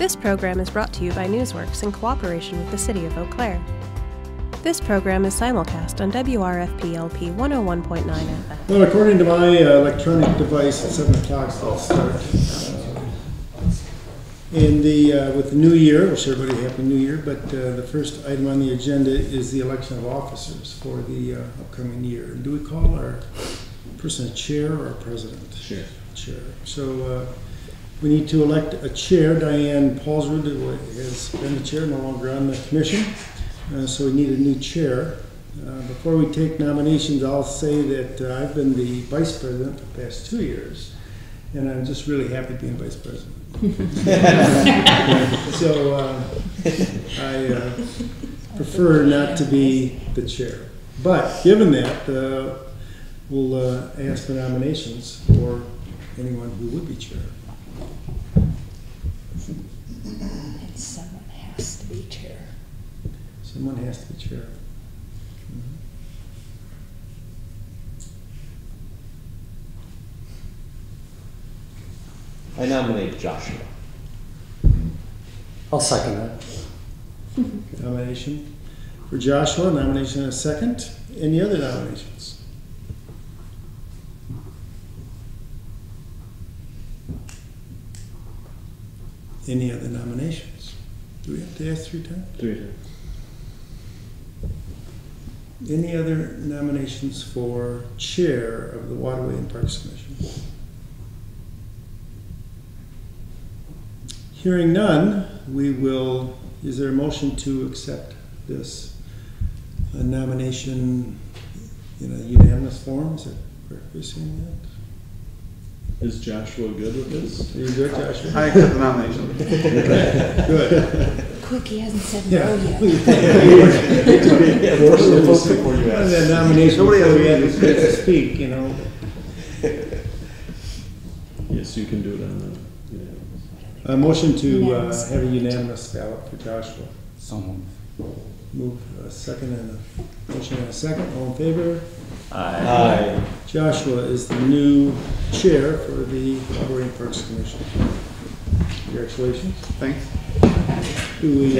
This program is brought to you by Newsworks in cooperation with the City of Eau Claire. This program is simulcast on WRFP-LP 101.9 FM. Well, according to my electronic device, at 7 o'clock, so I'll start. With the new year, wish everybody a happy new year, but the first item on the agenda is the election of officers for the upcoming year. Do we call our person a chair or a president? Chair. Chair. So we need to elect a chair. Diane Paulsrud has been the chair, no longer on the commission. So we need a new chair. Before we take nominations, I'll say that I've been the vice president for the past 2 years, and I'm just really happy being vice president. So I prefer not to be the chair. But given that, we'll ask for nominations for anyone who would be chair. And someone has to be chair. Someone has to be chair. I nominate Joshua. I'll second that. Nomination for Joshua. Nomination and a second. Any other nominations? Any other nominations? Do we have to ask 3 times? 3 times. Any other nominations for chair of the Waterways and Parks Commission? Hearing none, is there a motion to accept this nomination in a unanimous form? Is that correct for saying that? Is Joshua good with this? Are you good, Joshua? I accept the nomination. Good. Quick, he hasn't said Yeah. no yet. Before you ask. That nomination Nobody before has we a have to speak, you know. Yes, you can do it on the. A motion to Unanimous. have a unanimous ballot for Joshua. So moved. Move a second and a motion and a second. All in favor? Aye. Joshua is the new chair for the Waterways and Parks Commission. Congratulations. Thanks. Do we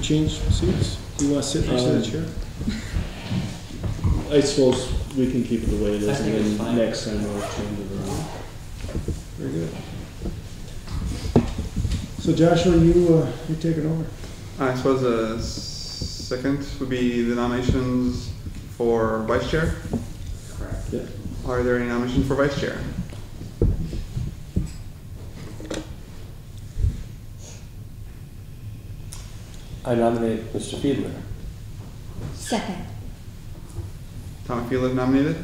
change seats? Do you want to sit next to the chair? I suppose we can keep it the way it is, and then next time we'll change it around. Very good. So Joshua, you're taking over. I suppose the second would be the nominations for vice chair. Correct. Yeah. Are there any nominations for vice chair? I nominate Mr. Fiedler. Second. Tom Field is nominated.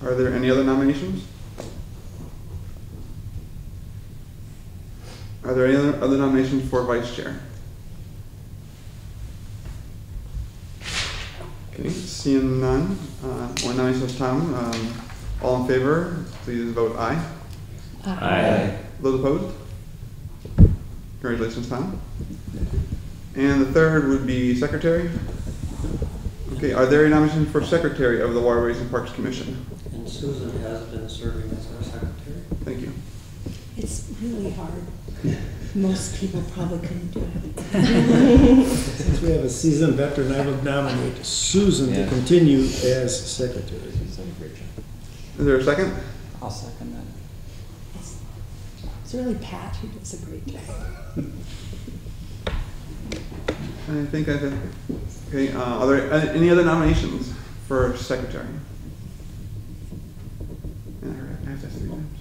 Are there any other nominations? Are there any other nominations for vice chair? Okay, seeing none. One nomination is Tom. All in favor, please vote aye. Aye. Those opposed? Congratulations, Tom. And the third would be secretary. Okay, are there any nominations for secretary of the Waterways and Parks Commission? And Susan has been serving as our secretary. Thank you. It's really hard. Most people probably couldn't do it. Since we have a seasoned veteran, I would nominate Susan to continue as secretary. Is there a second? I'll second that. It's really Pat who does a great job. I think I did. Okay, are there any other nominations for secretary? Yeah, I have to ask 3 times.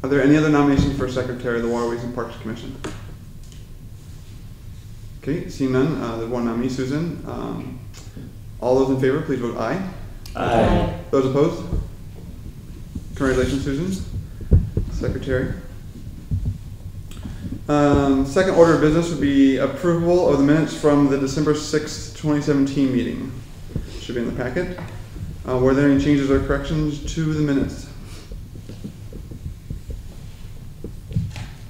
Are there any other nominations for secretary of the Waterways and Parks Commission? Okay, seeing none, there's one nominee, Susan. All those in favor, please vote aye. Aye. Those opposed? Congratulations, Susan. Secretary. Second order of business would be approval of the minutes from the December 6th, 2017 meeting. Should be in the packet. Were there any changes or corrections to the minutes?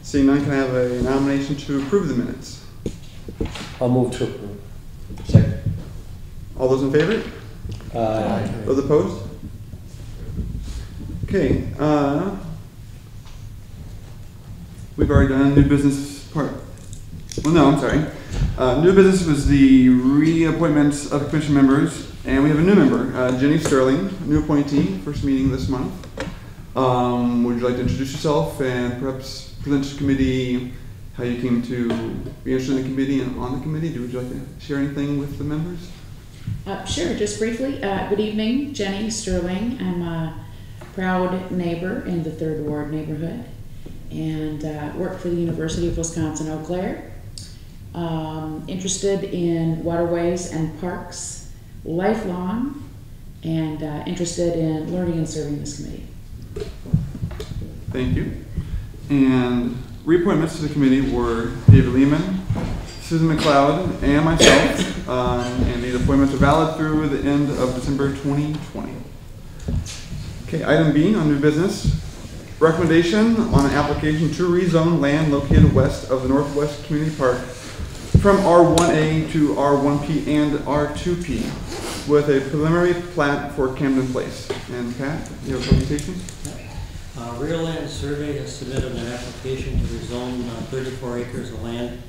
Seeing none, can I have a nomination to approve the minutes? I'll move to approve. Second. All those in favor? Aye. Those opposed? Okay, we've already done new business part Well, no, I'm sorry. New business was the reappointment of commission members, and we have a new member, Jenny Sterling, new appointee, first meeting this month. Would you like to introduce yourself and perhaps present to the committee how you came to be interested in the committee and on the committee? Would you like to share anything with the members? Sure, just briefly. Good evening, Jenny Sterling. I'm a proud neighbor in the 3rd Ward neighborhood and work for the University of Wisconsin-Eau Claire. Interested in waterways and parks, lifelong, and interested in learning and serving this committee. Thank you. And reappointments to the committee were David Lehman, Susan McLeod, and myself, and these appointments are valid through the end of December 2020. Okay, item B on new business. Recommendation on an application to rezone land located west of the Northwest Community Park from R1A to R1P and R2P with a preliminary plat for Camden Place. And Pat, you have a presentation? Real Land Survey has submitted an application to rezone 34 acres of land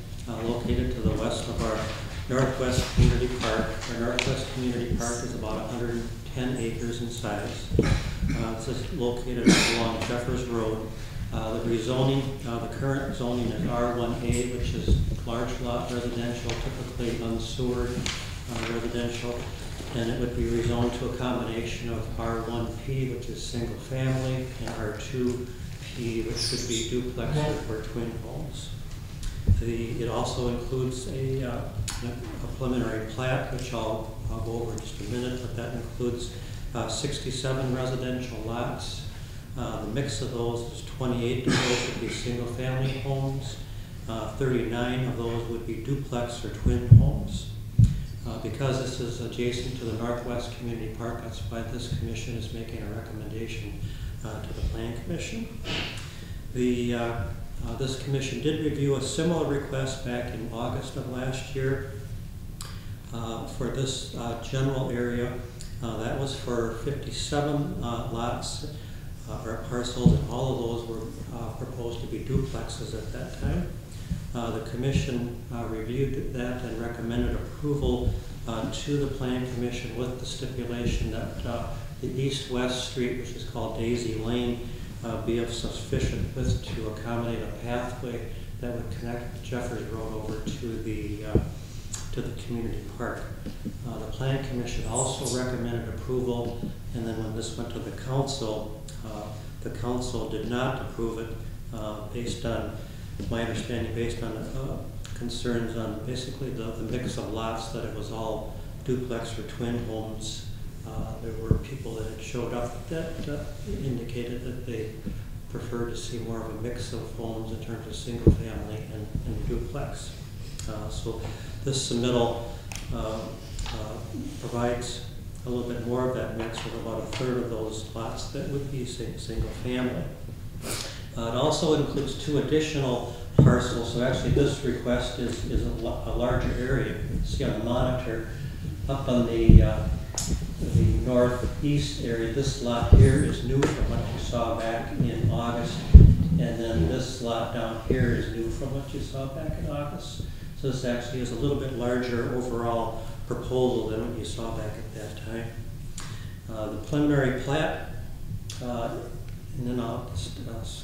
located to the west of our Northwest Community Park. Our Northwest Community Park is about 110 acres in size. It's located along Jeffers Road. The rezoning, the current zoning is R1A, which is large lot residential, typically unsewered residential, and it would be rezoned to a combination of R1P, which is single family, and R2P, which would be duplexes or twin homes. It also includes a preliminary plat, which I'll go over in just a minute, but that includes 67 residential lots. The mix of those is 28 of those would be single family homes, 39 of those would be duplex or twin homes. Because this is adjacent to the Northwest Community Park, that's why this commission is making a recommendation to the Plan Commission. This commission did review a similar request back in August of last year for this general area. That was for 57 lots or parcels, and all of those were proposed to be duplexes at that time. The commission reviewed that and recommended approval to the Plan Commission with the stipulation that the east-west street, which is called Daisy Lane, be of sufficient width to accommodate a pathway that would connect Jeffers Road over to the community park. The Plan Commission also recommended approval, and then when this went to the council did not approve it based on, my understanding, based on concerns on basically the mix of lots, that it was all duplex or twin homes. There were people that had showed up that indicated that they prefer to see more of a mix of homes in terms of single family and duplex. So this submittal provides a little bit more of that mix, with about a third of those lots that would be single family. It also includes 2 additional parcels. So actually this request is a larger area. You can see on the monitor up on the northeast area. This lot here is new from what you saw back in August, and then this lot down here is new from what you saw back in August. So this actually is a little bit larger overall proposal than what you saw back at that time. The preliminary plat, and then I'll just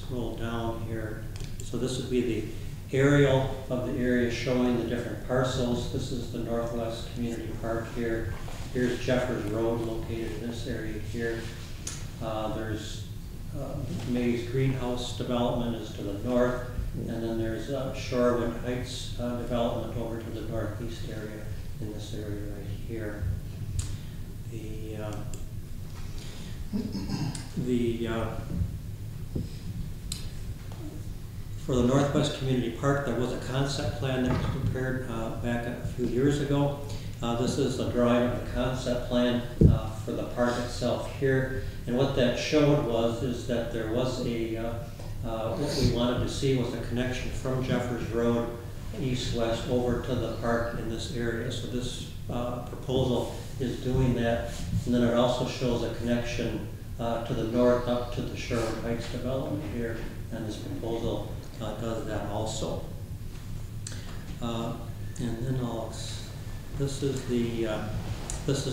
scroll down here. So this would be the aerial of the area showing the different parcels. This is the Northwest Community Park here. Here's Jeffers Road located in this area here. There's May's Greenhouse development is to the north, and then there's Shorewood Heights development over to the northeast area in this area right here. For the Northwest Community Park, there was a concept plan that was prepared back a few years ago. This is a drawing of the concept plan for the park itself here, and what that showed is that there was what we wanted to see was a connection from Jeffers Road east-west over to the park in this area. So this proposal is doing that, and then it also shows a connection to the north up to the Sherwood Heights development here, and this proposal does that also. And then this is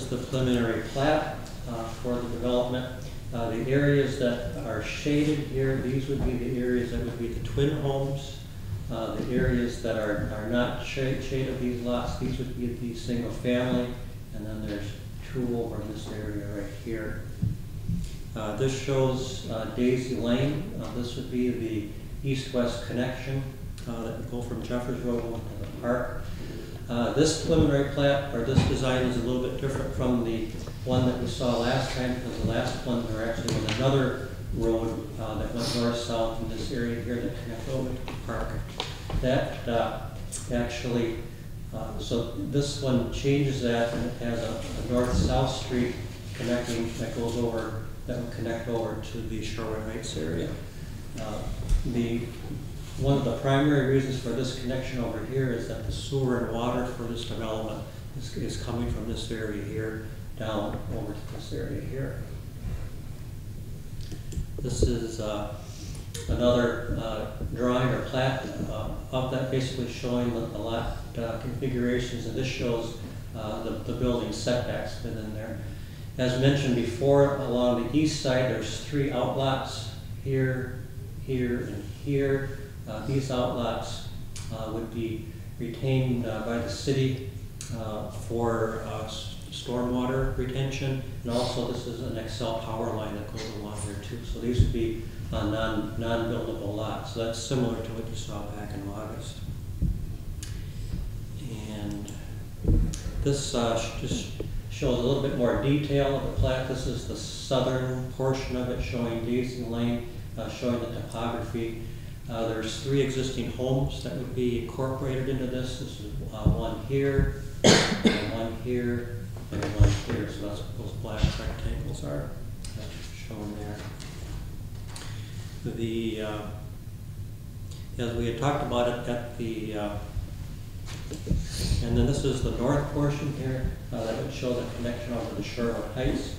the preliminary plat for the development. The areas that are shaded here, these would be the areas that would be the twin homes. The areas that are not shaded, these lots, these would be the single family, and then there's two over in this area right here. This shows Daisy Lane. This would be the east-west connection that would go from Jeffers Road to the park. This preliminary plat, or this design, is a little bit different from the one that we saw last time, because the last one there actually was another road that went north-south in this area here that connected over to the park. That actually, so this one changes that, and it has a north-south street connecting that goes over, that will connect over to the Sherwood Heights area. One of the primary reasons for this connection over here is that the sewer and water for this development is coming from this area here down over to this area here. This is another drawing or plat of that, basically showing the lot configurations, and this shows the building setbacks within there. As mentioned before, along the east side, there's 3 outlots here, here, and here. These outlots would be retained by the city for stormwater retention, and also this is an Excel power line that goes along there too. So these would be non-buildable lots. So that's similar to what you saw back in August. And this just shows a little bit more detail of the plat. This is the southern portion of it, showing Daisy Lane, showing the topography. There's 3 existing homes that would be incorporated into this. This is one here, and one here, and one here. So that's what those black rectangles are shown there. As we had talked about it at the, and then this is the north portion here that would show the connection over to Sherwood Heights.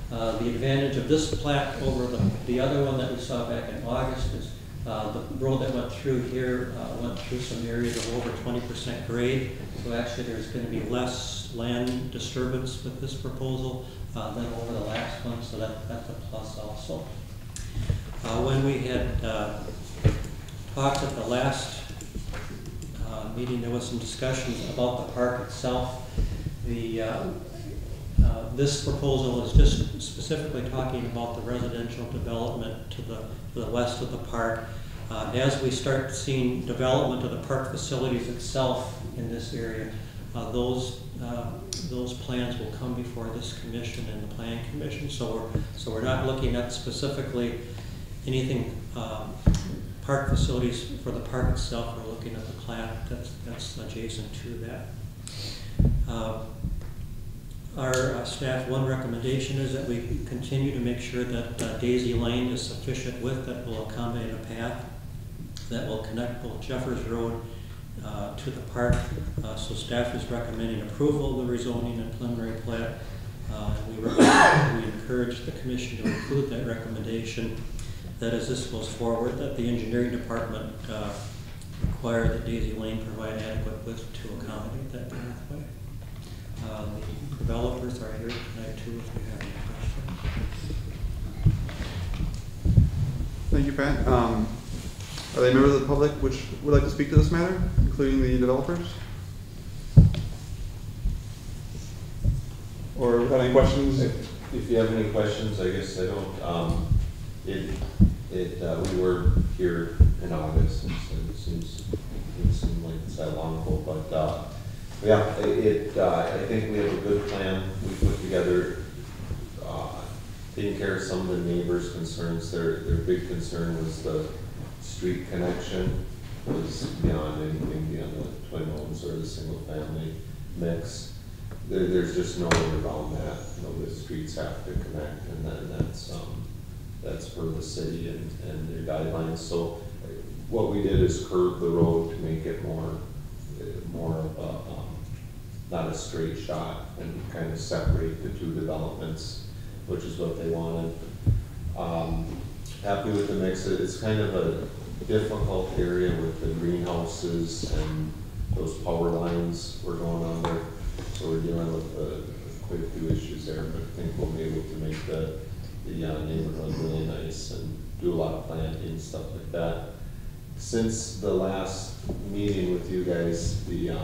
The advantage of this plat over the other one that we saw back in August is the road that went through here went through some areas of over 20% grade. So actually there's going to be less land disturbance with this proposal than over the last one, so that's a plus also. When we had talked at the last meeting, there was some discussions about the park itself. This proposal is just specifically talking about the residential development to the west of the park. As we start seeing development of the park facilities itself in this area, those plans will come before this commission and the planning commission. So we're not looking at specifically anything park facilities for the park itself. We're looking at the plat that's adjacent to that. Our staff, one recommendation is that we continue to make sure that Daisy Lane is sufficient width that will accommodate a path that will connect both Jeffers Road to the park. So staff is recommending approval of the rezoning and preliminary plat. We encourage the commission to include that recommendation, that as this goes forward, that the engineering department require that Daisy Lane provide adequate width to accommodate that pathway. The developers are here tonight too if you have any questions. Thank you, Pat. Are there members of the public which would like to speak to this matter, including the developers? Or have any questions? If you have any questions, I guess I don't. We were here in August, and so it seems like it's that long ago, but yeah, I think we have a good plan we put together, taking care of some of the neighbors' concerns. Their big concern was the street connection was beyond anything beyond the twin homes or the single family mix. There's just no way around that. You know, the streets have to connect, and then that's for the city and their guidelines. So what we did is curve the road to make it more of a, not a straight shot, and kind of separate the 2 developments, which is what they wanted. Happy with the mix. It's kind of a difficult area with the greenhouses and those power lines were going under. So we're dealing with quite a few issues there, but I think we'll be able to make the neighborhood really nice and do a lot of planting and stuff like that. Since the last meeting with you guys, the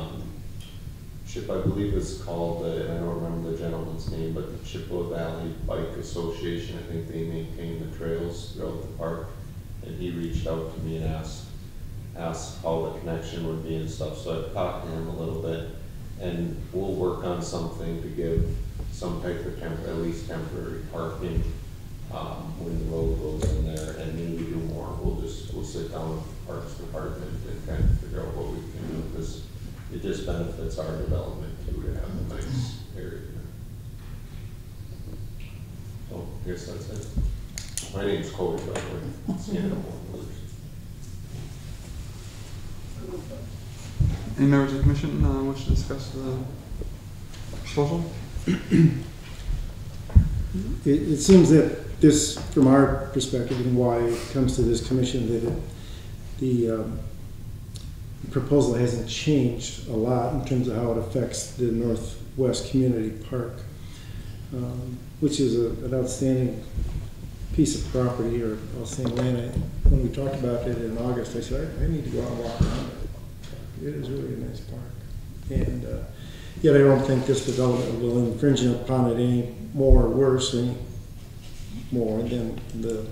ship, I believe is called, I don't remember the gentleman's name, but the Chippewa Valley Bike Association, I think they maintain the trails throughout the park. And he reached out to me and asked how the connection would be and stuff. So I've talked to him a little bit, and we'll work on something to give some type of at least temporary parking when the road goes in there. And maybe do more. We'll sit down with the Parks Department and kind of figure out what we can do, because it just benefits our development too to have a nice area. So I guess that's it. My name's Cody, by the way. Any members of the commission wish to discuss the proposal? It seems that this, from our perspective and why it comes to this commission, that the proposal hasn't changed a lot in terms of how it affects the Northwest Community Park, which is an outstanding piece of property or outstanding land. When we talked about it in August, I said, I need to go out and walk around it. It is really a nice park. And yet I don't think this development will infringe upon it any more or worse or any more than the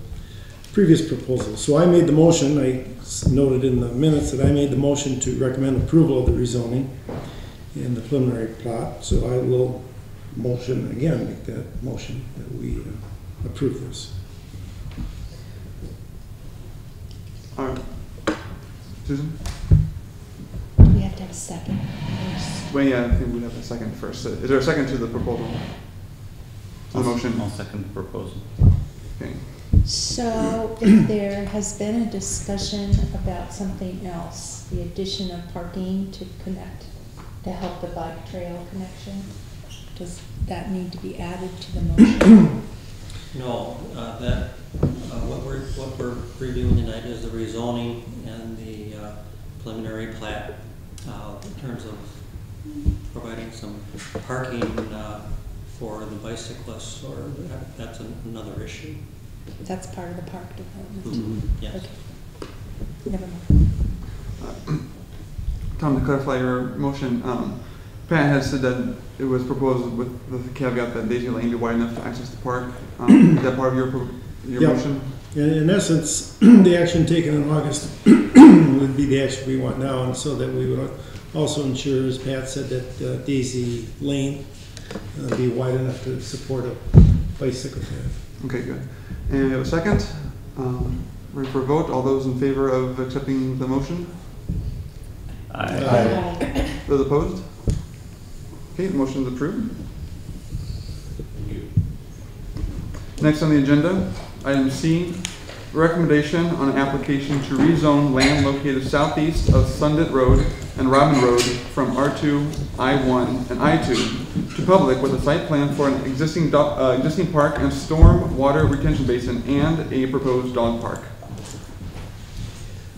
previous proposal. So I made the motion. I noted in the minutes that I made the motion to recommend approval of the rezoning and the preliminary plot. So I will motion again, make that motion that we approve this. All right. Susan? We have to have a second first. Well, yeah, I think we'd have a second first. Is there a second to the proposal? To the motion? I'll second the proposal. Okay. So if there has been a discussion about something else, the addition of parking to connect, to help the bike trail connection, does that need to be added to the motion? No, what we're reviewing tonight is the rezoning and the preliminary plat in terms of providing some parking for the bicyclists, or that's another issue. That's part of the park development? Mm-hmm. Yes. Okay. Never mind. Tom, to clarify your motion, Pat has said that it was proposed with the caveat that Daisy Lane be wide enough to access the park. Is that part of your motion? In essence, the action taken in August would be the action we want now, and so that we would also ensure, as Pat said, that Daisy Lane be wide enough to support a bicycle path. Okay, good. And we have a second. Ready for a vote? All those in favor of accepting the motion? Aye. Those opposed? Okay, the motion is approved. Thank you. Next on the agenda, item C, recommendation on an application to rezone land located southeast of Sundit Road and Robin Road from R2, I1, and I2 to public with a site plan for an existing park and storm water retention basin and a proposed dog park.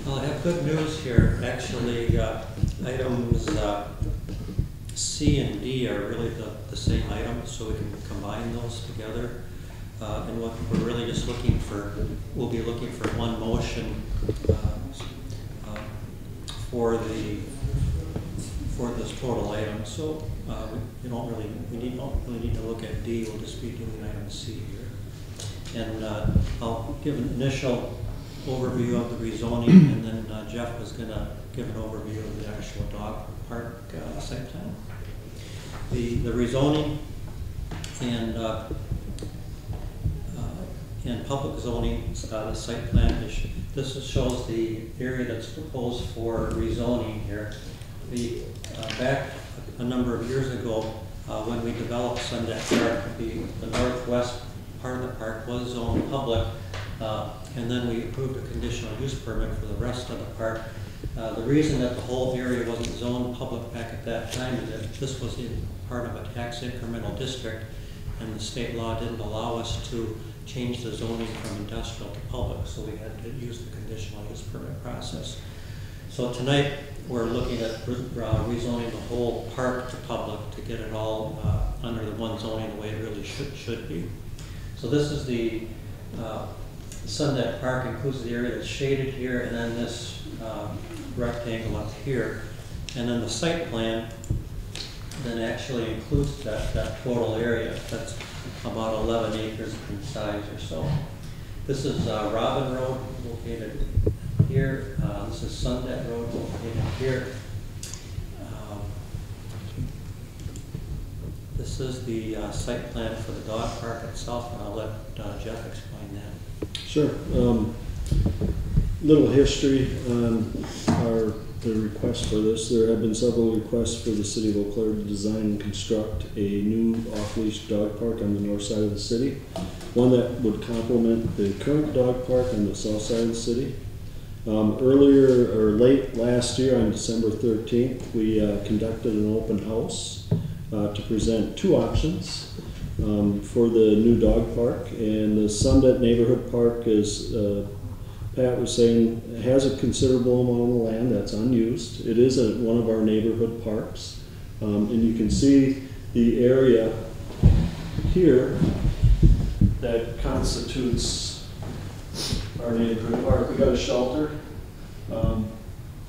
Well, I have good news here. Actually, items C and D are really the same items, so we can combine those together. And what we're really just looking for, we'll be looking for one motion for this total item. So we don't really need to look at D. We'll just be doing item C here. And I'll give an initial overview of the rezoning, and then Jeff is going to give an overview of the actual dog park site plan. The rezoning and public zoning site plan issue. This shows the area that's proposed for rezoning here. Back a number of years ago, when we developed Sundet Park, the northwest part of the park was zoned public, and then we approved a conditional use permit for the rest of the park. The reason that the whole area wasn't zoned public back at that time is that this was part of a tax incremental district, and the state law didn't allow us to change the zoning from industrial to public, so we had to use the conditional use permit process. So tonight, we're looking at rezoning the whole park to public to get it all under the one zoning the way it really should be. So this is the Sundeck Park, includes the area that's shaded here, and then this rectangle up here. And then the site plan then actually includes that total area. That's about 11 acres in size or so. This is Robin Road, located here. This is Sundeck Road, located here. This is the site plan for the dog park itself, and I'll let Jeff explain that. Sure. Little history on the request for this. There have been several requests for the city of Eau Claire to design and construct a new off-leash dog park on the north side of the city. One that would complement the current dog park on the south side of the city. Earlier or late last year on December 13th, we conducted an open house to present two options for the new dog park. And the Sundeck Neighborhood Park is, Pat was saying, has a considerable amount of land that's unused. It is one of our neighborhood parks. And you can see the area here that constitutes our neighborhood park. We got a shelter,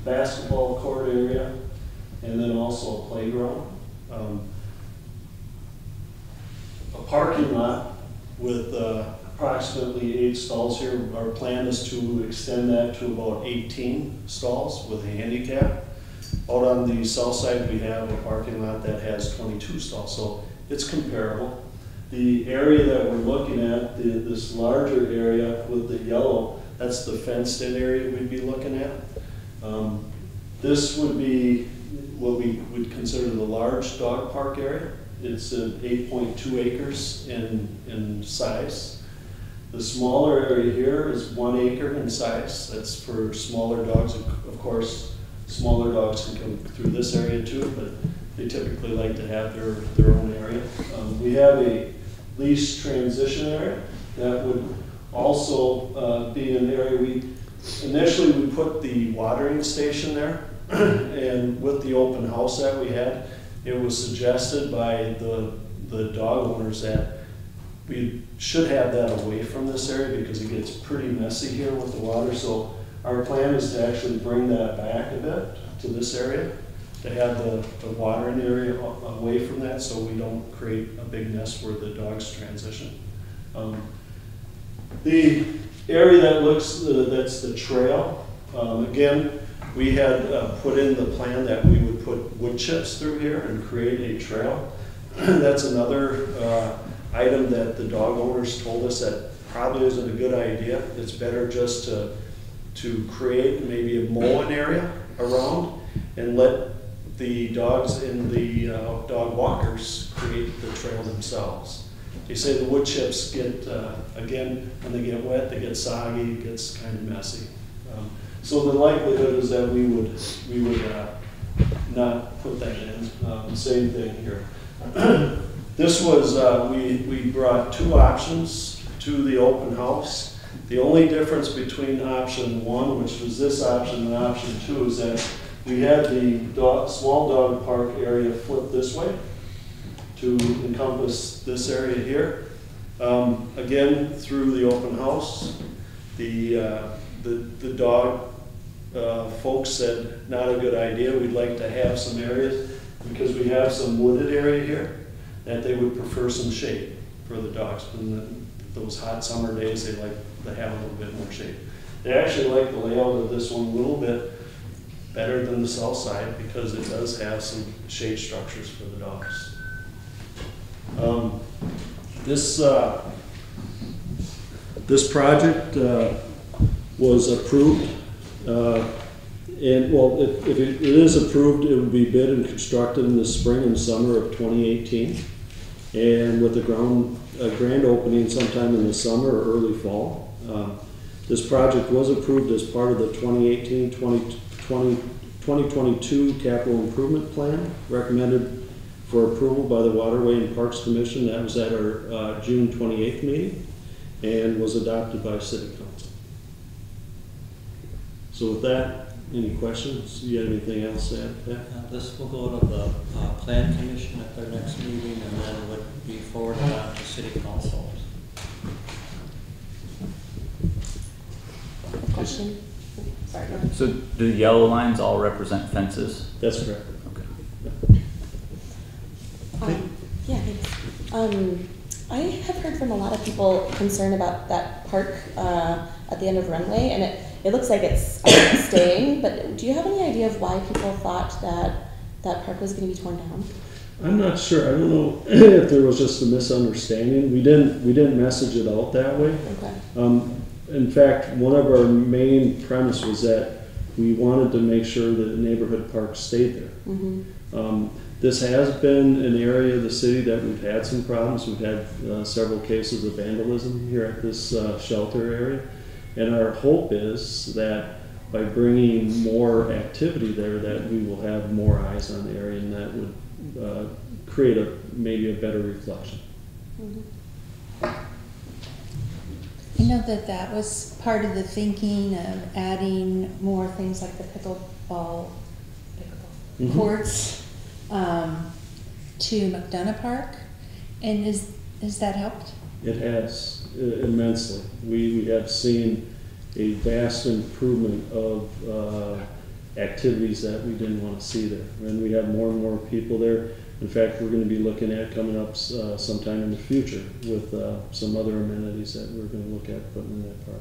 basketball court area, and then also a playground. A parking lot with approximately 8 stalls here. Our plan is to extend that to about 18 stalls with a handicap. Out on the south side, we have a parking lot that has 22 stalls, so it's comparable. The area that we're looking at, this larger area with the yellow, that's the fenced-in area we'd be looking at. This would be what we would consider the large dog park area. It's 8.2 acres in size. The smaller area here is 1 acre in size. That's for smaller dogs. Of course, smaller dogs can come through this area too, but they typically like to have their own area. We have a leash transition area that would also be an area initially we put the watering station there, and with the open house that we had, it was suggested by the dog owners that we should have that away from this area because it gets pretty messy here with the water. So our plan is to actually bring that back a bit to this area, to have the watering area away from that so we don't create a big mess where the dogs transition. The area that looks, that's the trail, again, we had put in the plan that we would put wood chips through here and create a trail. That's another item that the dog owners told us that probably isn't a good idea. It's better just to create maybe a mowing area around and let the dogs and the dog walkers create the trail themselves. They say the wood chips get, again, when they get wet, they get soggy, it gets kind of messy. So the likelihood is that we would not put that in. Same thing here. This was, we brought two options to the open house. The only difference between option 1, which was this option, and option 2 is that we had the small dog park area flipped this way to encompass this area here. Again, through the open house, the dog folks said not a good idea. We'd like to have some areas because we have some wooded area here that they would prefer some shade for the dogs. When those hot summer days, they like to have a little bit more shade. They actually like the layout of this one a little bit better than the south side because it does have some shade structures for the dogs. This project was approved, and well, if it is approved, it would be bid and constructed in the spring and summer of 2018, and with the grand opening sometime in the summer or early fall. This project was approved as part of the 2022 Capital Improvement Plan, recommended for approval by the Waterway and Parks Commission. That was at our June 28th meeting and was adopted by City Council. So with that, Any questions? Do you have anything else to add, Pat? This will go to the Plan Commission at their next meeting, and then would be forwarded on to City Council. Question? Sorry. So do the yellow lines all represent fences? That's correct. Okay. Yeah, thanks. I have heard from a lot of people concerned about that park at the end of Runway, and it looks like it's staying, but do you have any idea of why people thought that that park was going to be torn down? I'm not sure. I don't know if there was just a misunderstanding. We didn't message it out that way. Okay. In fact, one of our main premise was that we wanted to make sure that the neighborhood park stayed there. Mm-hmm. This has been an area of the city that we've had some problems. We've had several cases of vandalism here at this shelter area. And our hope is that by bringing more activity there, that we will have more eyes on the area, and that would create maybe a better reflection. Mm-hmm. I know that was part of the thinking of adding more things like the pickleball Mm-hmm. courts to McDonough Park, and has that helped? It has immensely. We have seen a vast improvement of activities that we didn't want to see there. And we have more and more people there. In fact, we're going to be looking at coming up sometime in the future with some other amenities that we're going to look at putting in that park.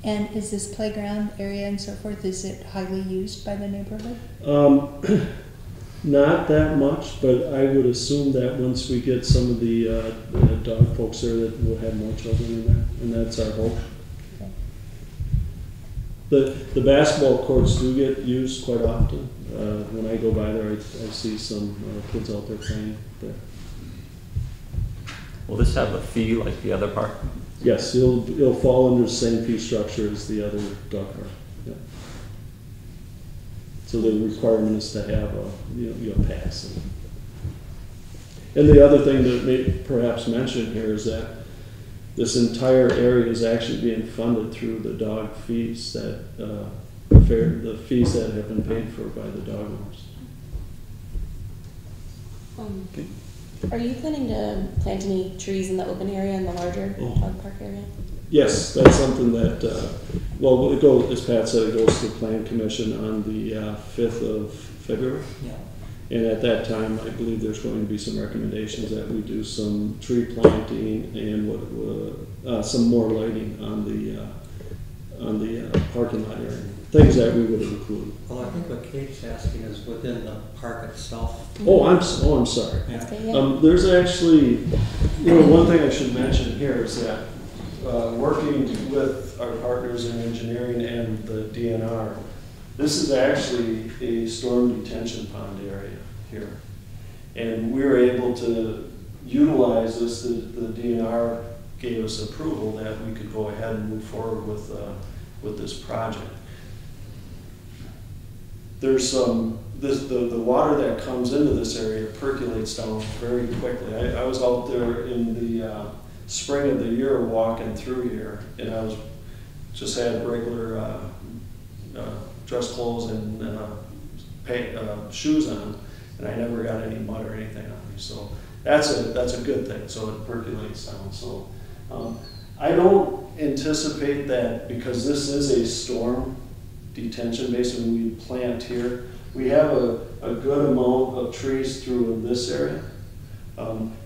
And is this playground area and so forth, is it highly used by the neighborhood? Not that much, but I would assume that once we get some of the dog folks there, that we'll have more children in there, and that's our hope. Okay. The basketball courts do get used quite often. When I go by there, I see some kids out there playing there. Will this have a fee like the other park? Yes, it'll fall under the same fee structure as the other dog park. Yeah. So the requirement is to have a pass. And the other thing that may perhaps mention here is that this entire area is actually being funded through the dog fees that the fees that have been paid for by the dog owners. Okay. Are you planning to plant any trees in the open area in the larger dog park area? Yes, that's something that, it goes, as Pat said, it goes to the Plan Commission on the 5th of February. Yeah. And at that time, I believe there's going to be some recommendations that we do some tree planting and some more lighting on the parking lot area. Things that we would include. Well, I think what Kate's asking is within the park itself. Oh, I'm sorry. Yeah. Okay, yeah. There's actually, one thing I should mention here is that working with our partners in engineering and the DNR, this is actually a storm detention pond area here. And we were able to utilize this. The DNR gave us approval that we could go ahead and move forward with this project. There's the water that comes into this area percolates down very quickly. I was out there in the spring of the year walking through here, and I was just had regular dress clothes and shoes on, and I never got any mud or anything on me. So that's a good thing. So it percolates down. So I don't anticipate that, because this is a storm detention basin. We plant here. We have a good amount of trees through this area.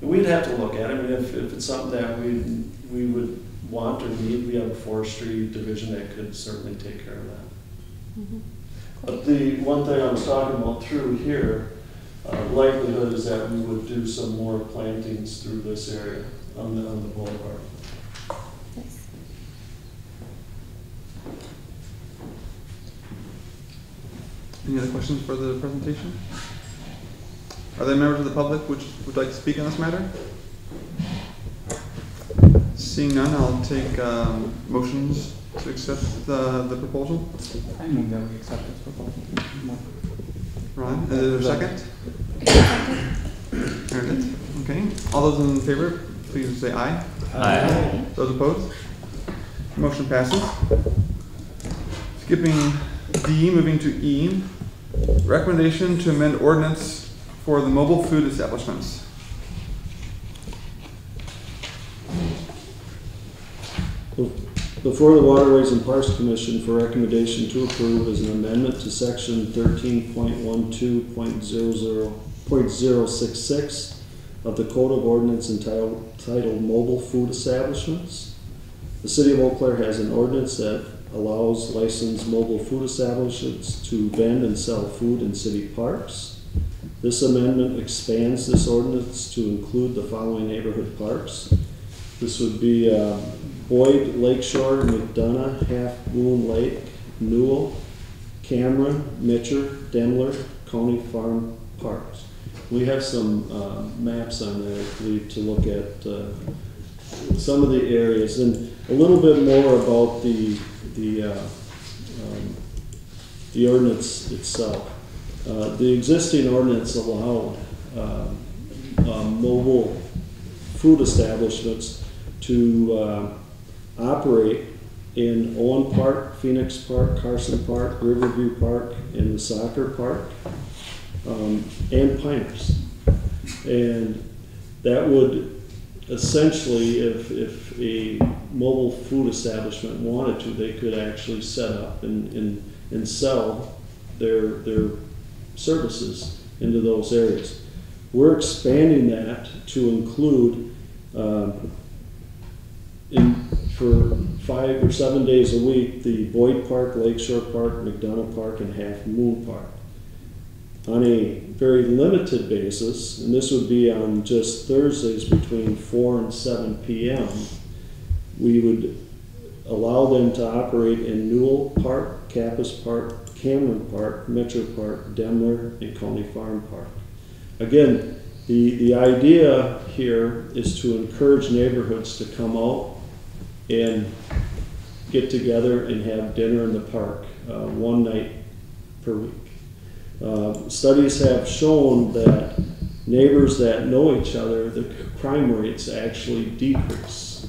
We'd have to look at it. I mean, if it's something that we would want or need, we have a forestry division that could certainly take care of that. Mm-hmm. But the one thing I was talking about through here, likelihood is that we would do some more plantings through this area on the boulevard. Nice. Any other questions for the presentation? Are there members of the public which would like to speak on this matter? Seeing none, I'll take motions to accept the proposal. I move that we accept this proposal. Ron, is there a second? Meredith. Okay. All those in favor, please say aye. Aye. Those opposed? Motion passes. Skipping D, moving to E, recommendation to amend ordinance for the mobile food establishments. Before the Waterways and Parks Commission for recommendation to approve is an amendment to section 13.12.00.066 of the Code of Ordinance entitled Mobile Food Establishments. The City of Eau Claire has an ordinance that allows licensed mobile food establishments to vend and sell food in city parks. This amendment expands this ordinance to include the following neighborhood parks. This would be Boyd, Lakeshore, McDonough, Half Moon Lake, Newell, Cameron, Mitcher, Demler, Coney Farm Parks. We have some maps on there, I believe, to look at some of the areas and a little bit more about the ordinance itself. The existing ordinance allowed mobile food establishments to operate in Owen Park, Phoenix Park, Carson Park, Riverview Park, and the soccer park, and Piners. And that would essentially, if a mobile food establishment wanted to, they could actually set up and sell their services into those areas. We're expanding that to include for 5 or 7 days a week, the Boyd Park, Lakeshore Park, McDonough Park, and Half Moon Park. On a very limited basis, and this would be on just Thursdays between 4 and 7 p.m., we would allow them to operate in Newell Park, Capas Park, Cameron Park, Mitcher Park, Demler, and Coney Farm Park. Again, the idea here is to encourage neighborhoods to come out and get together and have dinner in the park one night per week. Studies have shown that neighbors that know each other, the crime rates actually decrease.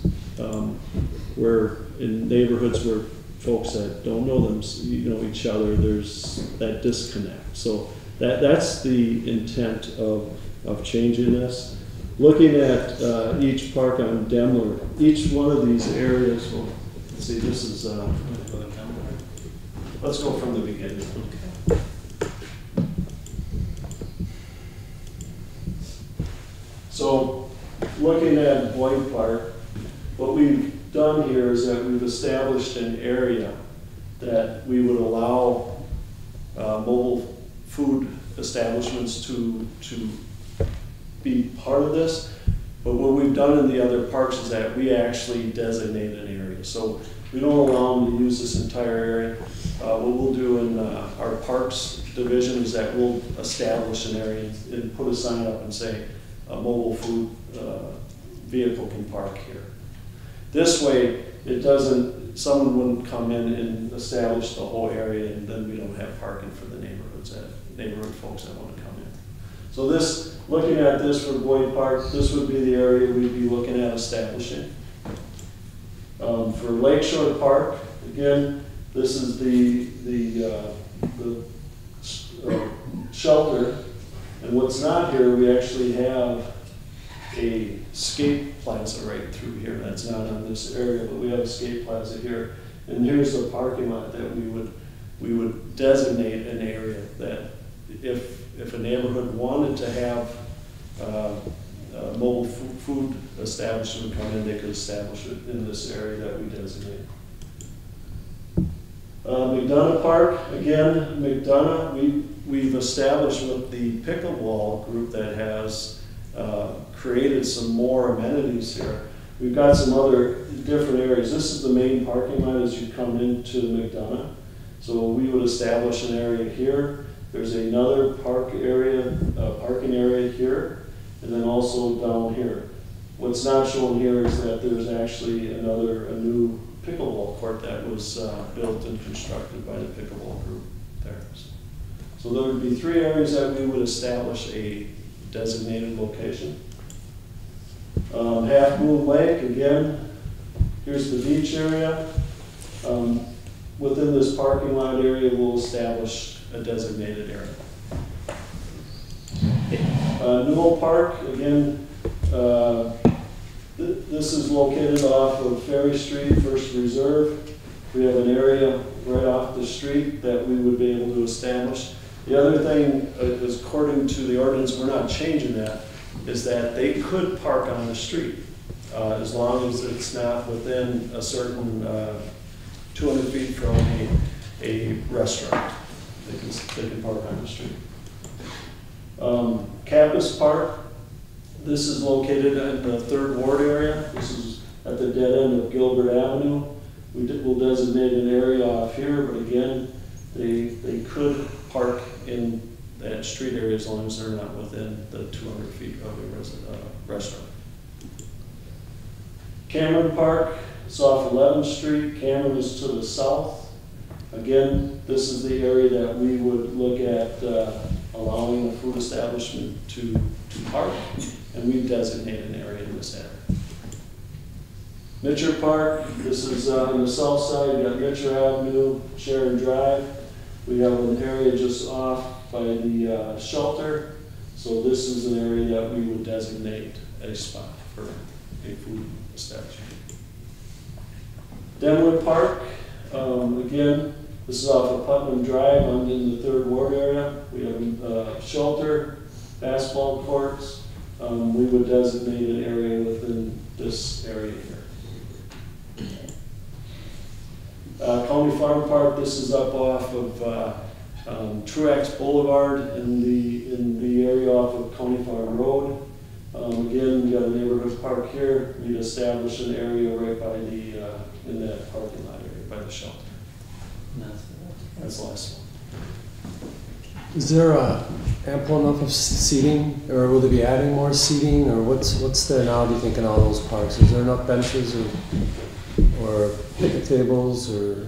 Where in neighborhoods where folks that don't know them, each other, there's that disconnect. So that's the intent of changing this. Looking at each park on Demler, each one of these areas, well, let's see, this is, let's go from the beginning. So looking at Boyd Park, what we've done here is that we've established an area that we would allow mobile food establishments to be part of this. But what we've done in the other parks is that we actually designate an area. So we don't allow them to use this entire area. What we'll do in our parks division is that we'll establish an area and put a sign up and say a mobile food vehicle can park here. This way, it doesn't, someone wouldn't come in and establish the whole area and then we don't have parking for the neighborhood folks that want to come in. So this, looking at this for Boyd Park, this would be the area we'd be looking at establishing. For Lakeshore Park, again, this is the shelter. And what's not here, we actually have a skate plaza right through here. That's not on this area, but we have a skate plaza here. And here's the parking lot that we would designate an area that if a neighborhood wanted to have a mobile food establishment come in, they could establish it in this area that we designate. McDonough Park, again, McDonough, we've established with the pickleball group that has created some more amenities here. We've got some other different areas. This is the main parking lot as you come into McDonough. So we would establish an area here. There's another parking area here, and then also down here. What's not shown here is that there's actually a new pickleball court that was built and constructed by the pickleball group there. So there would be 3 areas that we would establish a designated location. Half Moon Lake, again, here's the beach area. within this parking lot area, we'll establish a designated area. Newell Park, again, this is located off of Ferry Street, First Reserve. We have an area right off the street that we would be able to establish. The other thing is, according to the ordinance, we're not changing that, is that they could park on the street as long as it's not within a certain 200 feet from a restaurant. They can park on the street. Campus Park, this is located in the 3rd Ward area. This is at the dead end of Gilbert Avenue. We'll designate an area off here, but again, they could park in that street area as long as they're not within the 200 feet of a restaurant. Cameron Park, it's off 11th Street. Cameron is to the south. Again, this is the area that we would look at allowing a food establishment to park, and we designate an area in this area. Mitchell Park, this is on the south side. You got Mitchell Avenue, Sharon Drive. We have an area just off by the shelter. So this is an area that we would designate a spot for a food establishment. Denwood Park, again, this is off of Putnam Drive. I'm in the 3rd Ward area. We have shelter, basketball courts. We would designate an area within this area here. County Farm Park, this is up off of Truax Boulevard in the area off of County Farm Road. Again, we got a neighborhood park here. We'd establish an area right by the in that parking lot area by the shelter. That's the last one. Is there ample enough of seating, or will they be adding more seating, or what's there now? Do you think in all those parks? Is there enough benches or picnic tables or?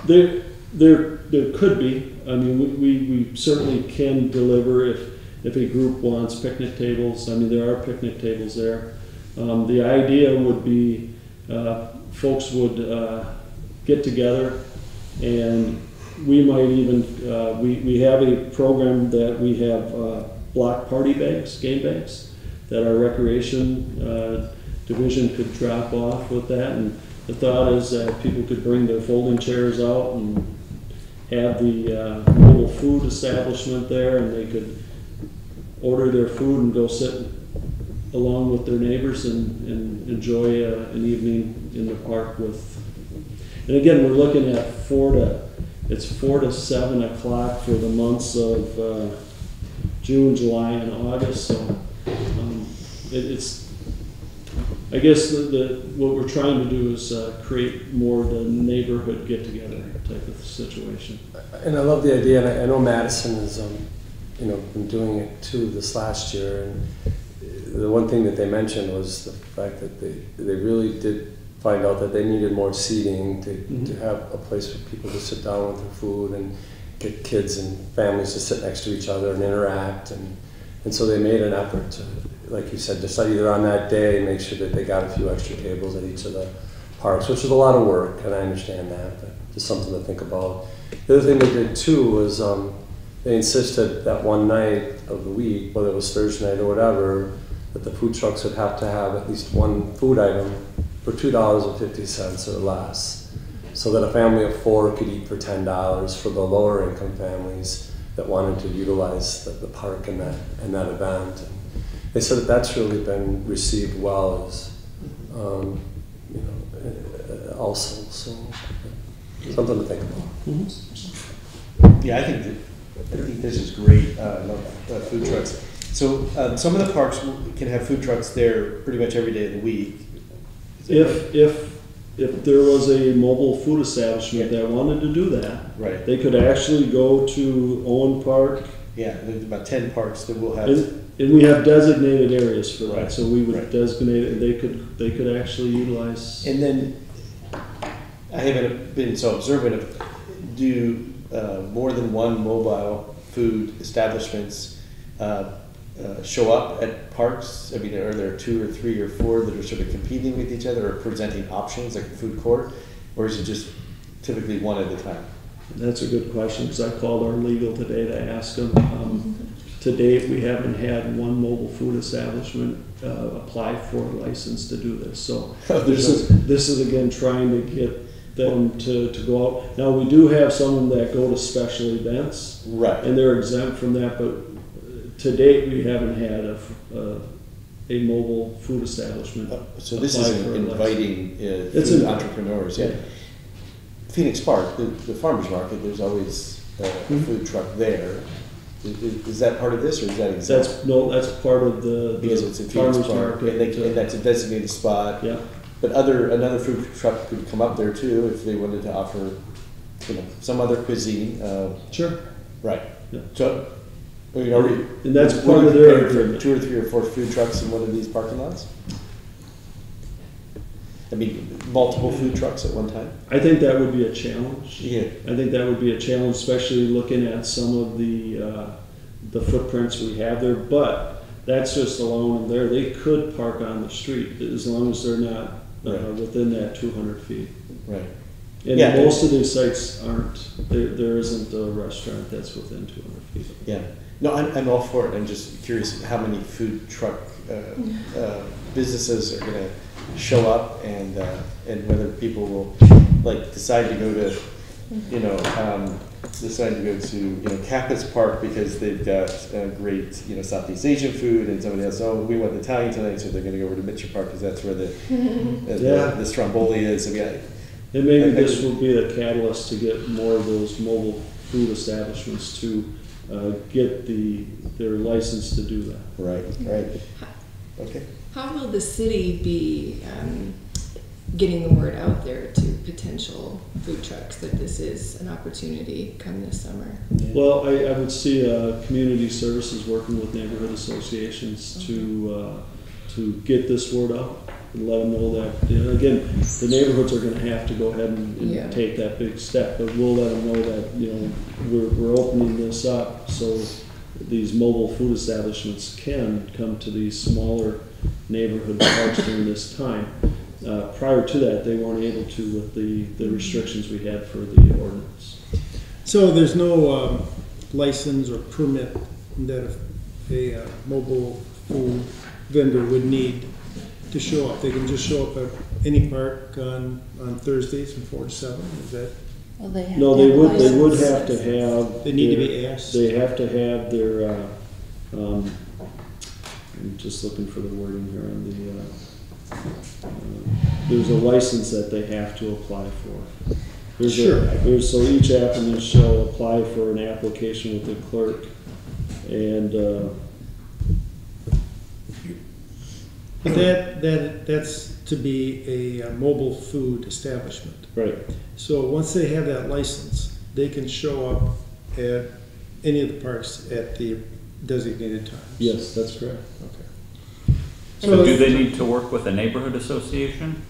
There could be. I mean, we certainly can deliver if a group wants picnic tables. I mean, there are picnic tables there. The idea would be folks would get together, and we might even we have a program that we have block party bags, game bags, that our recreation division could drop off with that. And the thought is that people could bring their folding chairs out and have the mobile food establishment there, and they could order their food and go sit along with their neighbors and enjoy an evening in the park with. And again, we're looking at 4 to 7 o'clock for the months of June, July, and August. So it's. I guess what we're trying to do is create more of the neighborhood get-together type of situation. And I love the idea, and I know Madison has been doing it too this last year. And the one thing that they mentioned was the fact that they really did find out that they needed more seating to have a place for people to sit down with their food and get kids and families to sit next to each other and interact. And so they made an effort to, like you said, decide either on that day and make sure that they got a few extra tables at each of the parks, which is a lot of work, and I understand that, but just something to think about. The other thing they did too was they insisted that one night of the week, whether it was Thursday night or whatever, that the food trucks would have to have at least one food item for $2.50 or less, so that a family of 4 could eat for $10 for the lower income families that wanted to utilize the park and that event. And they said that that's really been received well as also, so something to think about. Mm-hmm. Yeah, I think this is great. I love food trucks. So some of the parks can have food trucks there pretty much every day of the week. If there was a mobile food establishment that wanted to do that, right, they could actually go to Owen Park. Yeah, there's about 10 parks that will have. And we have designated areas for that, right, so we would right, designate it, and they could actually utilize. And then I haven't been so observant of do more than one mobile food establishments show up at parks? I mean, are there 2 or 3 or 4 that are sort of competing with each other or presenting options like a food court? Or is it just typically one at a time? That's a good question, because I called our legal today to ask them. To date, we haven't had one mobile food establishment apply for a license to do this. So this is again trying to get them to go out. Now, we do have some that go to special events, right, and they're exempt from that, but to date, we haven't had a mobile food establishment. So this is inviting food entrepreneurs, yeah. Phoenix Park, the farmer's market, there's always a food truck there. Is that part of this, or is that exempt? That's part of the because it's a Phoenix Park, and that's a designated spot. Yeah. But another food truck could come up there too if they wanted to offer, some other cuisine. Sure. Right. Yeah. So, and that's part of their agreement. 2 or 3 or 4 food trucks in one of these parking lots. I mean, multiple food trucks at one time? I think that would be a challenge. Yeah. I think that would be a challenge, especially looking at some of the footprints we have there. But that's just alone there. They could park on the street as long as they're not within that 200 feet. Right. And most of these sites aren't. There isn't a restaurant that's within 200 feet. Yeah. No, I'm all for it. I'm just curious how many food truck businesses are going to show up, and whether people will decide to go to Kappa's Park because they've got great Southeast Asian food, and somebody else, we want Italian tonight, so they're going to go over to Mitchell Park because that's where the Stromboli is. I mean, and maybe this will be a catalyst to get more of those mobile food establishments to get their license to do that. Right. Okay. How will the city be getting the word out there to potential food trucks that this is an opportunity come this summer? Well, I would see community services working with neighborhood associations to get this word out and let them know that, again, the neighborhoods are going to have to go ahead and take that big step, but we'll let them know that, we're opening this up so these mobile food establishments can come to these smaller neighborhood parks during this time. Prior to that, they weren't able to with the restrictions we had for the ordinance. So there's no license or permit that a mobile food vendor would need to show up. They can just show up at any park on Thursdays from 4 to 7. Is that? Well, they have no, they would have to have. They need to be asked. They have to have their. I'm just looking for the wording here on the. There's a license that they have to apply for. So each applicant shall apply for an application with the clerk, and. But that's to be a mobile food establishment. Right. So once they have that license, they can show up at any of the parks at the designated times. Yes, that's correct. Okay. So do they need to work with a neighborhood association?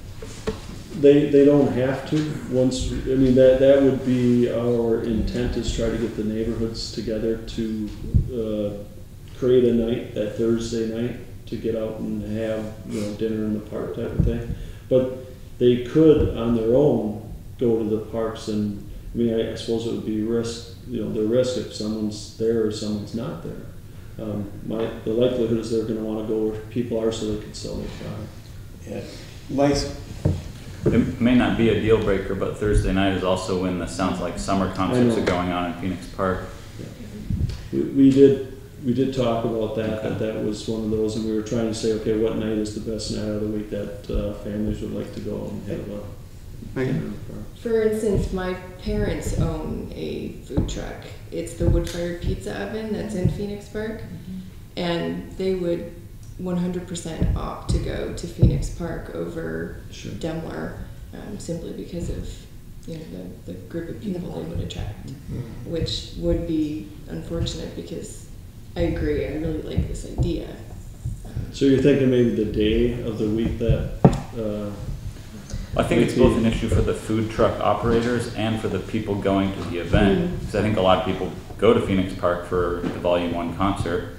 They don't have to. That would be our intent, is try to get the neighborhoods together to create a night, that Thursday night, to get out and have dinner in the park type of thing. But they could on their own go to the parks, and I suppose it would be the risk if someone's there or someone's not there. The likelihood is they're going to want to go where people are so they can sell their product. Yeah. It may not be a deal breaker, but Thursday night is also when the Sounds Like Summer concerts are going on in Phoenix Park. Yeah. We did talk about that, that was one of those, and we were trying to say, okay, what night is the best night of the week that families would like to go and have a dinner in the park. For instance, my parents own a food truck. It's the wood-fired pizza oven that's in Phoenix Park, and they would 100% opt to go to Phoenix Park over Demler, simply because of the group of people they would attract, which would be unfortunate because I agree, I really like this idea. So you're thinking maybe the day of the week that... I think it's both an issue for the food truck operators and for the people going to the event. Because I think a lot of people go to Phoenix Park for the Volume 1 concert,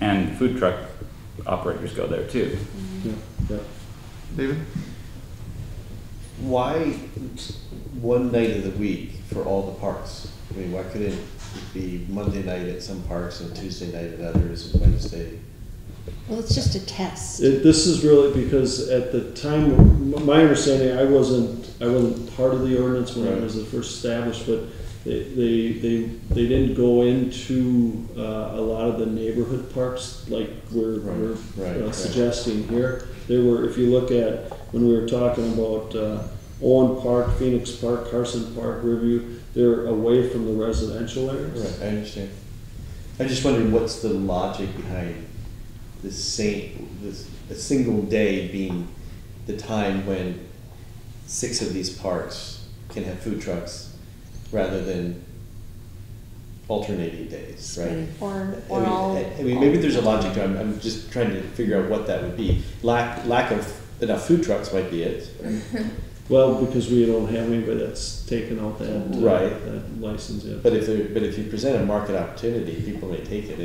And food truck operators go there too. Yeah, yeah. David? Why one night of the week for all the parks? I mean, why couldn't it be Monday night at some parks and Tuesday night at others and Wednesday? Well, it's just a test. This is really because at the time, my understanding, I wasn't part of the ordinance when it was first established, but they didn't go into a lot of the neighborhood parks like we're suggesting here. There were, if you look at when we were talking about Owen Park, Phoenix Park, Carson Park, Riverview, they're away from the residential areas. Right, I understand. I just wondered what's the logic behind a single day being the time when 6 of these parks can have food trucks rather than alternating days, right? I mean, maybe there's a logic to it. I'm just trying to figure out what that would be. Lack of enough food trucks might be it. Well, because we don't have anybody that's taken out that that license yet. But if you present a market opportunity, people may take it,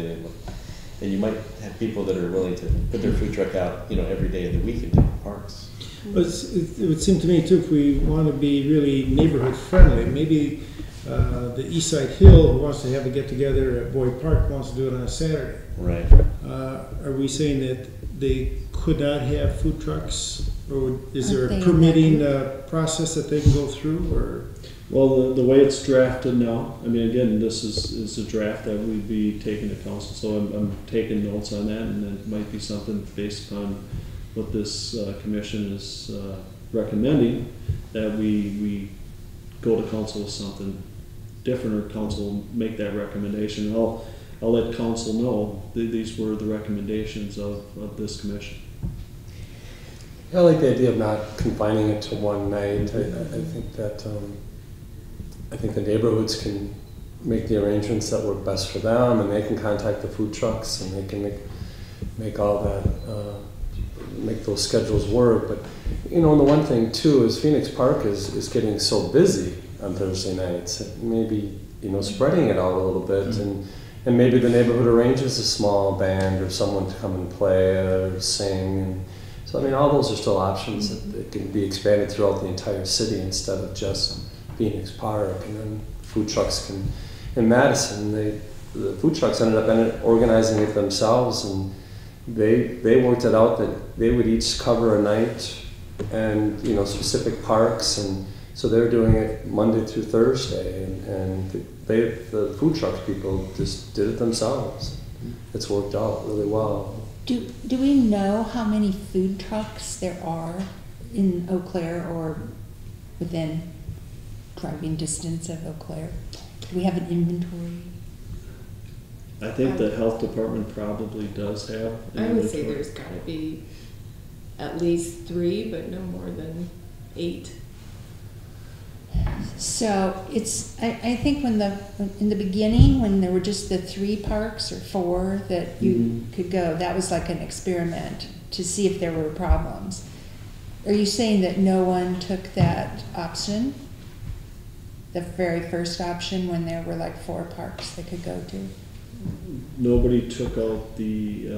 and you might have people that are willing to put their food truck out, every day of the week in different parks. But it would seem to me too, if we want to be really neighborhood friendly, maybe the Eastside Hill, who wants to have a get together at Boyd Park, wants to do it on a Saturday. Right. Are we saying that they could not have food trucks, or is there a permitting process that they can go through, or? Well, the way it's drafted now, I mean, again, this is a draft that we'd be taking to council, so I'm taking notes on that, and it might be something based upon what this commission is recommending, that we go to council with something different, or council make that recommendation. I'll let council know these were the recommendations of this commission. I like the idea of not confining it to one night. I think that I think the neighborhoods can make the arrangements that work best for them, and they can contact the food trucks, and they can make all that, make those schedules work. But the one thing too is Phoenix Park is getting so busy on Thursday nights. Maybe spreading it out a little bit, and maybe the neighborhood arranges a small band or someone to come and play or sing. And so I mean, all those are still options that can be expanded throughout the entire city instead of just Phoenix Park. And then food trucks can, in Madison, the food trucks ended up organizing it themselves, and they worked it out that they would each cover a night and specific parks, and so they're doing it Monday through Thursday, and the food truck people just did it themselves. It's worked out really well. Do we know how many food trucks there are in Eau Claire or within driving distance of Eau Claire? Do we have an inventory? I think the health department probably does have an I would say inventory. there's got to be at least 3, but no more than 8. So I think in the beginning, when there were just the 3 parks or 4 that you could go, that was like an experiment to see if there were problems. Are you saying that no one took that option? The very first option, when there were like 4 parks they could go to? Nobody took out the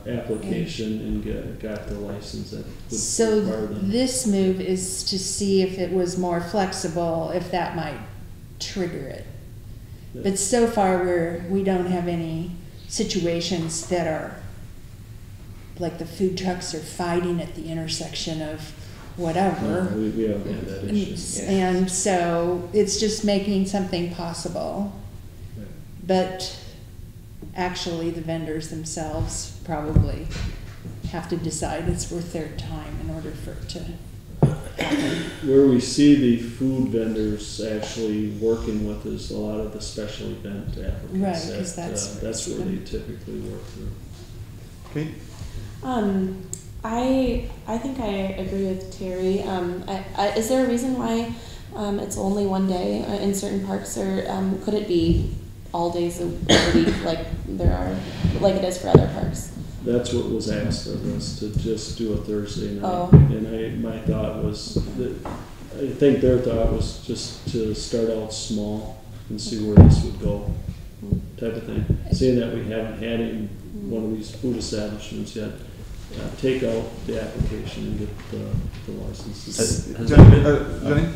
application and got the license that would So require them. this move is to see if it was more flexible, if that might trigger it. Yeah. But so far we don't have any situations that are like the food trucks are fighting at the intersection of whatever. No, we haven't had that issue. And so it's just making something possible. Yeah. But actually the vendors themselves probably have to decide it's worth their time in order for it to happen. Where we see the food vendors actually working with is a lot of the special event applicants. Right, because that's where they typically work through. Okay. I think I agree with Terry. Is there a reason why it's only one day in certain parks, or could it be all days of the week like it is for other parks? That's what was asked of us, to just do a Thursday night. Oh. And my thought was I think their thought was just to start out small and see where this would go, type of thing. Seeing that we haven't had any one of these food establishments yet, take out the application and get the licenses. Jenny?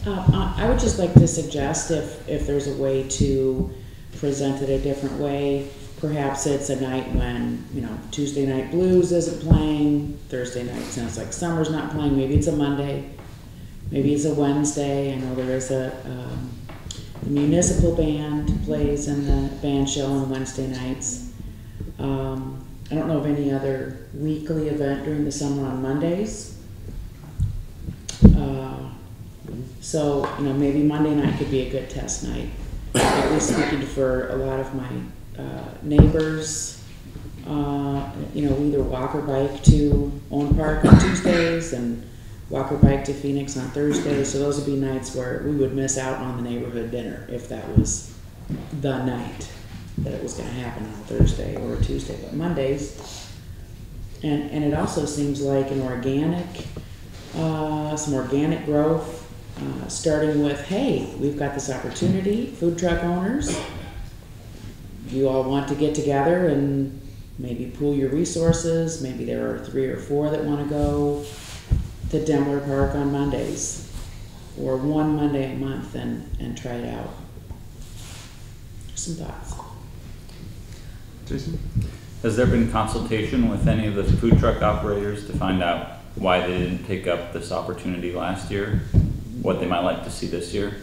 I would just like to suggest if there's a way to present it a different way. Perhaps it's a night when, Tuesday Night Blues isn't playing, Thursday night sounds like Summer's not playing, maybe it's a Monday, maybe it's a Wednesday. I know there is the municipal band plays in the band show on Wednesday nights. I don't know of any other weekly event during the summer on Mondays. So, maybe Monday night could be a good test night. At least speaking for a lot of my neighbors, we either walk or bike to Owen Park on Tuesdays and walk or bike to Phoenix on Thursdays. So those would be nights where we would miss out on the neighborhood dinner if that was the night that it was going to happen on Thursday or a Tuesday, but Mondays. And it also seems like some organic growth, starting with, hey, we've got this opportunity, food truck owners, you all want to get together and maybe pool your resources. Maybe there are 3 or 4 that want to go to Dembler Park on Mondays, or one Monday a month and try it out. Some thoughts. Jason? Has there been consultation with any of the food truck operators to find out why they didn't take up this opportunity last year? What they might like to see this year?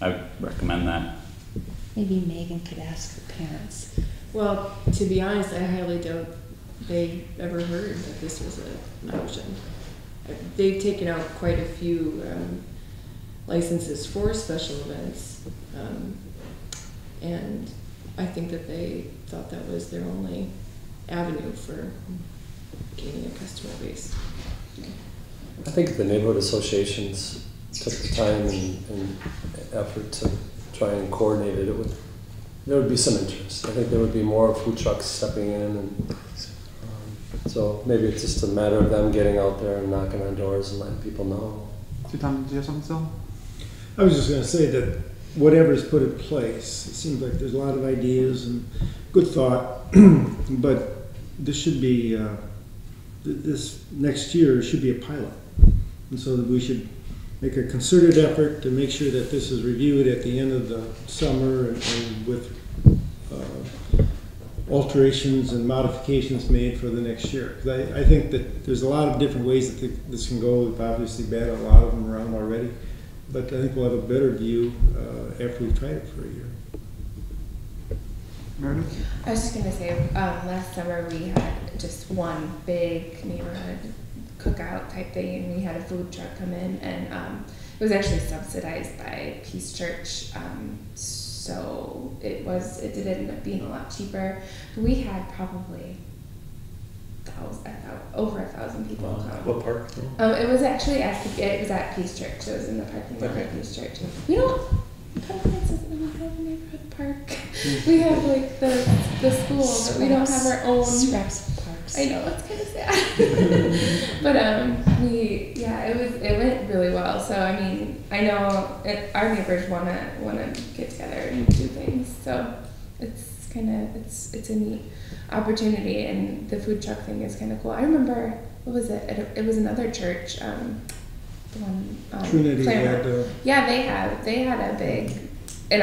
I recommend that. Maybe Megan could ask her parents. Well, to be honest, I highly doubt they ever heard that this was an option. They've taken out quite a few licenses for special events, and I think that they thought that was their only avenue for gaining a customer base. I think the neighborhood associations took the time and effort to try and coordinate it. There would be some interest. I think there would be more food trucks stepping in, and so maybe it's just a matter of them getting out there and knocking on doors and letting people know. Tom, do you have something still? I was just going to say that whatever's put in place, it seems like there's a lot of ideas and good thought, but this should be, this next year should be a pilot. And so that we should make a concerted effort to make sure that this is reviewed at the end of the summer and with alterations and modifications made for the next year. 'Cause I think that there's a lot of different ways that this can go. We've obviously batted a lot of them around already, but I think we'll have a better view after we've tried it for a year. Meredith? I was just going to say, last summer we had just one big neighborhood cookout type thing, and we had a food truck come in, and it was actually subsidized by Peace Church, so it did end up being a lot cheaper. We had probably over 1,000 people come. What park? It was actually it was at Peace Church. It was in the parking lot at Peace Church. We don't. Pumpkins doesn't really have a neighborhood park. We have like the school, but we don't have our own scraps of parks. I know, it's kind of sad. But it went really well. So I mean, I know our neighbors wanna get together and do things. So it's a neat opportunity, and the food truck thing is kind of cool. I remember, what was it? It was another church. The one Trinity Claremont. had They had a big, and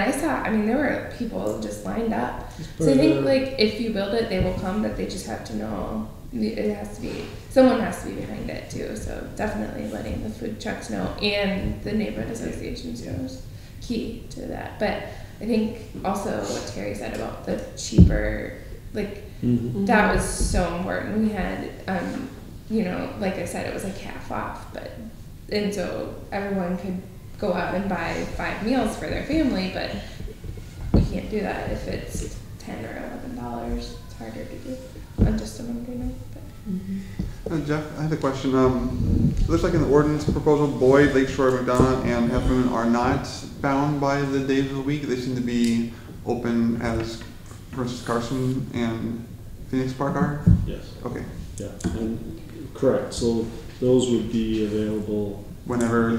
there were people just lined up. So I think like if you build it, they will come, but they just have to know someone has to be behind it too. So definitely letting the food trucks know and the neighborhood associations know is key to that. But I think also what Terry said about the cheaper, that was so important. We had, like I said, it was like half off, and so everyone could go out and buy 5 meals for their family, but we can't do that if it's $10 or $11. It's harder to do on just a Monday night. Jeff, I had a question. It looks like in the ordinance proposal, Boyd, Lakeshore, McDonough, and Heffernan are not bound by the days of the week. They seem to be open as, for instance, Carson and Phoenix Park are? Yes. Okay. Yeah, correct. So those would be available whenever,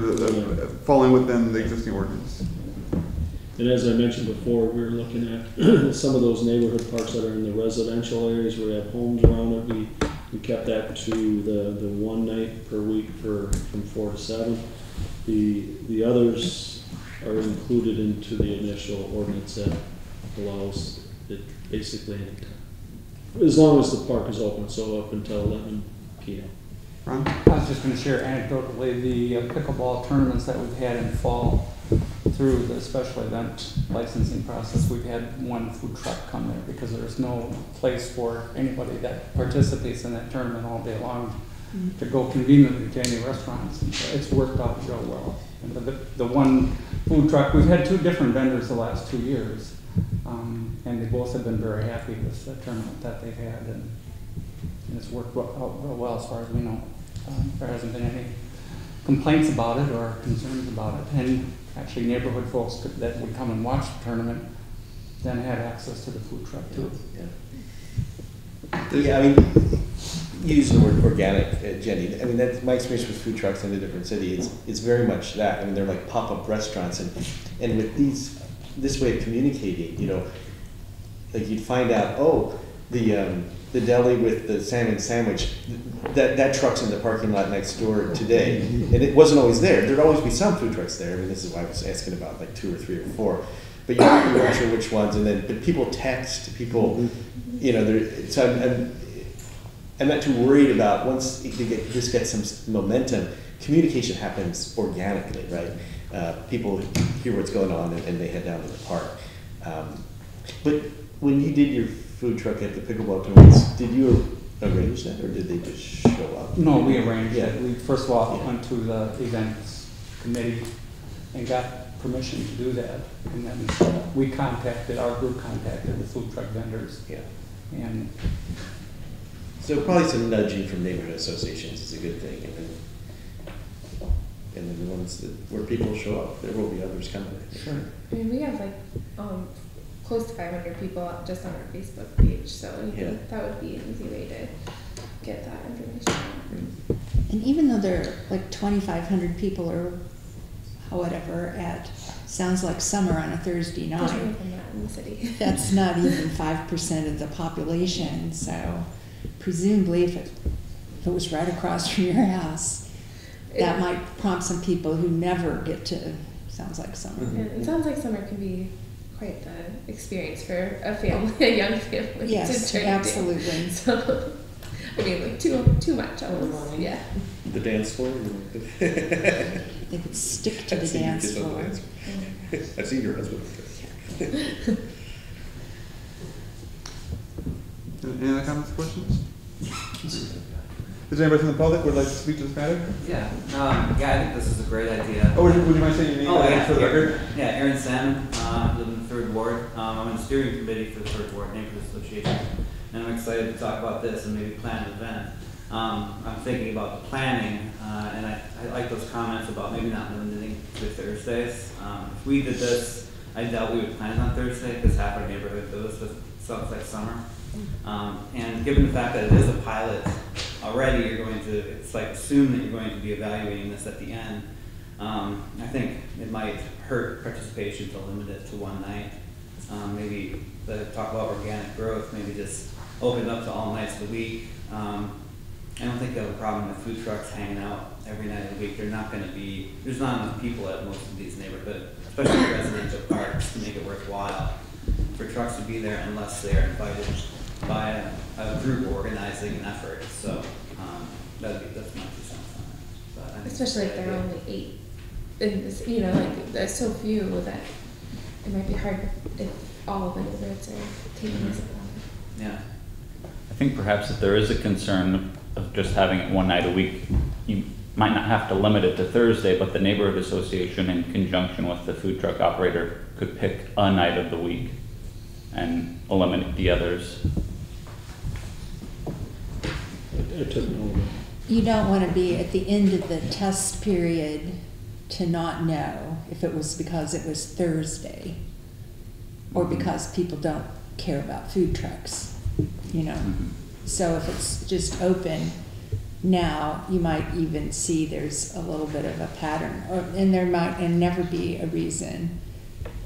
falling within the existing ordinance. And as I mentioned before, we were looking at some of those neighborhood parks that are in the residential areas where we have homes around it. We kept that to the one night per week from 4 to 7. The others are included into the initial ordinance that allows it basically any time. As long as the park is open, so up until 11 p.m. Ron? I was just going to share anecdotally the pickleball tournaments that we've had in fall through the special event licensing process. We've had one food truck come there because there's no place for anybody that participates in that tournament all day long to go conveniently to any restaurants. And so it's worked out real well. And the one food truck, we've had 2 different vendors the last 2 years, and they both have been very happy with the tournament that they've had, and it's worked out real well as far as we know. There hasn't been any complaints about it or concerns about it. And actually neighborhood folks that would come and watch the tournament then had access to the food truck too. Yeah, I mean, you use the word organic, Jenny. I mean, that's my experience with food trucks in a different city. It's very much that. I mean, they're like pop-up restaurants, and with this way of communicating, you know, like you'd find out, oh, the deli with the salmon sandwich, that truck's in the parking lot next door today, and it wasn't always there. There'd always be some food trucks there. I mean, this is why I was asking about like 2 or 3 or 4, but you weren't sure which ones. And then, but people text, people, you know, so I'm not too worried about once this gets some momentum. Communication happens organically, right? People hear what's going on and they head down to the park. But when you did your food truck at the pickleball tournaments, did you arrange that, or did they just show up? No, we arranged it. We first of all went to the events committee and got permission to do that, and then our group contacted the food truck vendors. Yeah. And so probably some nudging from neighborhood associations is a good thing, and then the ones where people show up, there will be others coming. Sure. I mean, we have like close to 500 people just on our Facebook page, so that would be an easy way to get that information. And even though there are like 2,500 people or whatever at Sounds Like Summer on a Thursday night, in the city. That's not even 5% of the population. So presumably if it was right across from your house, that might prompt some people who never get to Sounds Like Summer. And Sounds Like Summer can be quite the experience for a family, a young family. Yes, to absolutely. So, I mean, like too much almost. Yeah. The dance floor. They could stick to the dance floor. I've seen your husband. Any other comments or questions? Is there anybody from the public who would like to speak to this matter? Yeah, I think this is a great idea. Oh, would you mind saying your name for the record? Yeah, Aaron Salmon, live in the 3rd Ward. I'm on the steering committee for the 3rd Ward Neighborhood Association, and I'm excited to talk about this and maybe plan an event. I'm thinking about the planning, and I like those comments about maybe not limiting to Thursdays. If we did this, I doubt we would plan on Thursday because half our neighborhood goes to Sounds Like Summer. And given the fact that it is a pilot, already it's like assume that you're going to be evaluating this at the end. I think it might hurt participation to limit it to one night. Maybe talk about organic growth, maybe just open it up to all nights of the week. I don't think they have a problem with food trucks hanging out every night of the week. There's not enough people at most of these neighborhoods, especially residential parks, to make it worthwhile for trucks to be there unless they're invited by a group organizing an effort. So that's my 2 cents on it. Especially if there are only 8 in this, like there's so few that it might be hard if all of the neighborhoods are taking this upon. Yeah. I think perhaps if there is a concern of just having it one night a week, you might not have to limit it to Thursday, but the neighborhood association in conjunction with the food truck operator could pick a night of the week and eliminate the others. You don't want to be at the end of the test period to not know if it was because it was Thursday or because people don't care about food trucks, So if it's just open now, you might even see there's a little bit of a pattern, and there might never be a reason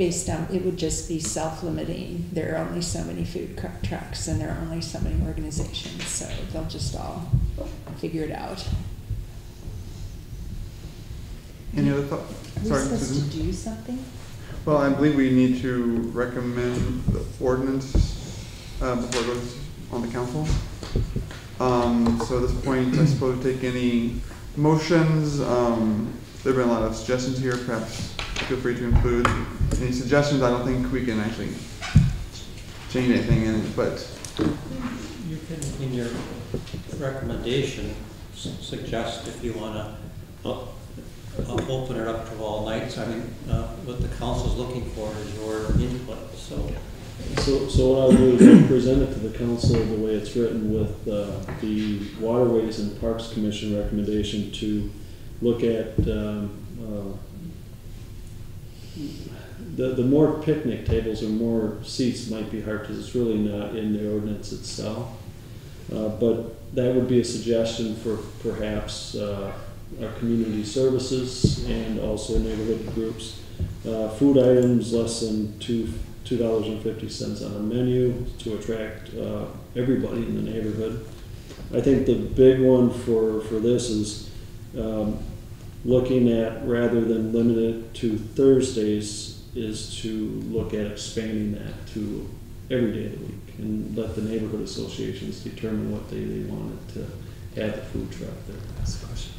based on, it would just be self-limiting. There are only so many food trucks and there are only so many organizations, so they'll just all figure it out. Any other thoughts? Are we supposed to do something? Well, I believe we need to recommend the ordinance before it goes on the council. So at this point, I suppose take any motions. There have been a lot of suggestions here. Perhaps feel free to include any suggestions. I don't think we can actually change anything in it, but you can, in your recommendation, suggest if you want to open it up to all nights. I mean, what the council's looking for is your input. So what I'll do is I'll present it to the council the way it's written with the Waterways and Parks Commission recommendation to look at the more picnic tables or more seats might be hard because it's really not in the ordinance itself. But that would be a suggestion for perhaps our community services and also neighborhood groups. Food items less than $2.50 on a menu to attract everybody in the neighborhood. I think the big one for this is looking at, rather than limit it to Thursdays, is to look at expanding that to every day of the week and let the neighborhood associations determine what day they wanted to have the food truck there. That's the question.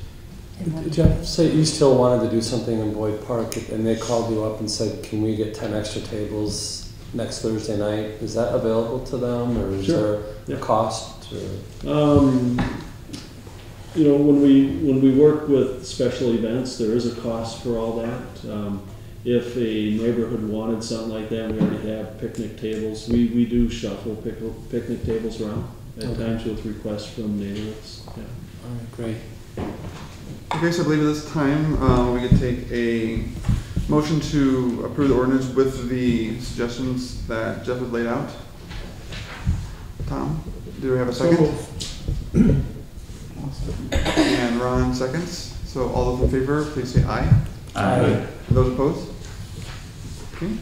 Jeff, say East Hill wanted to do something in Boyd Park and they called you up and said, can we get 10 extra tables next Thursday night? Is that available to them, or is there a cost? You know, when we work with special events, there is a cost for all that. If a neighborhood wanted something like that, we already have picnic tables. We do shuffle picnic tables around at times with requests from neighborhoods. Yeah. All right, great. Okay, so I believe at this time we could take a motion to approve the ordinance with the suggestions that Jeff has laid out. Tom, do we have a second? And Ron seconds. So all those in favor, please say aye. Aye. Those opposed? Okay.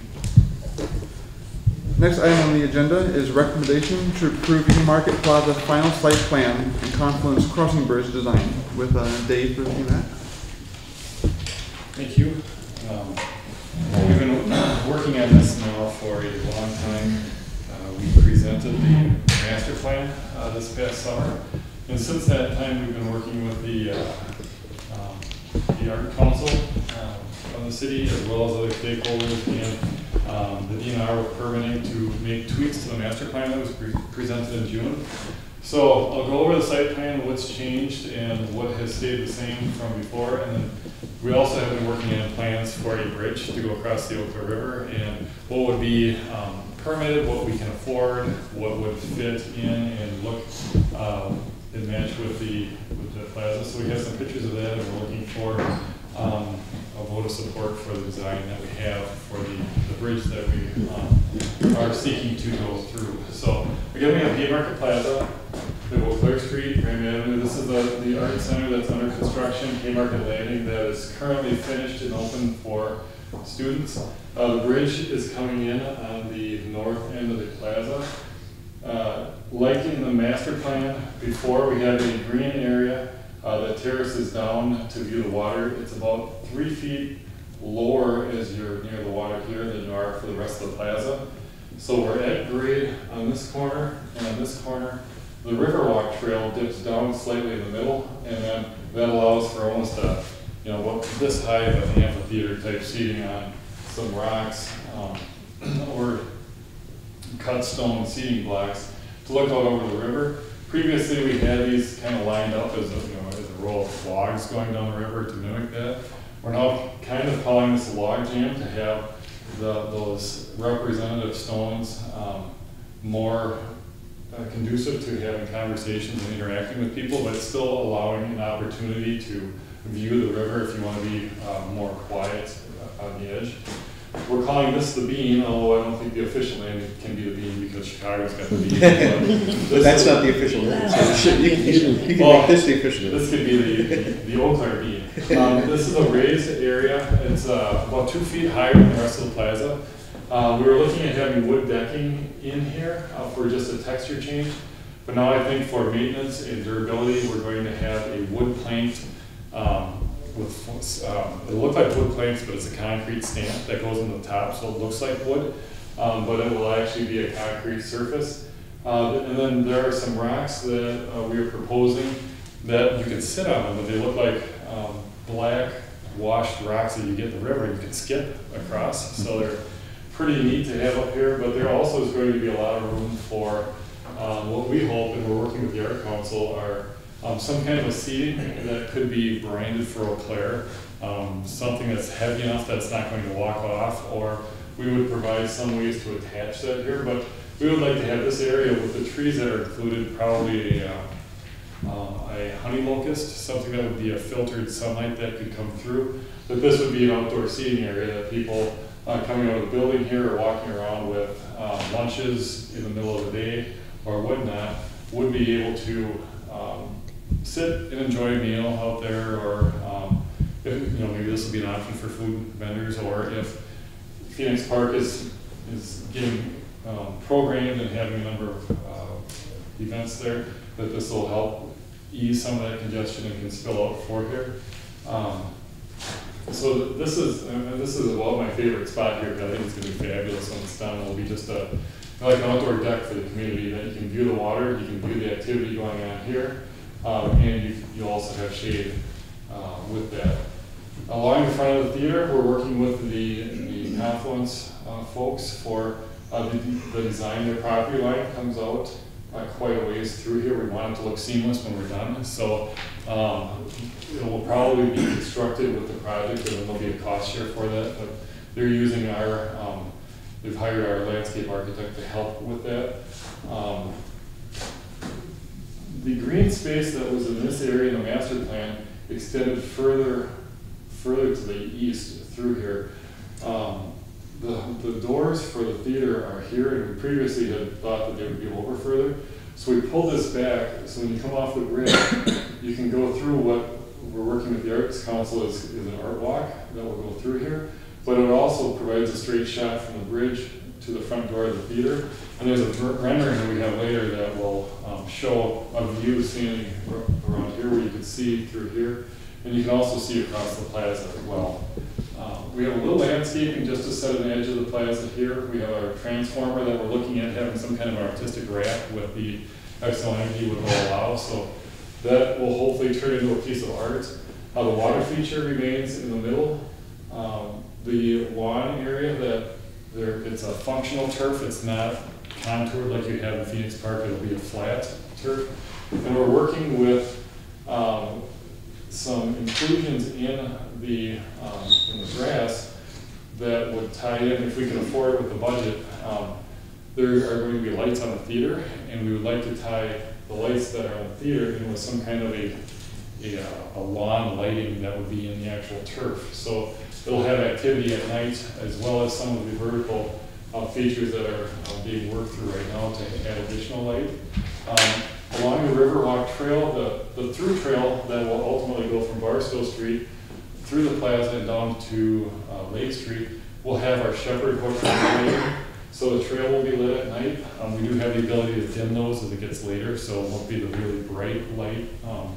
Next item on the agenda is recommendation to approve Haymarket Plaza final site plan and Confluence Crossing Bridge design with Dave reviewing that. Thank you. We've been working on this now for a long time. We presented the master plan this past summer, and since that time we've been working with the Art Council from the city as well as other stakeholders and the DNR with permitting to make tweaks to the master plan that was presented in June. So I'll go over the site plan, what's changed and what has stayed the same from before, and then we also have been working on plans for a bridge to go across the Eau Claire River and what would be permitted, what we can afford, what would fit in and look and match with the plaza. So we have some pictures of that, and we're looking for a vote of support for the design that we have for the bridge that we are seeking to go through. So again, we have Haymarket Plaza, we have Eau Claire Street, Grand Avenue. This is the art center that's under construction, Haymarket Landing, that is currently finished and open for students. The bridge is coming in on the north end of the plaza. Like in the master plan before, we had a green area that terraces down to view the water. It's about 3 feet lower as you're near the water here than you are for the rest of the plaza. So we're at grade on this corner, and on this corner, the Riverwalk Trail dips down slightly in the middle, and then that allows for almost a, this high of an amphitheater type seating on some rocks or cut stone seating blocks to look out over the river. Previously, we had these kind of lined up as a row of logs going down the river to mimic that. We're now kind of calling this a log jam to have those representative stones more conducive to having conversations and interacting with people, but still allowing an opportunity to view the river if you want to be more quiet on the edge. we're calling this the Bean, although I don't think the official name can be the Bean because Chicago's got the Bean. But that's not the official name, so you can make this the official name. This could be the Eau Claire Bean. This is a raised area. It's about 2 feet higher than the rest of the plaza. We were looking at having wood decking in here for just a texture change, but now I think for maintenance and durability, we're going to have a wood plank it looked like wood planks, but it's a concrete stamp that goes in the top, so it looks like wood, but it will actually be a concrete surface. And then there are some rocks that we are proposing that you can sit on them, but they look like black washed rocks that you get in the river and you can skip across. So they're pretty neat to have up here, but there also is going to be a lot of room for what we hope, and we're working with the Art Council, are some kind of a seating that could be branded for Eau Claire, something that's heavy enough that it's not going to walk off, or we would provide some ways to attach that here. But we would like to have this area with the trees that are included, probably a honey locust, something that would be a filtered sunlight that could come through. That this would be an outdoor seating area that people coming out of the building here or walking around with lunches in the middle of the day or whatnot would be able to sit and enjoy a meal out there, or if, maybe this will be an option for food vendors, or if Phoenix Park is getting programmed and having a number of events there, that this will help ease some of that congestion and can spill out for here. So this is about my favorite spot here, because I think it's going to be fabulous when it's done. It'll be just like an outdoor deck for the community that you can view the water, you can view the activity going on here, and you also have shade with that. Along the front of the theater, we're working with the Confluence folks for the design. Their property line comes out quite a ways through here. We want it to look seamless when we're done. So it will probably be constructed with the project, and there'll be a cost share for that. But they're using they've hired our landscape architect to help with that. The green space that was in this area in the master plan extended further to the east through here. The doors for the theater are here, and we previously had thought that they would be over further. So we pulled this back, so when you come off the bridge, you can go through what we're working with the Arts Council is an art walk that will go through here, but it also provides a straight shot from the bridge to the front door of the theater. And there's a rendering that we have later that will show a view standing around here where you can see through here, and you can also see across the plaza as well. We have a little landscaping just to set an edge of the plaza here. We have our transformer that we're looking at having some kind of artistic wrap with the Xcel Energy would allow, so that will hopefully turn into a piece of art. The water feature remains in the middle. The lawn area, it's a functional turf. It's not contoured like you have in Phoenix Park. It'll be a flat turf. And we're working with some inclusions in the grass that would tie in, if we can afford it with the budget. There are going to be lights on the theater, and we would like to tie the lights that are on the theater in with some kind of a lawn lighting that would be in the actual turf. So it'll have activity at night, as well as some of the vertical features that are being worked through right now to add additional light. Along the Riverwalk Trail, the through trail that will ultimately go from Barstow Street through the plaza and down to Lake Street, will have our shepherd hook lighting. So the trail will be lit at night. We do have the ability to dim those as it gets later, so it won't be the really bright light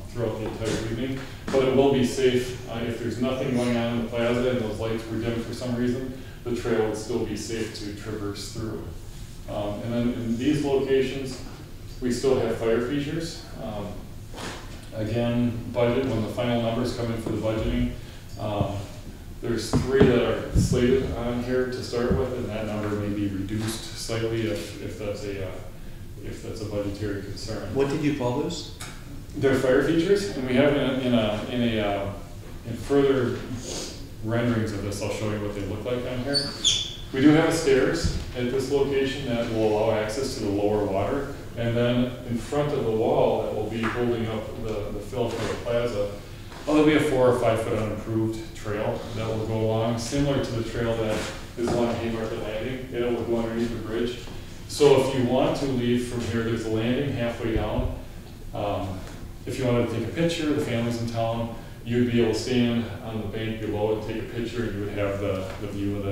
throughout the entire evening. But it will be safe. If there's nothing going on in the plaza and those lights were dimmed for some reason, the trail would still be safe to traverse through. And then in these locations, we still have fire features. Again, budget, when the final numbers come in for the budgeting, there's 3 that are slated on here to start with, and that number may be reduced slightly if that's a budgetary concern. What did you call those? They're fire features, and we have in further renderings of this, I'll show you what they look like on here. We do have stairs at this location that will allow access to the lower water, and then in front of the wall that will be holding up the fill for the plaza, there'll be a 4 or 5 foot unimproved trail that will go along, similar to the trail that is along Haymarket Landing, and it will go underneath the bridge. So if you want to leave from here, there's a landing halfway down. If you wanted to take a picture, the family's in town, you'd be able to stand on the bank below and take a picture, and you would have the view of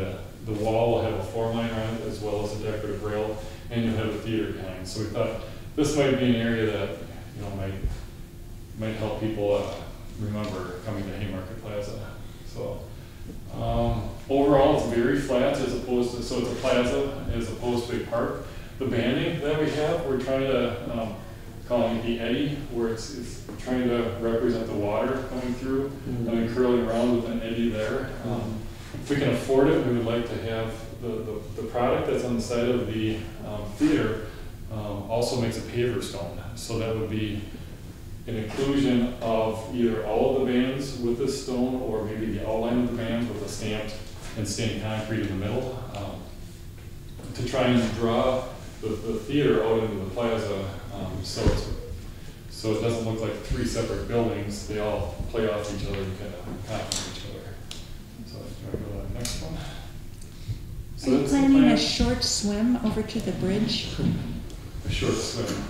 the wall will have a floor line on it as well as a decorative rail, and you'll have a theater behind. So we thought this might be an area that, you know, might help people remember coming to Haymarket Plaza. So overall, it's very flat as opposed to, so it's a plaza as opposed to a park. The banding that we have, we're trying to calling it the eddy, where it's trying to represent the water coming through and then curling around with an eddy there. If we can afford it, we would like to have the product that's on the side of the theater also makes a paver stone. So that would be an inclusion of either all of the bands with this stone, or maybe the outline of the bands with a stamped and stained concrete in the middle, to try and draw the theater out into the plaza, so it doesn't look like three separate buildings. They all play off each other and kind of complement each other. So I'm going to go to the next one. So are you planning a short swim over to the bridge? A short swim.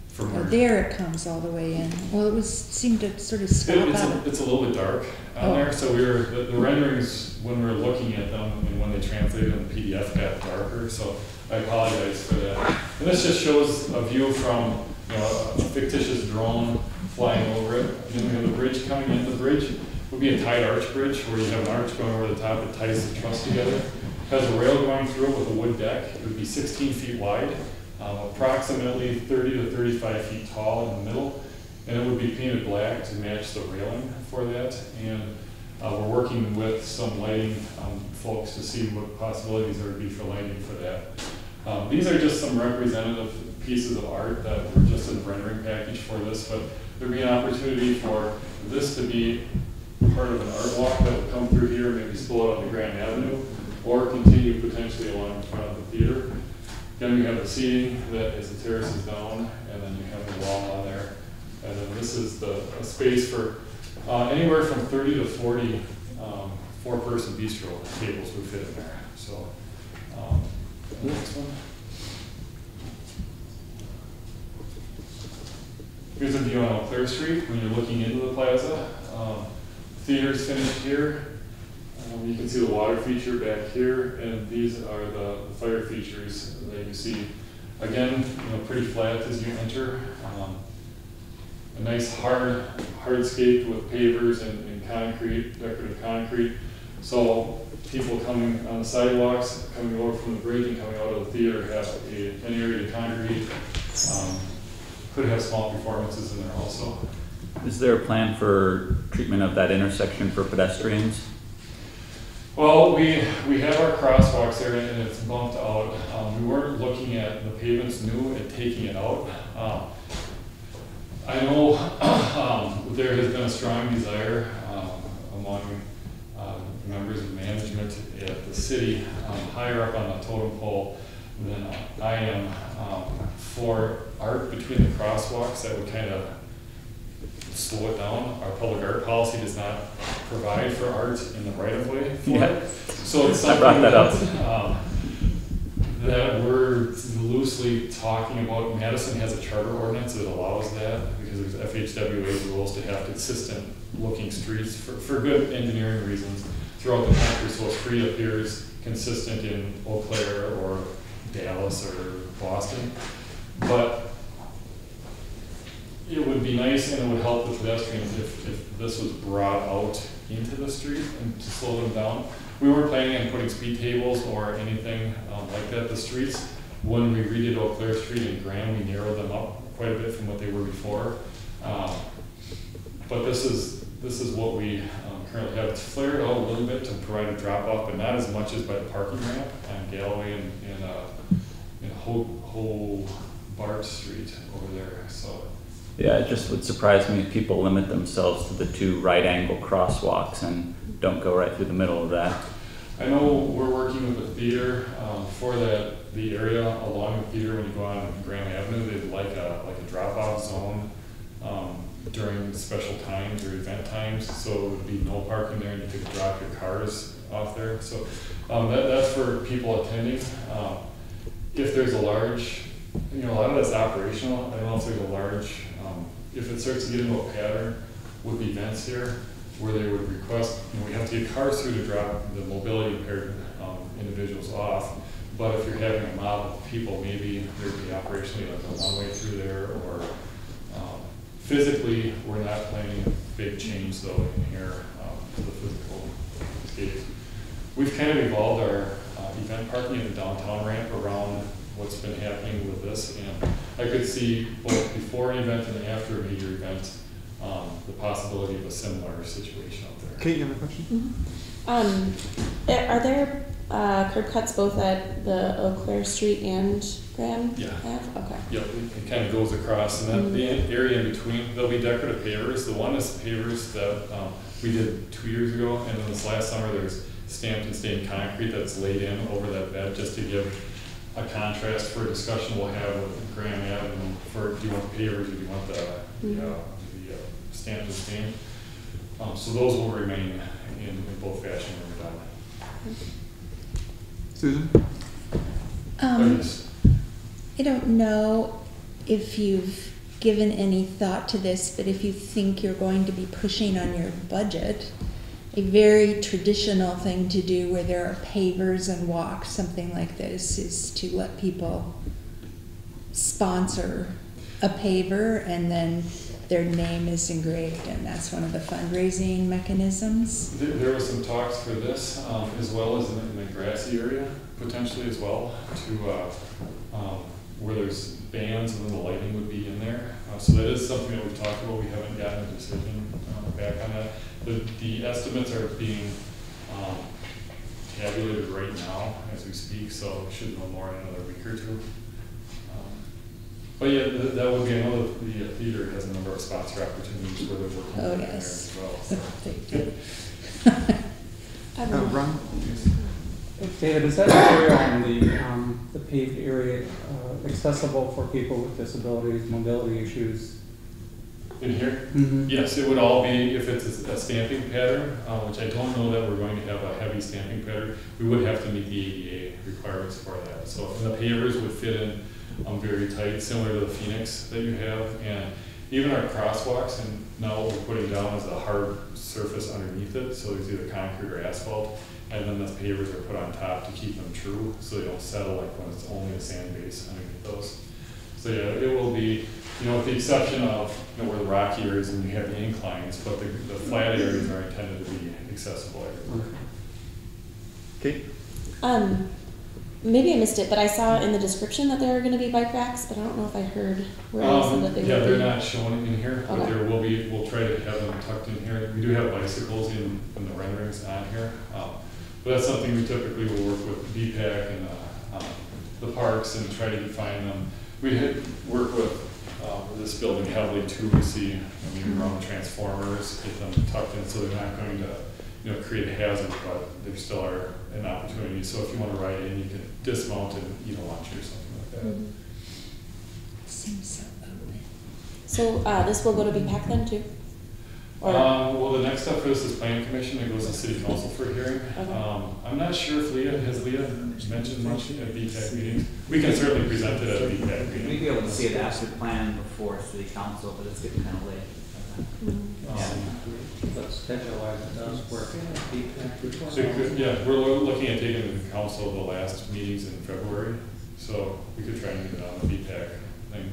From where? There it comes all the way in. Well, it seemed to sort of stop out. It's a little bit dark on there, so the renderings, when we were looking at them and when they translated in the PDF, got darker, so I apologize for that. And this just shows a view from, you know, a fictitious drone flying over it. And then we have the bridge coming in. The bridge would be a tied arch bridge, where you have an arch going over the top that ties the truss together. It has a rail going through it with a wood deck. It would be 16 feet wide, approximately 30 to 35 feet tall in the middle, and it would be painted black to match the railing for that. And we're working with some lighting folks to see what possibilities there would be for lighting for that. These are just some representative pieces of art that were just in the rendering package for this, but there'd be an opportunity for this to be part of an art walk that would come through here, maybe spill out on the Grand Avenue, or continue potentially along the front of the theater. Then you have the seating that as the terrace is down, and then you have the wall on there. And then this is a space for anywhere from 30 to 40 four-person bistro tables would fit in there. So, the next one. Here's a view on Eau Claire Street when you're looking into the plaza. Theater's finished here. You can see the water feature back here, and these are the fire features that you see. Again, you know, pretty flat as you enter. A nice hardscape with pavers and concrete, decorative concrete. So people coming on the sidewalks, coming over from the bridge and coming out of the theater have an area to congregate. Could have small performances in there also. Is there a plan for treatment of that intersection for pedestrians? Well, we have our crosswalks there, and it's bumped out. We weren't looking at the pavements new and taking it out. I know there has been a strong desire among members of management at the city, higher up on the totem pole than I am, for art between the crosswalks that would kind of slow it down. Our public art policy does not provide for art in the right of way for it. So it's something that we're loosely talking about. Madison has a charter ordinance that allows that, because there's FHWA rules to have consistent looking streets for good engineering reasons throughout the country, so a street appears consistent in Eau Claire or Dallas or Boston. But it would be nice, and it would help the pedestrians if this was brought out into the street and to slow them down. We weren't planning on putting speed tables or anything like that. The streets, when we redid Eau Claire Street and Graham, we narrowed them up quite a bit from what they were before. But this is what we currently have. It's flared out a little bit to provide a drop off, but not as much as by the parking ramp on Galloway and Hobart Street over there. So. Yeah, it just would surprise me if people limit themselves to the two right angle crosswalks and don't go right through the middle of that. I know we're working with the theater for the area along the theater. When you go on Graham Avenue, they'd like a drop-off zone during special times or event times, so it would be no parking there and you could drop your cars off there. So that's for people attending. If there's a large, a lot of that's operational. I don't know if there's a large, if it starts to get into a pattern with events here where they would request, we have to get cars through to drop the mobility impaired individuals off. But if you're having a mob of people, maybe there'd be operationally like a one-way through there, or physically, we're not planning a big change though in here to the physical state. We've kind of evolved our event parking in the downtown ramp around what's been happening with this, and I could see both before an event and after a major event the possibility of a similar situation out there. Kate, you have a question? Mm-hmm. Are there curb cuts both at the Eau Claire Street and Graham Ave? Okay. Yep, it kind of goes across, and then the area in between, there'll be decorative pavers. The one is pavers that we did 2 years ago, and then this last summer there's stamped and stained concrete that's laid in over that bed just to give a contrast for a discussion we'll have with Graham Ave, and for do you want the pavers or do you want the stamped and stained. So those will remain in both fashion when we're done. Susan? I don't know if you've given any thought to this, but if you think you're going to be pushing on your budget, a very traditional thing to do where there are pavers and walks, something like this, is to let people sponsor a paver and then their name is engraved, and that's one of the fundraising mechanisms. There were some talks for this, as well as in the grassy area, potentially as well, to where there's bands and then the lighting would be in there. So that is something that we've talked about. We haven't gotten a decision back on that. The estimates are being tabulated right now as we speak, so we should know more in another week or two. But yeah, that would be, I know the theater has a number of sponsor opportunities where they're working in there as well. So. Ron? David, is that area on the paved area accessible for people with disabilities, mobility issues? In here? Mm-hmm. Yes, it would all be, if it's a stamping pattern, which I don't know that we're going to have a heavy stamping pattern, we would have to meet the ADA requirements for that. So the pavers would fit in very tight, similar to the Phoenix that you have, and even our crosswalks, and now what we're putting down is a hard surface underneath it, so there's either concrete or asphalt, and then the pavers are put on top to keep them true, so they don't settle like when it's only a sand base underneath those. So yeah, it will be, with the exception of where the rocky areas and you have the inclines, but the flat areas are intended to be accessible everywhere. Kate? Maybe I missed it, but I saw in the description that there are going to be bike racks, but I don't know if I heard where you said that they would be. Yeah, they're not shown in here, but there will be. We'll try to have them tucked in here. We do have bicycles in the renderings on here, but that's something we typically will work with BPAC and the parks and try to find them. We work with this building heavily too. We see maybe around transformers, get them tucked in so they're not going to create a hazard, but there still are an opportunity. So if you want to ride in, you can dismount and eat a lunch or something like that. Mm-hmm. Seems so open. So this will go to BPAC then too? Well, the next step for this is planning commission. It goes to city council for hearing. Okay. I'm not sure if Leah mentioned much at BPAC meetings. We can certainly present it at a BPAC meeting. We'd be able to see it after plan before city council, but it's getting kind of late. But schedule-wise, it does work. So we're looking at taking it to council the last meetings in February, so we could try and get it on the BPAC thing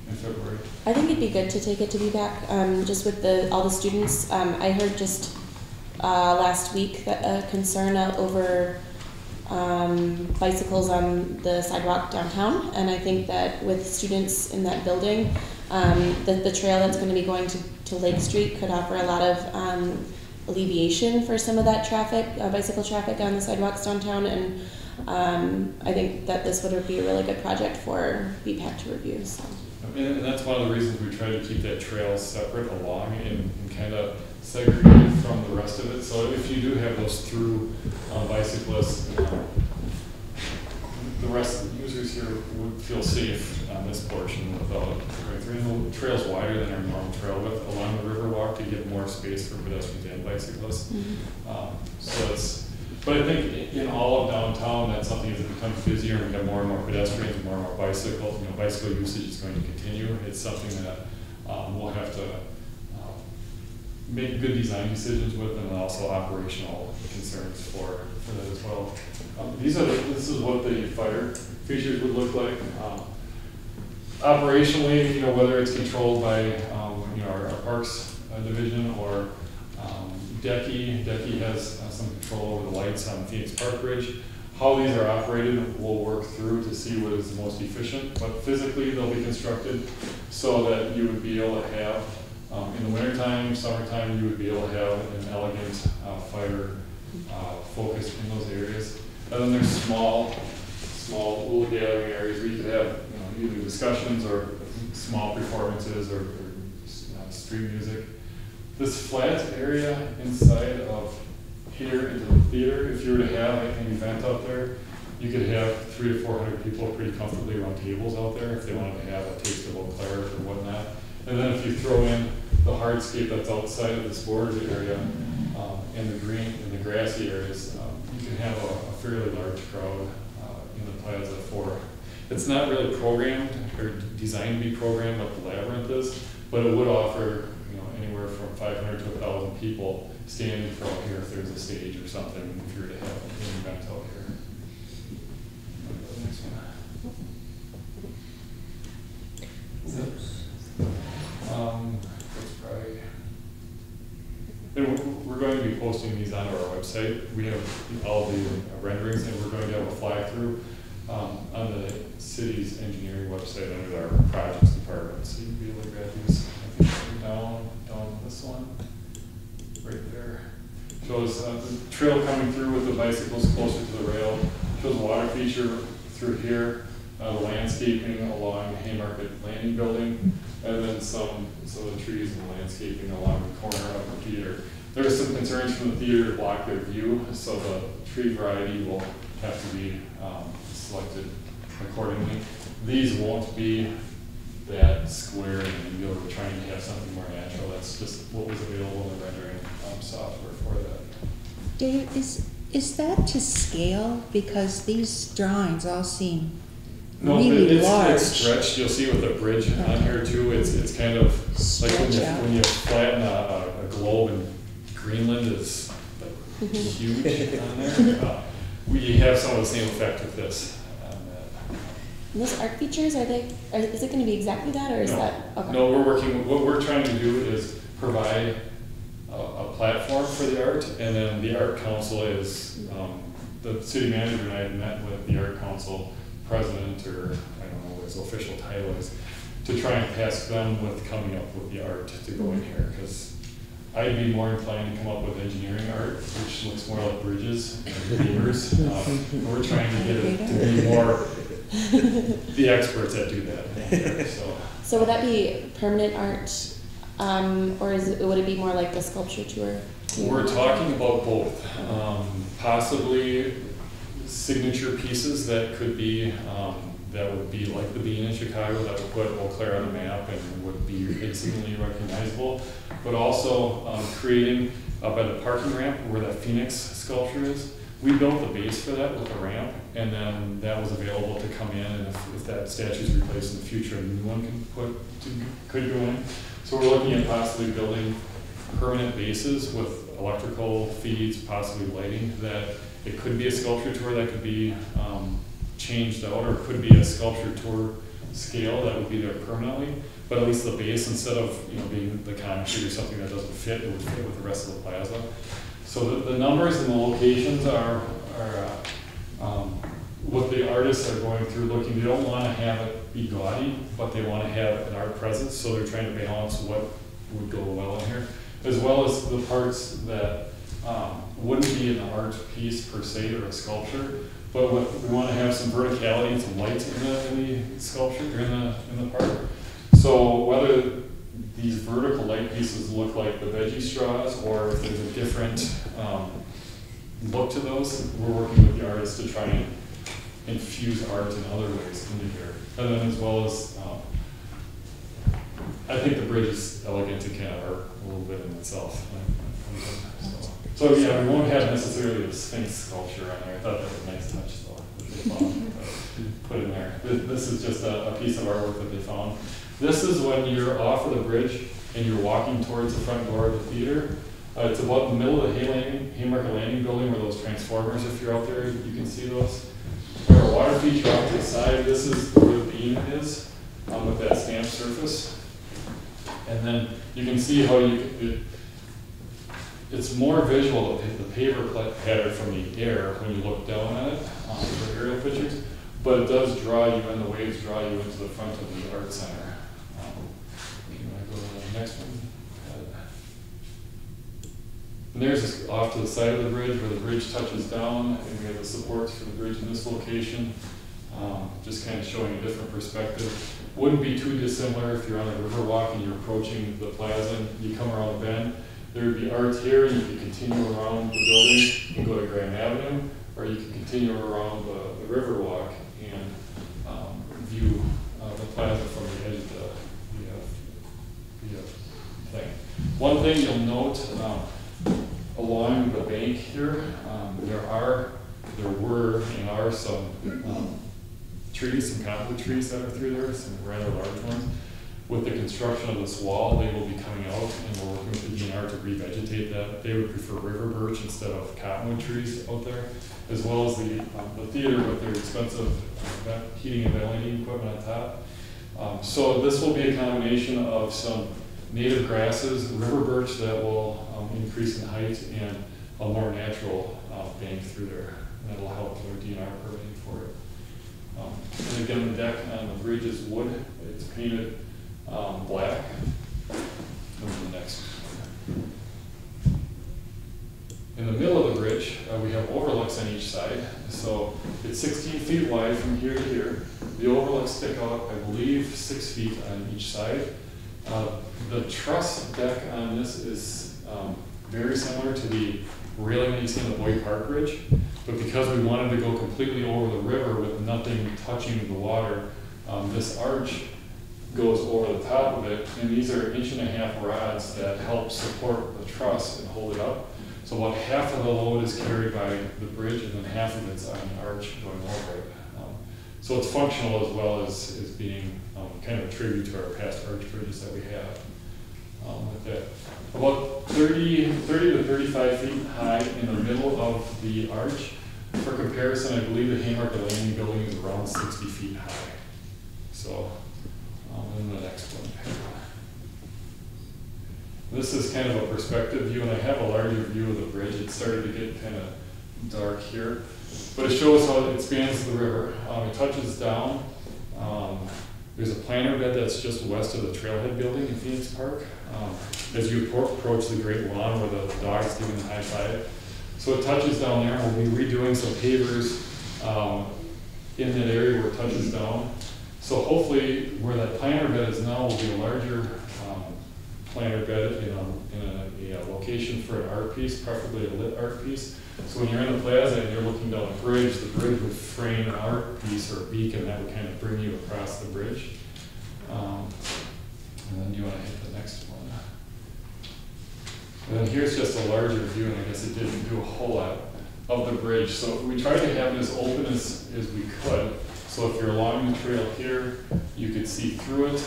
in February. I think it'd be good to take it to BPAC, just with all the students. I heard just last week that a concern over bicycles on the sidewalk downtown, and I think that with students in that building, the trail that's going to be going to Lake Street could offer a lot of alleviation for some of that traffic, bicycle traffic on the sidewalks downtown, and I think that this would be a really good project for BPAC to review. So. And that's one of the reasons we try to keep that trail separate along and kind of segregated from the rest of it. So if you do have those through bicyclists, the rest of the users here would feel safe on this portion without going through. The trail's wider than our normal trail width along the Riverwalk to give more space for pedestrians and bicyclists. But I think in all of downtown, that's something as it becomes busier and we have more and more pedestrians and more bicycles, bicycle usage is going to continue. It's something that we'll have to make good design decisions with, and also operational concerns for that as well. This is what the fire features would look like. Operationally, whether it's controlled by our parks division or Decky has some control over the lights on Phoenix Park Bridge. How these are operated, we'll work through to see what is the most efficient, but physically they'll be constructed so that you would be able to have, in the wintertime, summertime, you would be able to have an elegant fire focus in those areas. And then there's small little gathering areas where you could have either discussions or small performances or street music. This flat area inside of here into the theater, if you were to have an event out there, you could have 300 to 400 people pretty comfortably around tables out there if they wanted to have a taste of Eau Claire or whatnot. And then if you throw in the hardscape that's outside of this bordered area and the green and the grassy areas, you can have a fairly large crowd in the plaza for. It's not really programmed or designed to be programmed like the Labyrinth is, but it would offer anywhere from 500 to 1,000 people standing from here if there's a stage or something, if you were to have an event out here. The next one. That's probably. And we're going to be posting these onto our website. We have all the renderings, and we're going to have a fly through on the city's engineering website under our projects department, so you'll be able to grab these. I think down this one, right there. Shows the trail coming through with the bicycles closer to the rail. Shows a water feature through here, the landscaping along Haymarket Landing Building, and then some of the trees and the landscaping along the corner of the theater. There are some concerns from the theater to block their view, so the tree variety will have to be selected accordingly. These won't be that square and angular. We're trying to have something more natural. That's just what was available in the rendering software for that. Dave, is that to scale? Because these drawings all seem really large. It's stretched. You'll see with the bridge on here too. It's kind of like when you flatten a globe, and Greenland is like huge on there. We have some of the same effect with this. And those art features, is it going to be exactly that, or is that? Okay. No, what we're trying to do is provide a platform for the art, and then the art council is, the city manager and I had met with the art council president, or I don't know what his official title is, to try and task them with coming up with the art to go in here, because I'd be more inclined to come up with engineering art, which looks more like bridges and pavers. We're trying to get it to be more the experts that do that. So would that be permanent art, or would it be more like the sculpture tour? We're talking about both. Possibly signature pieces that could be, that would be like the Bean in Chicago, that would put Eau Claire on the map and would be instantly recognizable, but also creating by the parking ramp where that Phoenix sculpture is. We built the base for that with a ramp, and then that was available to come in, and if that statue is replaced in the future, a new one could go in. So we're looking at possibly building permanent bases with electrical feeds, possibly lighting, that it could be a sculpture tour that could be changed out, or it could be a sculpture tour scale that would be there permanently, but at least the base, instead of being the concrete or something that doesn't fit, it would fit with the rest of the plaza. So the numbers and the locations are what the artists are going through looking. They don't want to have it be gaudy, but they want to have an art presence, so they're trying to balance what would go well in here, as well as the parts that wouldn't be an art piece per se or a sculpture, but we want to have some verticality and some light in the sculpture, or in the park. So whether these vertical light pieces look like the veggie straws, or if there's a different look to those, we're working with the artists to try and infuse art in other ways into here. And then as well as, I think the bridge is elegant and kind of art a little bit in itself. So yeah, we won't have necessarily the Sphinx sculpture on there. I thought that was a nice touch though, that they found, put in there. This is just a piece of artwork that they found. This is when you're off of the bridge and you're walking towards the front door of the theater. It's about the middle of the Haymarket Landing building where those transformers, if you're out there, you can see those. Where a water feature off to the side, this is where the beam is with that stamped surface. And then you can see how it's more visual, the paver pattern from the air when you look down at it for aerial pictures, but it does draw you, and the waves draw you into the front of the art center. Can I go to the next one? And there's this off to the side of the bridge where the bridge touches down, and we have the supports for the bridge in this location. Just kind of showing a different perspective. Wouldn't be too dissimilar if you're on a river walk and you're approaching the plaza and you come around the bend. There would be art here, and you could continue around the building and go to Grand Avenue, or you could continue around the river walk and view the plaza from the edge of the thing. One thing you'll note along the bank here, there were and are some trees, some cottonwood trees that are through there, some rather large ones. With the construction of this wall, they will be coming out, and we're working with the DNR to revegetate that. They would prefer river birch instead of cottonwood trees out there, as well as the theater with their expensive heating and ventilating equipment on top. So this will be a combination of some native grasses, river birch that will increase in height, and a more natural bank through there. And that will help with our DNR permitting for it. And again, the deck on the bridge is wood. It's painted black. Go to the next one. In the middle of the bridge, we have overlooks on each side. So it's 16 feet wide from here to here. The overlooks stick out, I believe, 6 feet on each side. The truss deck on this is very similar to the railing that you see on the Boyd Park Bridge, but because we wanted to go completely over the river with nothing touching the water, this arch goes over the top of it, and these are 1.5 inch rods that help support the truss and hold it up. So about half of the load is carried by the bridge, and then half of it's on the arch going over it. So it's functional as well as being kind of a tribute to our past arch bridges that we have. With that. About 30 to 35 feet high in the middle of the arch. For comparison, I believe the Haymarket Landing building is around 60 feet high. So, and the next one. This is kind of a perspective view, and I have a larger view of the bridge. It started to get kind of dark here, but it shows how it spans the river. It touches down. There's a planter bed that's just west of the Trailhead building in Phoenix Park. As you approach the Great Lawn where the dog's giving the high five. So it touches down there, and we'll be redoing some pavers in that area where it touches down. So hopefully where that planter bed is now will be a larger planter bed in a location for an art piece, preferably a lit art piece. So when you're in the plaza and you're looking down the bridge would frame an art piece or a beacon that would kind of bring you across the bridge. And then you want to hit the next one. And then here's just a larger view, and I guess it didn't do a whole lot of the bridge. So we tried to have it as open as we could. So if you're along the trail here, you could see through it,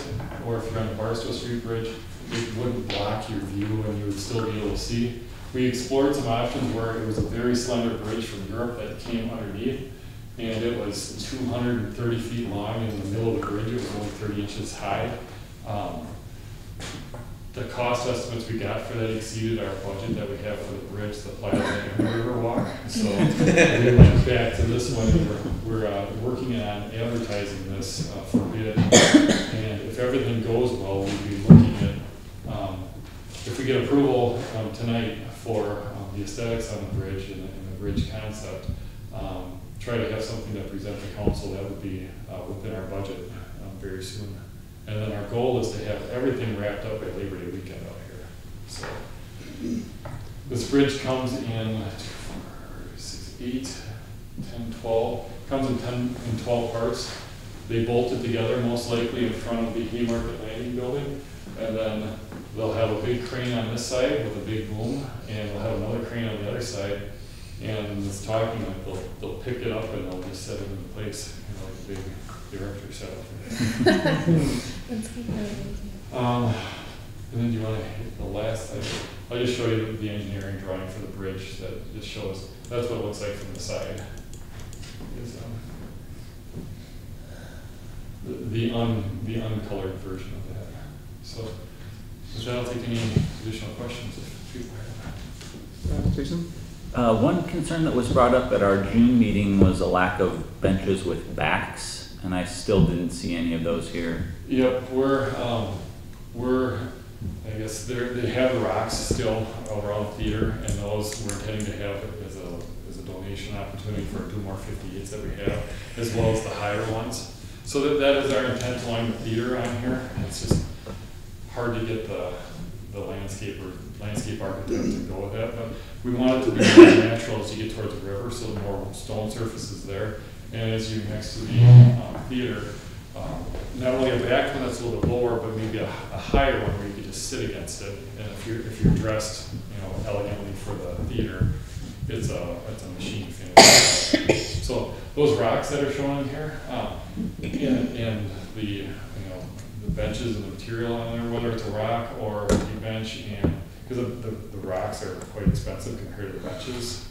or if you're on the Barstow Street Bridge, it wouldn't block your view and you would still be able to see. We explored some options where it was a very slender bridge from Europe that came underneath, and it was 230 feet long in the middle of the bridge. It was only 30 inches high. The cost estimates we got for that exceeded our budget that we have for the bridge, the plaza, and the river walk. So we went back to this one, and we're working on advertising this for bid. And if everything goes well, we'll be looking at, if we get approval tonight for the aesthetics on the bridge and the bridge concept, try to have something to present to council that would be within our budget very soon. And then our goal is to have everything wrapped up by Labor Day weekend out here. So this bridge comes in 2, 4, 6, 8, 10, 12, comes in 10 and 12 parts. They bolt it together most likely in front of the Haymarket Landing building, and then they'll have a big crane on this side with a big boom, and they'll have another crane on the other side, and it's talking like they'll pick it up and they'll just set it into place, you know, like a big erector setup. That's good. And then do you want to hit the last thing? I'll just show you the engineering drawing for the bridge that just shows, that's what it looks like from the side. Is, the uncolored version of that. So, with that, I'll take any additional questions if people have. Jason? One concern that was brought up at our June meeting was a lack of benches with backs, and I still didn't see any of those here. Yep, I guess they have the rocks still around the theater, and those we're intending to have as a donation opportunity for 2 more 58s that we have, as well as the higher ones. So that is our intent along the theater on here. It's just hard to get the landscape architect to go with that, but we want it to be more natural as you get towards the river, so more stone surfaces there. And as you're next to the theater, not only a back one that's a little bit lower, but maybe a higher one where you could just sit against it. And if you're dressed, you know, elegantly for the theater, it's a machine finish. So those rocks that are shown in here, and the the benches and the material on there, whether it's a rock or a bench, and because the rocks are quite expensive compared to the benches,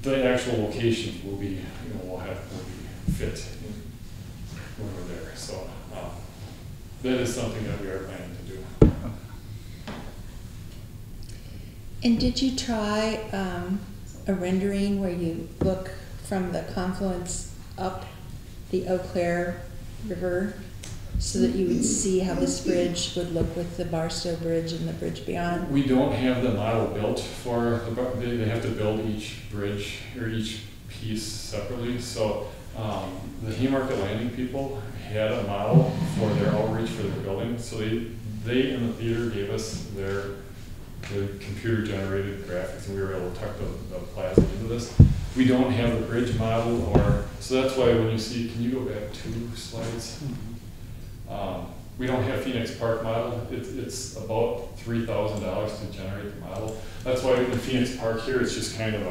the actual locations will be will be fit when we're there. So that is something that we are planning to do. And did you try a rendering where you look from the confluence up the Eau Claire River so that you would see how this bridge would look with the Barstow Bridge and the bridge beyond? We don't have the model built for they have to build each bridge or each piece separately. So the Haymarket Landing people had a model for their outreach for their building. So they in the theater gave us their computer generated graphics, and we were able to tuck the plaza into this. We don't have the bridge model, so that's why when you see, can you go back 2 slides? We don't have Phoenix Park model. It's about $3,000 to generate the model. That's why in Phoenix Park here, it's just kind of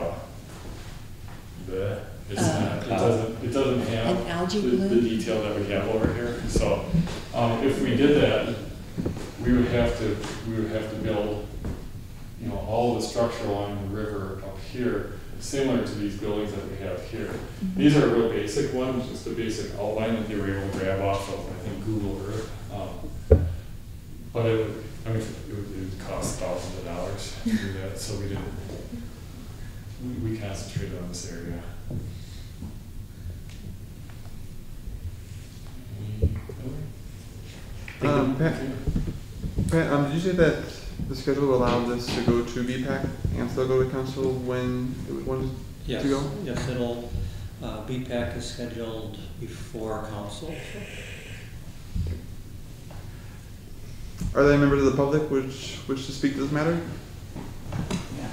it doesn't have the detail that we have over here. So if we did that, we would have to build all the structure along the river up here, similar to these buildings that we have here. Mm-hmm. These are real basic ones, just a basic outline that they were able to grab off of, I think, Google Earth. But it would cost thousands of dollars to do that, so we concentrated on this area. Pat, did you say that the schedule allowed this to go to BPAC and still go to council when it wanted to go? Yes, it'll, BPAC is scheduled before council. Are there members of the public which wish to speak to this matter? Yeah.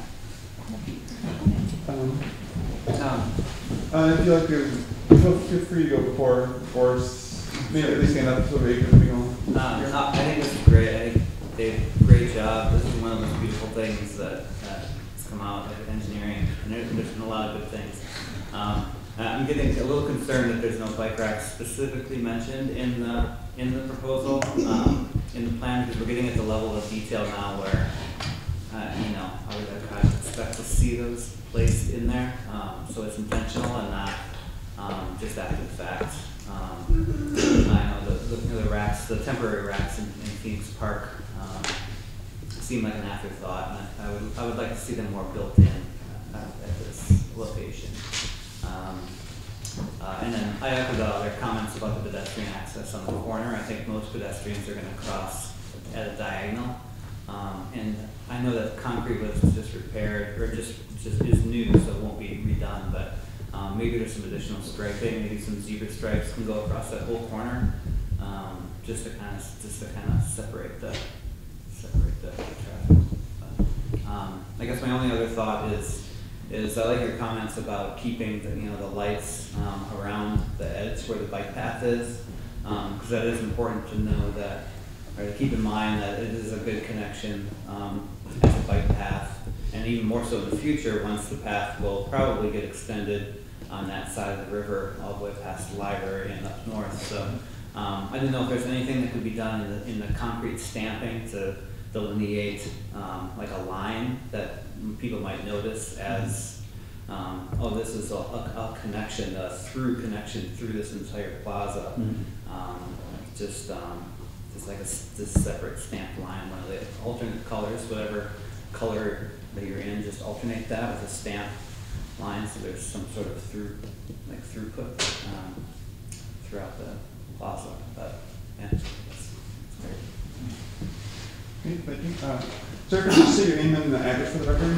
If you'd like to, feel free to go before, or maybe at least stand up so they can be on. I think this is great. I think they did a great job. This is one of those beautiful things that has come out of engineering, and there's been a lot of good things. I'm getting a little concerned that there's no bike racks specifically mentioned in the proposal, in the plan, because we're getting at the level of detail now where, I would kind of expect to see those placed in there. So it's intentional and not just after the fact. I know the racks, the temporary racks in Phoenix Park seem like an afterthought, and I would like to see them more built in at this location. And then I echo the other comments about the pedestrian access on the corner. I think most pedestrians are going to cross at a diagonal. And I know that concrete was just repaired, or just is new, so it won't be redone, but maybe there's some additional striping, maybe some zebra stripes can go across that whole corner, just to kind of separate the traffic. But, I guess my only other thought is, is I like your comments about keeping the lights around the edge where the bike path is, because that is important to know that, or to keep in mind that it is a good connection as a bike path, and even more so in the future once the path will probably get extended on that side of the river all the way past the library and up north. So I didn't know if there's anything that could be done in the concrete stamping to delineate like a line that people might notice as, oh, this is a connection, a through connection through this entire plaza. Just like this separate stamped line, one of the alternate colors, whatever color that you're in, just alternate that with a stamped line so there's some sort of throughput throughout the plaza. But yeah, that's great. Okay, thank you. Sir, could you say your name and the address for the record?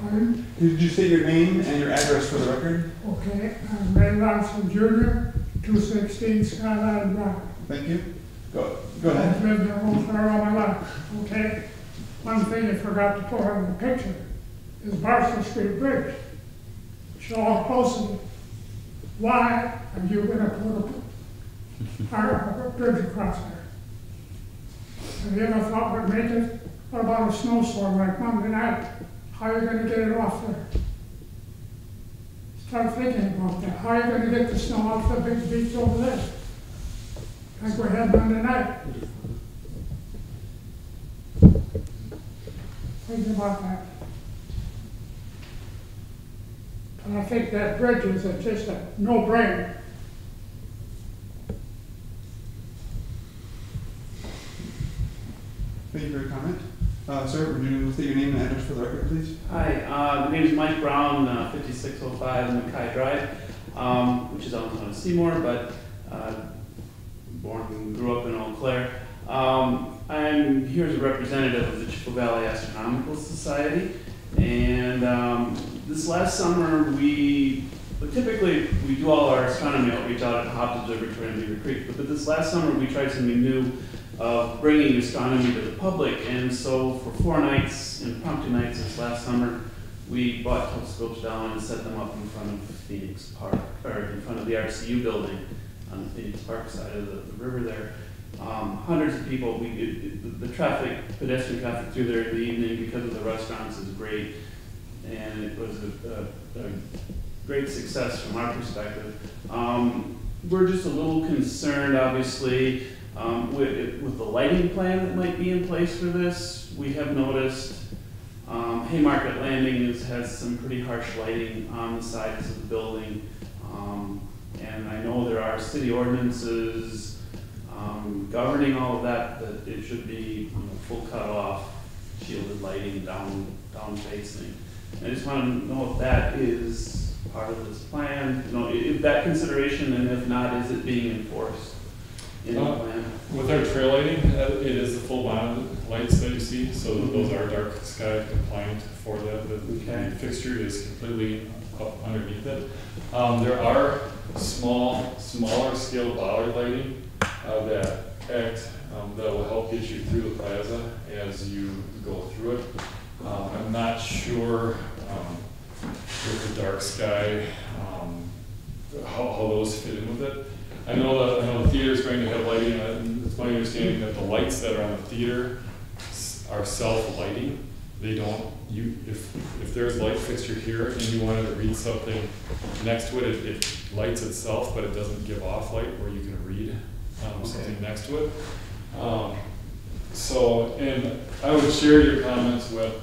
Pardon? Could you say your name and your address for the record? Okay, I'm Ray Lawson Jr., 216 Skyline Drive. Thank you. Go ahead. I've lived in Eau Claire all my life. Okay, one thing you forgot to put on the picture is Barstow Street Bridge. Show how close it is. Why are you going to put a bridge across there? Have you ever thought what make it? What about a snowstorm like Monday night? How are you going to get it off there? Start thinking about that. How are you going to get the snow off the big beach over there? Like we had Monday night. Think about that. And I think that bridge is just a no-brainer. Thank you for your comment. Sir, would you state your name and address for the record, please? Hi, my name is Mike Brown, 5605 Mackay Drive, which is on Seymour, but born and grew up in Eau Claire. I'm here as a representative of the Chippewa Valley Astronomical Society, and this last summer typically we do all our astronomy outreach out at Hobbs Observatory in Beaver Creek, but this last summer we tried something new of bringing astronomy to the public, and so for 4 nights, impromptu nights this last summer, we bought telescopes down and set them up in front of Phoenix Park, or in front of the RCU building on the Phoenix Park side of the river there. Hundreds of people, the pedestrian traffic through there in the evening because of the restaurants is great, and it was a great success from our perspective. We're just a little concerned, obviously, with the lighting plan that might be in place for this. We have noticed Haymarket Landing has some pretty harsh lighting on the sides of the building, and I know there are city ordinances governing all of that it should be full cutoff, shielded lighting down facing. I just want to know if that is part of this plan, if that consideration, and if not, is it being enforced in the plan? With our trail lighting, it is the full bond lights that you see, so those are dark sky compliant for that. The fixture is completely up underneath it. There are smaller scale bollard lighting that will help get you through the plaza as you go through it. I'm not sure with the dark sky how those fit in with it. I know the theater is going to have lighting, and it's my understanding that the lights that are on the theater are self-lighting. They don't, if there's light fixture here and you wanted to read something next to it, it lights itself, but it doesn't give off light where you can read something next to it. And I would share your comments with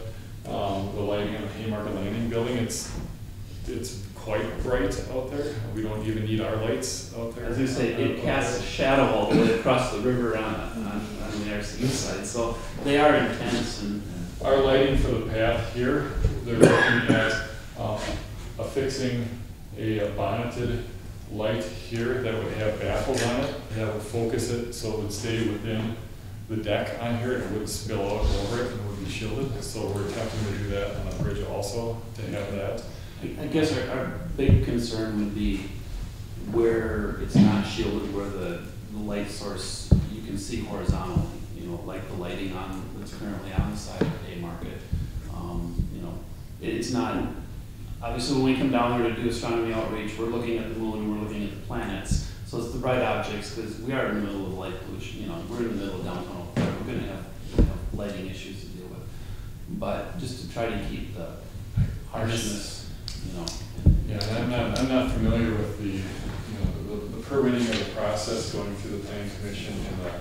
the lighting on the Haymarket Landing building. It's quite bright out there. We don't even need our lights out there. As you say, it casts a shadow all the way across the river on the RCU side, so they are intense. And our lighting for the path here, they're looking at affixing a bonneted light here that would have baffles on it, that would focus it so it would stay within the deck on here and it wouldn't spill out over it and would be shielded. So we're attempting to do that on the bridge also, to have that. I guess our big concern would be where it's not shielded, where the light source you can see horizontally, like the lighting that's currently on the side of Haymarket. It's not obviously when we come down here to do astronomy outreach, we're looking at the moon, we're looking at the planets. So it's the bright objects, because we are in the middle of light pollution, we're in the middle of downtown Eau Claire. We're gonna have lighting issues to deal with. But just to try to keep the harshness, Yeah, and I'm not familiar with the permitting of the process going through the planning commission and the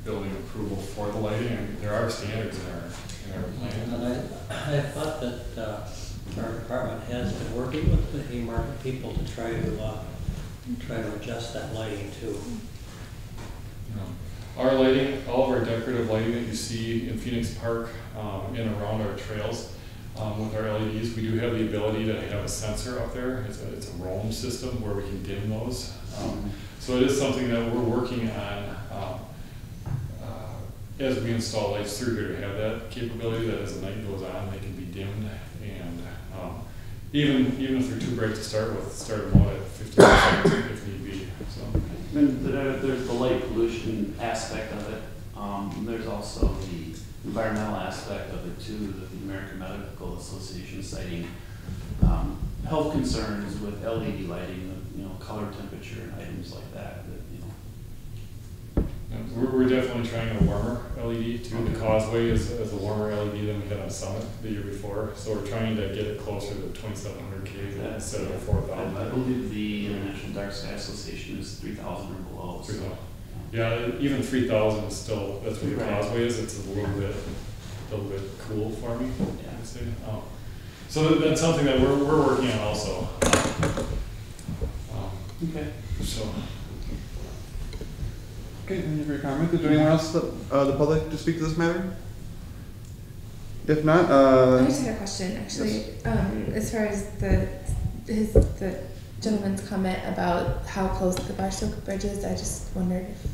building approval for the lighting. I mean, there are standards in our plan. And I thought that our department has been working with the Haymarket people to try to adjust that lighting too. Our lighting, all of our decorative lighting that you see in Phoenix Park and around our trails with our LEDs, we do have the ability to have a sensor up there. It's a roam system where we can dim those. So it is something that we're working on as we install lights through here to have that capability that as the night goes on, they can be dimmed, and even if they're too bright to start with, start them out at 50% if need be. So. And there's the light pollution aspect of it. There's also the environmental aspect of it too, that the American Medical Association is citing health concerns with LED lighting, color temperature and items like that. We're definitely trying a warmer LED too. The Causeway is a warmer LED than we had on Summit the year before, so we're trying to get it closer to 2,700 K instead of 4,000. I believe the International Dark Sky Association is 3,000 or below. So. Yeah, even 3,000 is still, that's what the Causeway is. It's a little bit cool for me. Yeah. I'd say. So that's something that we're working on also. Okay. So. Okay, thank you for your comment. Is there anyone else that the public to speak to this matter? If not, I just had a question actually. Yes. As far as the gentleman's comment about how close the Barstow Bridge is, I just wondered if.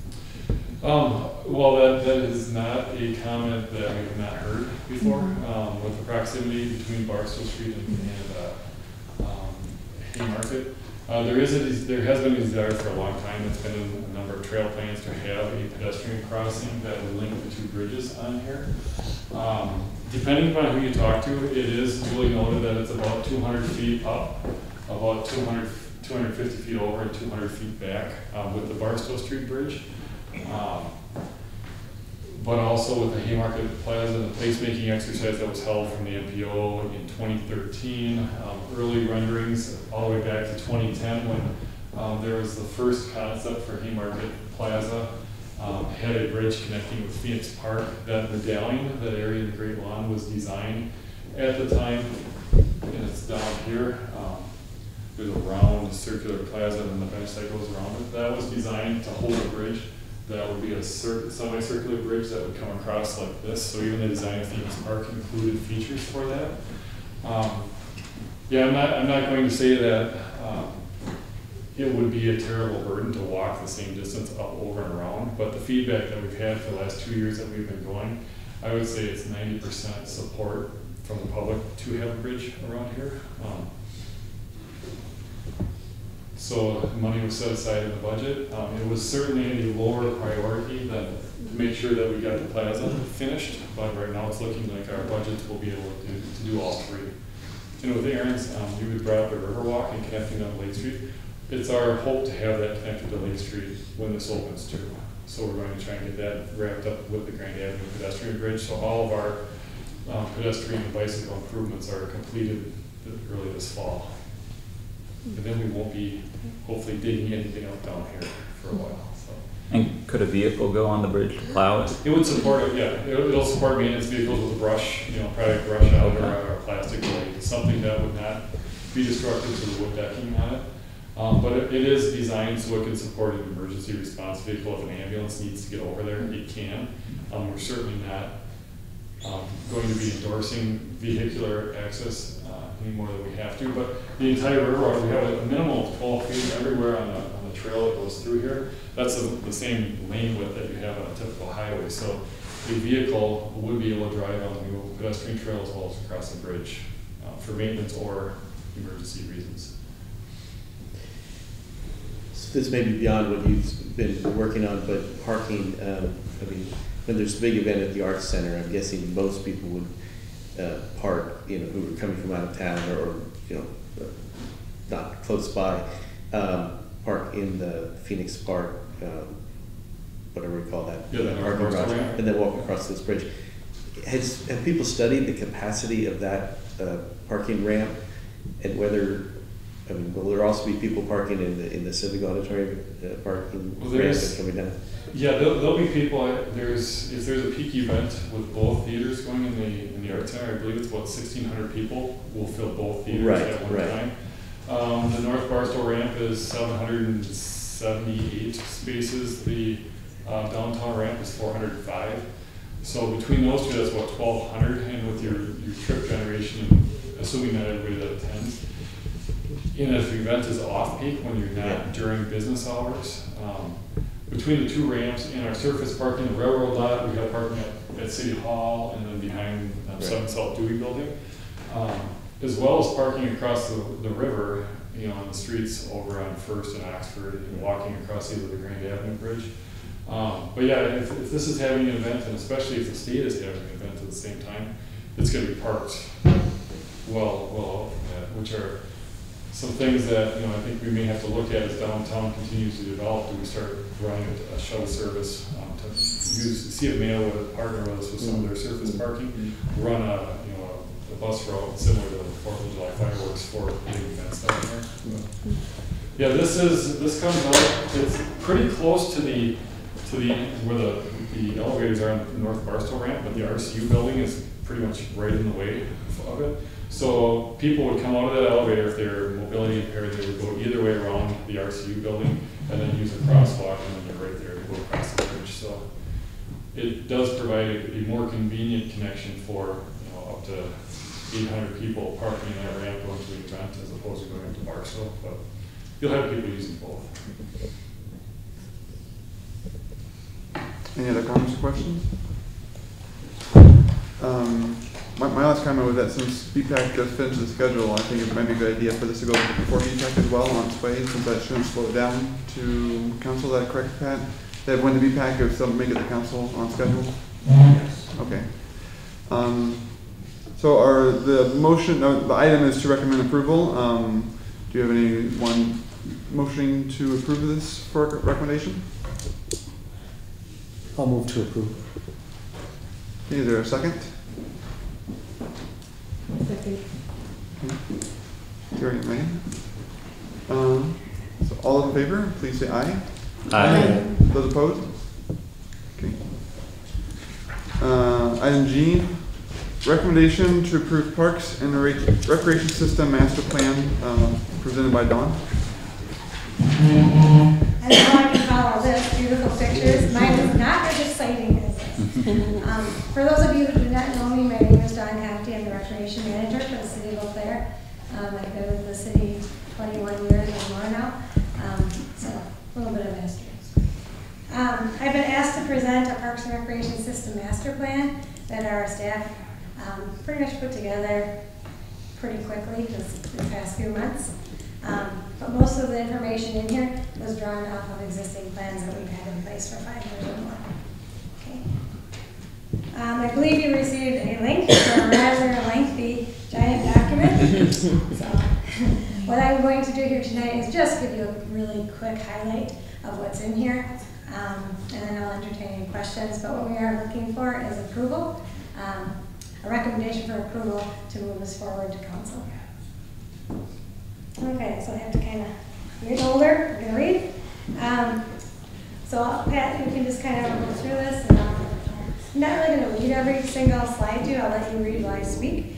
Well, that is not a comment that we have not heard before. With the proximity between Barstow Street and Haymarket. There has been a desire for a long time. It's been in a number of trail plans to have a pedestrian crossing that would link the two bridges on here. Depending upon who you talk to, it is duly noted that it's about 200 feet up, about 250 feet over, and 200 feet back with the Barstow Street Bridge. But also with the Haymarket Plaza and the placemaking exercise that was held from the MPO in 2013, early renderings all the way back to 2010 when there was the first concept for Haymarket Plaza, had a bridge connecting with Phoenix Park. That medallion, that area in the Great Lawn, was designed at the time, and it's down here. There's a round circular plaza and then the bench that goes around it. That was designed to hold a bridge. That would be a semi-circular bridge that would come across like this. So even the design of Phoenix Park included features for that. Yeah, I'm not going to say that it would be a terrible burden to walk the same distance up, over, and around. But the feedback that we've had for the last 2 years that we've been going, I would say it's 90% support from the public to have a bridge around here. So money was set aside in the budget. It was certainly a lower priority than to make sure that we got the plaza finished, but right now it's looking like our budget will be able to do all three. And with Aaron's, you had brought up the Riverwalk and connecting on Lake Street. It's our hope to have that connected to Lake Street when this opens too. So we're going to try and get that wrapped up with the Grand Avenue pedestrian bridge. So all of our pedestrian and bicycle improvements are completed early this fall. And then we won't be hopefully digging anything up down here for a while. So. And could a vehicle go on the bridge to plow it? It would support it, yeah. It'll support maintenance vehicles with a brush, probably a brush out or a plastic blade, something that would not be destructive to the wood decking on it. But it is designed so it can support an emergency response vehicle. If an ambulance needs to get over there, it can. We're certainly not going to be endorsing vehicular access any more than we have to, but the entire river, we have a minimum of 12 feet everywhere on the trail that goes through here. That's the same lane width that you have on a typical highway. So a vehicle would be able to drive on the new pedestrian trail as well as across the bridge for maintenance or emergency reasons. So this may be beyond what you've been working on, but parking, when there's a big event at the Arts Center, I'm guessing most people would park, you know, who are coming from out of town or you know, not close by, park in the Phoenix Park, whatever we call that, parking garage, and then walk across this bridge. Have people studied the capacity of that parking ramp, and whether, I mean, will there also be people parking in the Civic Auditorium parking ramp and coming down? Yeah, there'll be people. If there's a peak event with both theaters going in the Art Center, I believe it's about 1,600 people will fill both theaters at one time. The North Barstow ramp is 778 spaces. The downtown ramp is 405. So between those two, that's about 1,200. And with your trip generation, assuming that everybody that attends, and if the event is off peak when you're not during business hours, between the two ramps and our surface parking, the railroad lot, we have parking at City Hall and then behind 7 South Dewey Building, as well as parking across the river, you know, on the streets over on First and Oxford, and walking across either the Grand Avenue Bridge. But yeah, if this is having an event, and especially if the state is having an event at the same time, it's going to be parked well out from that, which are some things that, you know, I think we may have to look at as downtown continues to develop. Do we start running a shuttle service to see if Mayo would partner with us with some of their surface parking, run a bus route similar to the 4th of July fireworks for big events down there. Yeah, this comes out. It's pretty close to the where the elevators are on the North Barstow ramp, but the RCU building is pretty much right in the way of it. So people would come out of that elevator if they're mobility impaired. They would go either way around the RCU building and then use a crosswalk, and then they're right there to go across the bridge. So it does provide a more convenient connection for, you know, up to 800 people parking in that ramp going to the event as opposed to going to Barstow. But you'll have people using both. Any other comments or questions? My last comment was that since BPAC just finished the schedule, I think it might be a good idea for this to go before BPAC as well on its way, since that shouldn't slow it down to council. Is that correct, Pat? That when the BPAC would still make it to council on schedule? Yes. Okay. So the item is to recommend approval. Do you have anyone motioning to approve this for recommendation? I'll move to approve. Okay, is there a second? Second. Terry and Megan. So all those in favor, please say aye. Aye. Those opposed? Okay. Item G, recommendation to approve Parks and Recreation System Master Plan, presented by Dawn. I know I can follow this, beautiful pictures. Mine is not as exciting as this. For those of you who do not know me, my name is Dawn Hafty. I'm the Recreation Manager for the City of Eau Claire. I've been with the city 21 years or more now, so a little bit of history. I've been asked to present a Parks and Recreation System Master Plan that our staff pretty much put together pretty quickly the past few months. But most of the information in here was drawn off of existing plans that we've had in place for 5 years or more. Okay. I believe you received a link for a rather lengthy, giant document. So, what I'm going to do here tonight is just give you a really quick highlight of what's in here, and then I'll entertain any questions. But what we are looking for is approval, a recommendation for approval to move this forward to council. Okay, so I have to kind of read older. I'm going to read. So Pat, you can just kind of go through this. And I'm not really going to read every single slide to you. I'll let you read while I speak.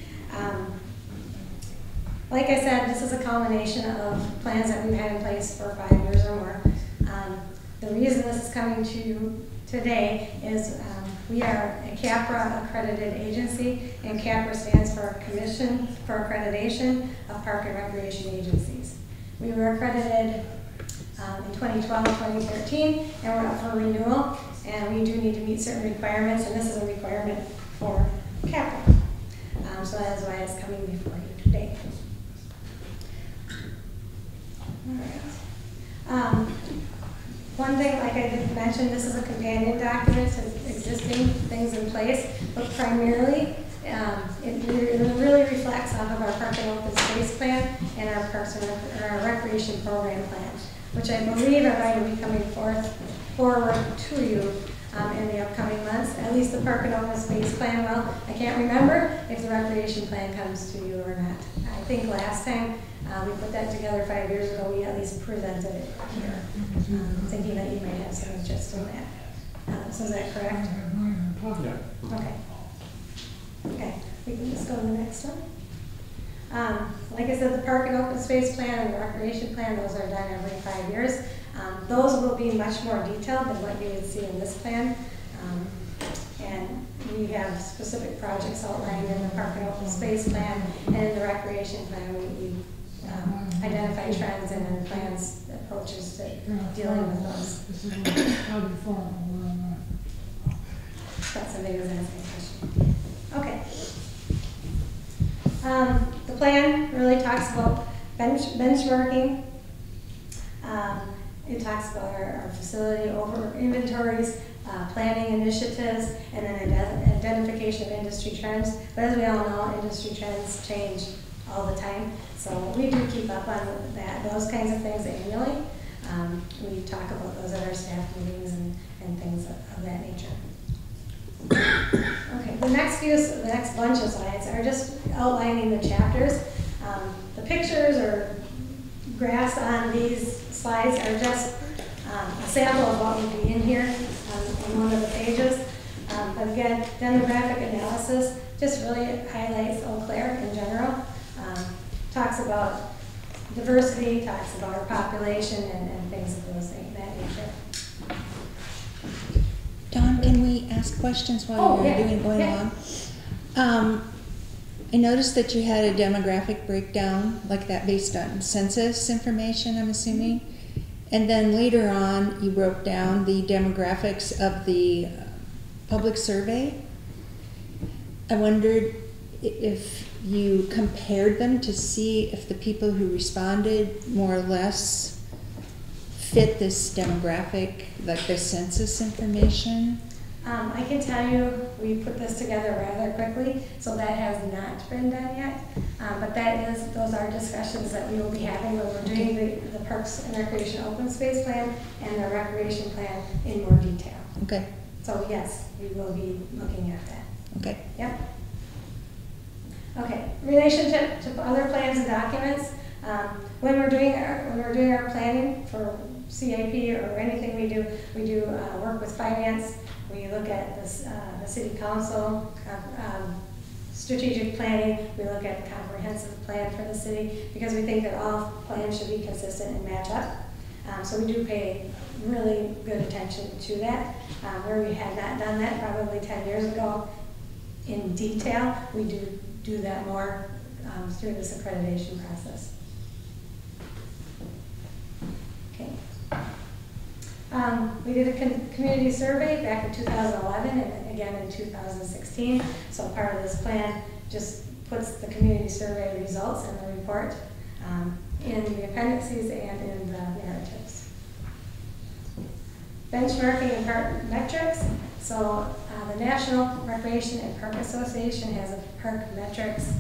Like I said, this is a culmination of plans that we've had in place for 5 years or more. The reason this is coming to you today is we are a CAPRA accredited agency, and CAPRA stands for Commission for Accreditation of Park and Recreation Agencies. We were accredited in 2012, 2013, and we're up for renewal, and we do need to meet certain requirements, and this is a requirement for CAPRA. So that is why it's coming before you today. All right. One thing, like I did mention, this is a companion document to existing things in place, but primarily it recreation program plan, which I believe are going to be coming forward to you in the upcoming months. At least the park and open space plan will. I can't remember if the recreation plan comes to you or not. I think last time we put that together 5 years ago, we at least presented it here, thinking that you may have some interest in that. So is that correct? Yeah. Okay. Okay, we can just go to the next one. Like I said, the park and open space plan and the recreation plan, those are done every 5 years. Those will be much more detailed than what you would see in this plan. And we have specific projects outlined in the park and open space plan, and in the recreation plan we identify trends and then plans, approaches to dealing with those. That's somebody who's asking a question. Okay. The plan really talks about benchmarking. It talks about our facility over inventories, planning initiatives, and then identification of industry trends. But as we all know, industry trends change all the time. So we do keep up on those kinds of things annually. We talk about those at our staff meetings and things of that nature. Okay, the next bunch of slides are just outlining the chapters. The pictures or graphs on these slides are just a sample of what would be in here on one of the pages. But again, demographic analysis just really highlights Eau Claire in general. Talks about diversity, talks about our population and things of that nature. Dawn, can we ask questions while you're going along? I noticed that you had a demographic breakdown like that based on census information, I'm assuming. And then later on, you broke down the demographics of the public survey. I wondered if you compared them to see if the people who responded more or less fit this demographic, like the census information. I can tell you we put this together rather quickly, so that has not been done yet. But those are discussions that we will be having when we're doing the Parks and Recreation Open Space Plan and the Recreation Plan in more detail. Okay. So yes, we will be looking at that. Okay. Yep. Okay. Relationship to other plans and documents. When we're doing our planning for CAP or anything we do work with finance. We look at the city council, strategic planning. We look at the comprehensive plan for the city because we think that all plans should be consistent and match up. So we do pay really good attention to that. Where we had not done that probably 10 years ago in detail, we do that more through this accreditation process. Okay. We did a community survey back in 2011 and again in 2016. So part of this plan just puts the community survey results in the report in the appendices and in the narratives. Benchmarking and park metrics. So the National Recreation and Park Association has a park metrics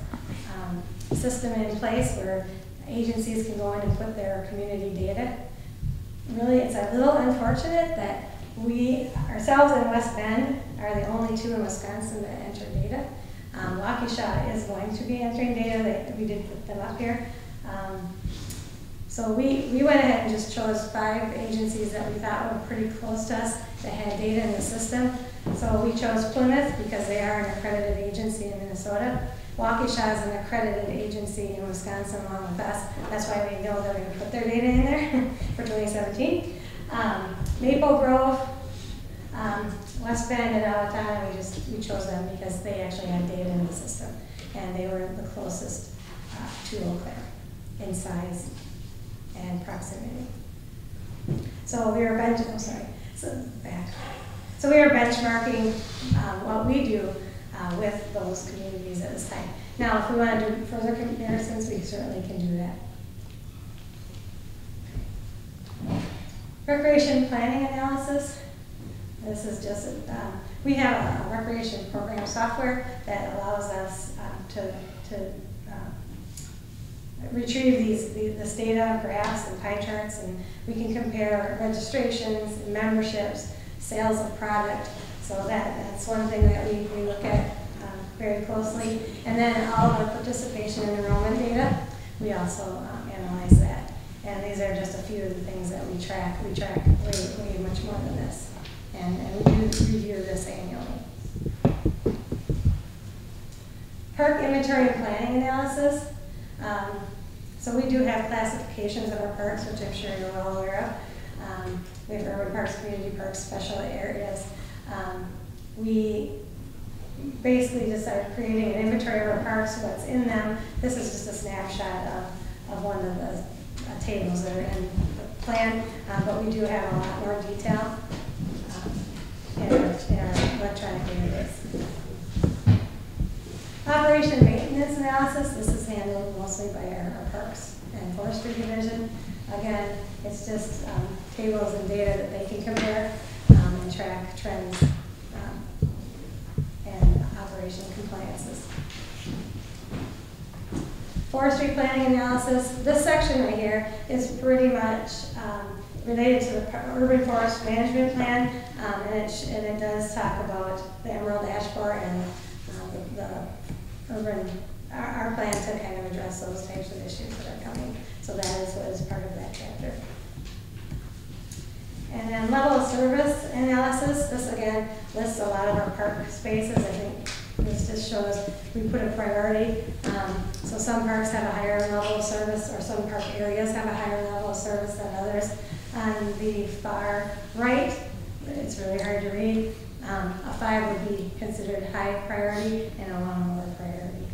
system in place where agencies can go in and put their community data. Really, it's a little unfortunate that we, ourselves in West Bend, are the only two in Wisconsin that enter data. Waukesha is going to be entering data. We did put them up here. So we went ahead and just chose 5 agencies that we thought were pretty close to us that had data in the system. So we chose Plymouth because they are an accredited agency in Minnesota. Waukesha is an accredited agency in Wisconsin along with us. That's why we know they're going to put their data in there for 2017. Maple Grove, West Bend, and Owatonna, we chose them because they actually had data in the system. And they were the closest to Eau Claire in size and proximity. So we are So we are benchmarking what we do with those communities at this time. Now, if we want to do further comparisons, we certainly can do that. Recreation planning analysis. This is just, we have a recreation program software that allows us to retrieve this data, graphs and pie charts, and we can compare registrations and memberships, sales of product. So that's one thing that we look at very closely. And then all of our participation and enrollment data, we also analyze that. And these are just a few of the things that we track. We track way much more than this. And we do review this annually. Park inventory and planning analysis. So we do have classifications of our parks, which I'm sure you're well aware of. We have urban parks, community parks, special areas. We basically just are creating an inventory of our parks, what's in them. This is just a snapshot of one of the tables that are in the plan, but we do have a lot more detail in our electronic database. Operation maintenance analysis, this is handled mostly by our parks and forestry division. Again, it's just tables and data that they can compare and track trends and operation compliances. Forestry planning analysis, this section right here is pretty much related to the urban forest management plan, and it does talk about the emerald ash borer and our plan to kind of address those types of issues that are coming. So that is what is part of that chapter. And then level of service analysis, this again lists a lot of our park spaces. I think this just shows we put a priority. So some parks have a higher level of service, or some park areas have a higher level of service than others. On the far right, it's really hard to read. A 5 would be considered high priority and a 1 lower priority.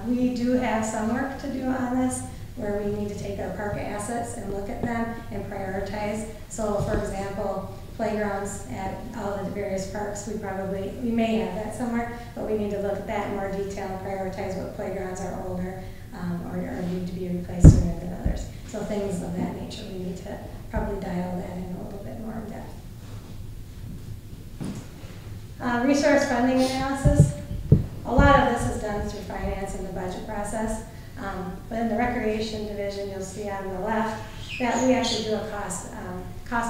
We do have some work to do on this, where we need to take our park assets and look at them and prioritize. So for example, playgrounds at all the various parks, we may have that somewhere, but we need to look at that in more detail and prioritize what playgrounds are older or need to be replaced sooner than others. So things of that nature, we need to probably dial that in a little bit more in depth. Resource funding analysis. A lot of this is done through finance and the budget process. But in the recreation division, you'll see on the left that we actually do a cost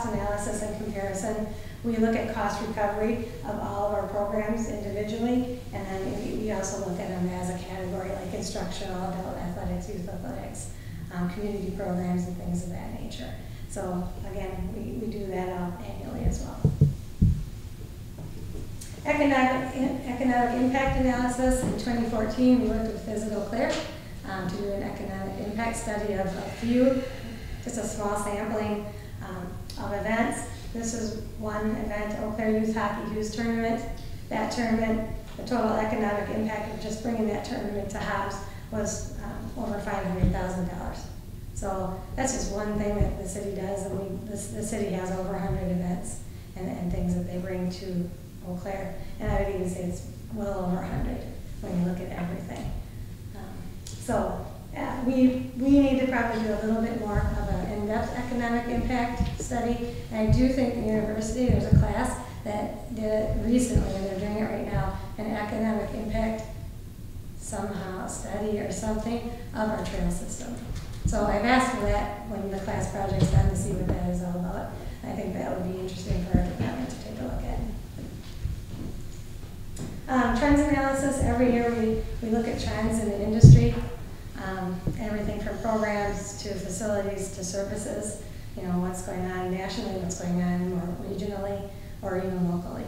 analysis and comparison. We look at cost recovery of all of our programs individually, and then we also look at them as a category, like instructional, adult athletics, youth athletics, community programs, and things of that nature. So again, we do that annually as well. Economic impact analysis. In 2014, we worked with Physical Clear to do an economic impact study of just a small sampling of events. This is one event, Eau Claire Youth Hockey Hughes Tournament. That tournament, the total economic impact of just bringing that tournament to Hobbs was over $500,000. So that's just one thing that the city does, and the city has over 100 events and things that they bring to Eau Claire, and I would even say it's well over 100 when you look at everything. We need to probably do a little bit more of an in-depth economic impact study. And I do think the university, there's a class that did it recently, and they're doing it right now, an economic impact somehow study or something of our trail system. So I've asked for that when the class project's done to see what that is all about. I think that would be interesting for our department to take a look at. Trends analysis, every year we look at trends in the industry, everything from programs to facilities to services, what's going on nationally, what's going on more regionally or even locally.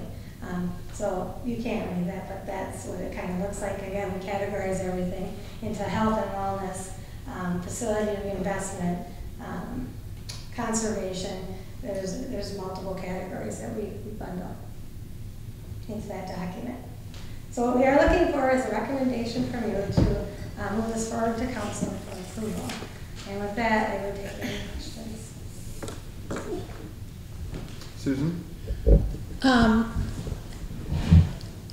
So you can't read that, but that's what it kind of looks like. Again, we categorize everything into health and wellness, facility reinvestment, conservation. There's multiple categories that we bundle into that document. So what we are looking for is a recommendation from you to move this forward to council for approval. And with that, I would take any questions. Susan? I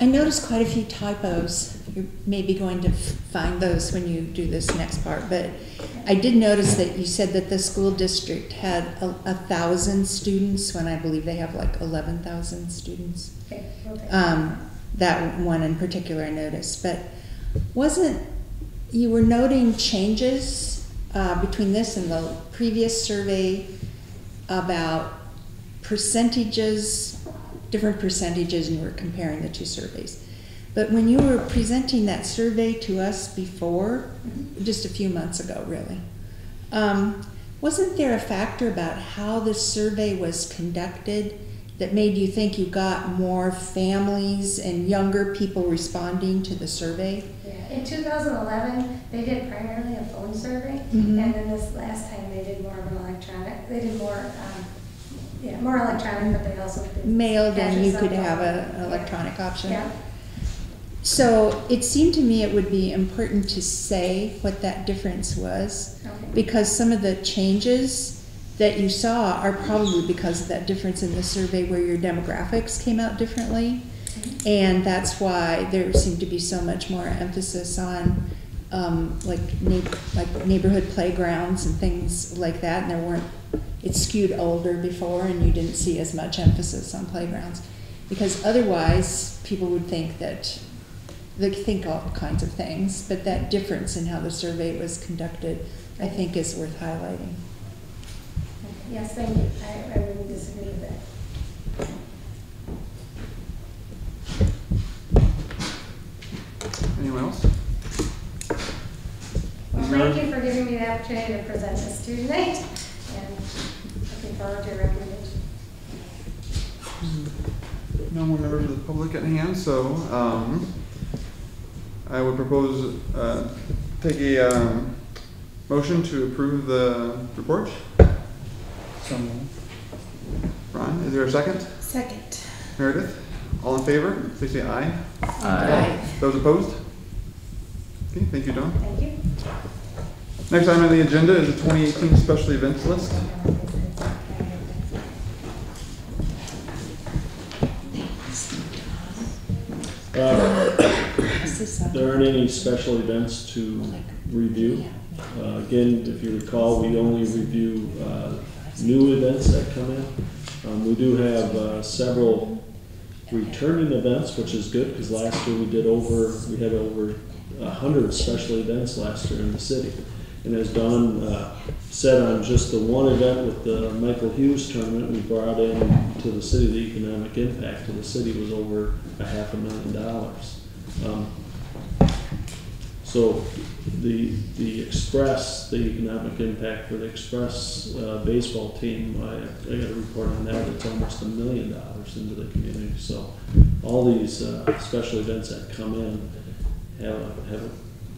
noticed quite a few typos. You're maybe going to find those when you do this next part, but I did notice that you said that the school district had 1,000 students when I believe they have like 11,000 students. Okay. That one in particular I noticed, but wasn't you were noting changes between this and the previous survey about percentages, different percentages, and you were comparing the two surveys. But when you were presenting that survey to us before, just a few months ago really, wasn't there a factor about how the survey was conducted that made you think you got more families and younger people responding to the survey? Yeah, in 2011, they did primarily a phone survey, Mhm. and then this last time they did more of an electronic. They did more, more electronic, but they also did Mailed, and you patches could up have on- an electronic option. Yeah. So it seemed to me it would be important to say what that difference was, Okay. because some of the changes that you saw are probably because of that difference in the survey where your demographics came out differently. And that's why there seemed to be so much more emphasis on like neighborhood playgrounds and things like that. And there weren't, it skewed older before, and you didn't see as much emphasis on playgrounds. Because otherwise, people would think that, they think all kinds of things, but that difference in how the survey was conducted, I think, is worth highlighting. Yes, thank you. I wouldn't disagree with that. Anyone else? Well, thank you for giving me the opportunity to present this to you tonight, and looking forward to your recommendation. No more members of the public at hand, so I would propose take a motion to approve the report. Ron, is there a second? Second. Meredith, all in favor, please say aye. Aye. Those opposed? Okay, thank you, Dawn. Thank you. Next item on the agenda is the 2018 special events list. There aren't any special events to review. Again, if you recall, we only review new events that come in. We do have several returning events, which is good, because last year we had over 100 special events last year in the city. And as Don said, on just the one event with the Michael Hughes tournament, we brought in to the city, the economic impact to the city was over $500,000. So the Express, the economic impact for the Express baseball team, I got a report on that, it's almost $1 million into the community. So all these special events that come in have a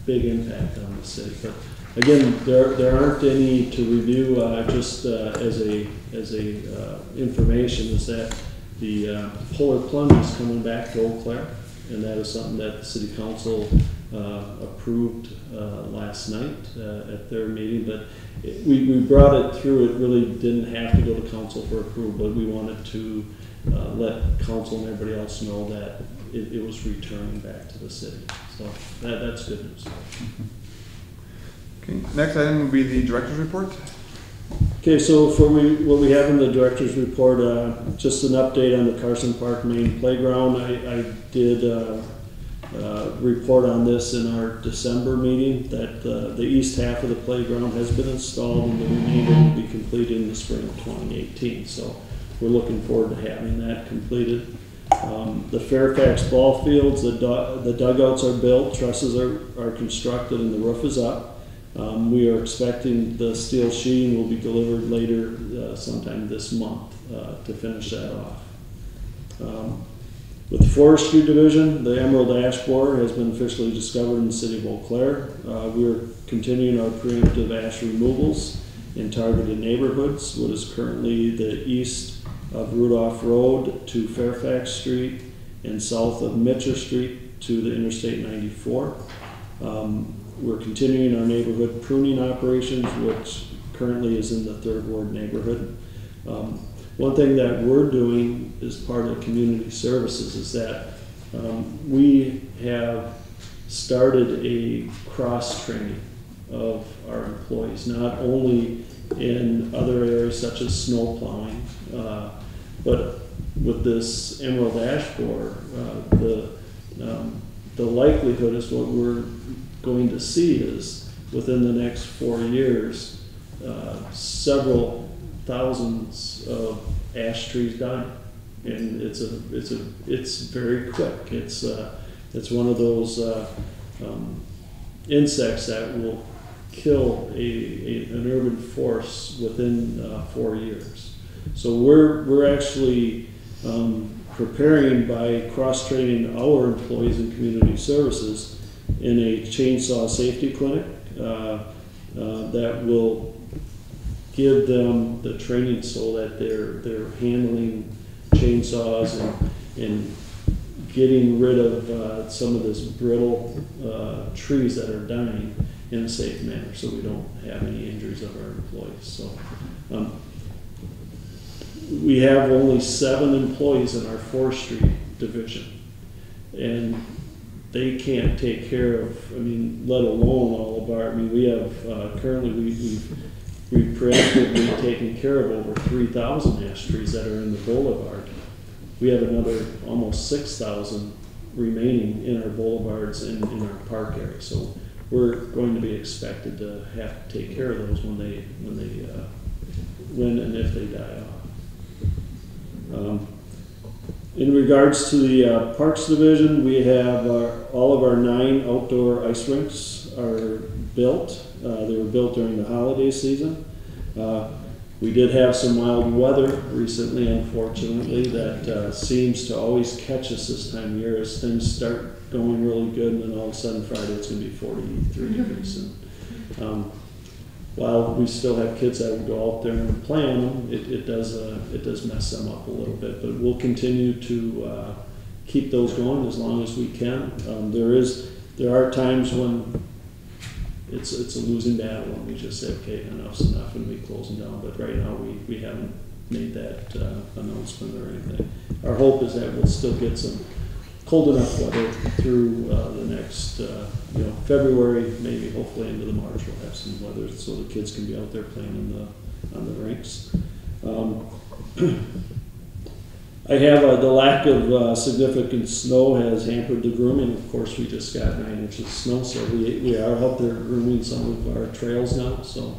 big impact on the city. But again, there aren't any to review. Just as a information is that the Polar Plunge is coming back to Eau Claire, and that is something that the City Council approved last night at their meeting. But we brought it through. It really didn't have to go to council for approval, but we wanted to let council and everybody else know that it was returning back to the city. So that's good news. Okay, next item would be the director's report. Okay, so for what we have in the director's report, just an update on the Carson Park main playground. I did report on this in our December meeting, that the east half of the playground has been installed and the remainder will be completed in the spring of 2018. So we're looking forward to having that completed. The Fairfax ball fields, the dugouts are built, trusses are constructed, and the roof is up. We are expecting the steel sheeting will be delivered later sometime this month to finish that off. With the Forestry Division, the emerald ash borer has been officially discovered in the city of Eau Claire. We are continuing our preemptive ash removals in targeted neighborhoods, what is currently the east of Rudolph Road to Fairfax Street and south of Mitchell Street to the Interstate 94. We're continuing our neighborhood pruning operations, which currently is in the 3rd Ward neighborhood. One thing that we're doing as part of community services is that we have started a cross-training of our employees, not only in other areas such as snow plowing, but with this emerald ash borer, the likelihood is what we're going to see is within the next 4 years, several thousands of ash trees dying, and it's very quick. It's one of those insects that will kill an urban forest within 4 years. So we're actually preparing by cross-training our employees in community services in a chainsaw safety clinic that will give them the training so that they're handling chainsaws and getting rid of some of this brittle trees that are dying in a safe manner, so we don't have any injuries of our employees. So we have only 7 employees in our forestry division, and they can't take care of, let alone all of our, we have, currently we've preemptively taken care of over 3,000 ash trees that are in the boulevard. We have another almost 6,000 remaining in our boulevards in our park area. So we're going to be expected to have to take care of those when and if they die off. In regards to the Parks Division, we have all of our 9 outdoor ice rinks are built. They were built during the holiday season. We did have some mild weather recently, unfortunately, that seems to always catch us this time of year as things start going really good, and then all of a sudden Friday it's going to be 43 degrees. And while we still have kids that will go out there and play on them, it does mess them up a little bit. But we'll continue to keep those going as long as we can. There are times when it's a losing battle, and we just say, okay, enough's enough, and we close them down. But right now we haven't made that announcement or anything. Our hope is that we'll still get some cold enough weather through the next, February, maybe hopefully into the March, we'll have some weather so the kids can be out there playing on the rinks. I have the lack of significant snow has hampered the grooming. Of course, we just got 9 inches of snow, so we are out there grooming some of our trails now. So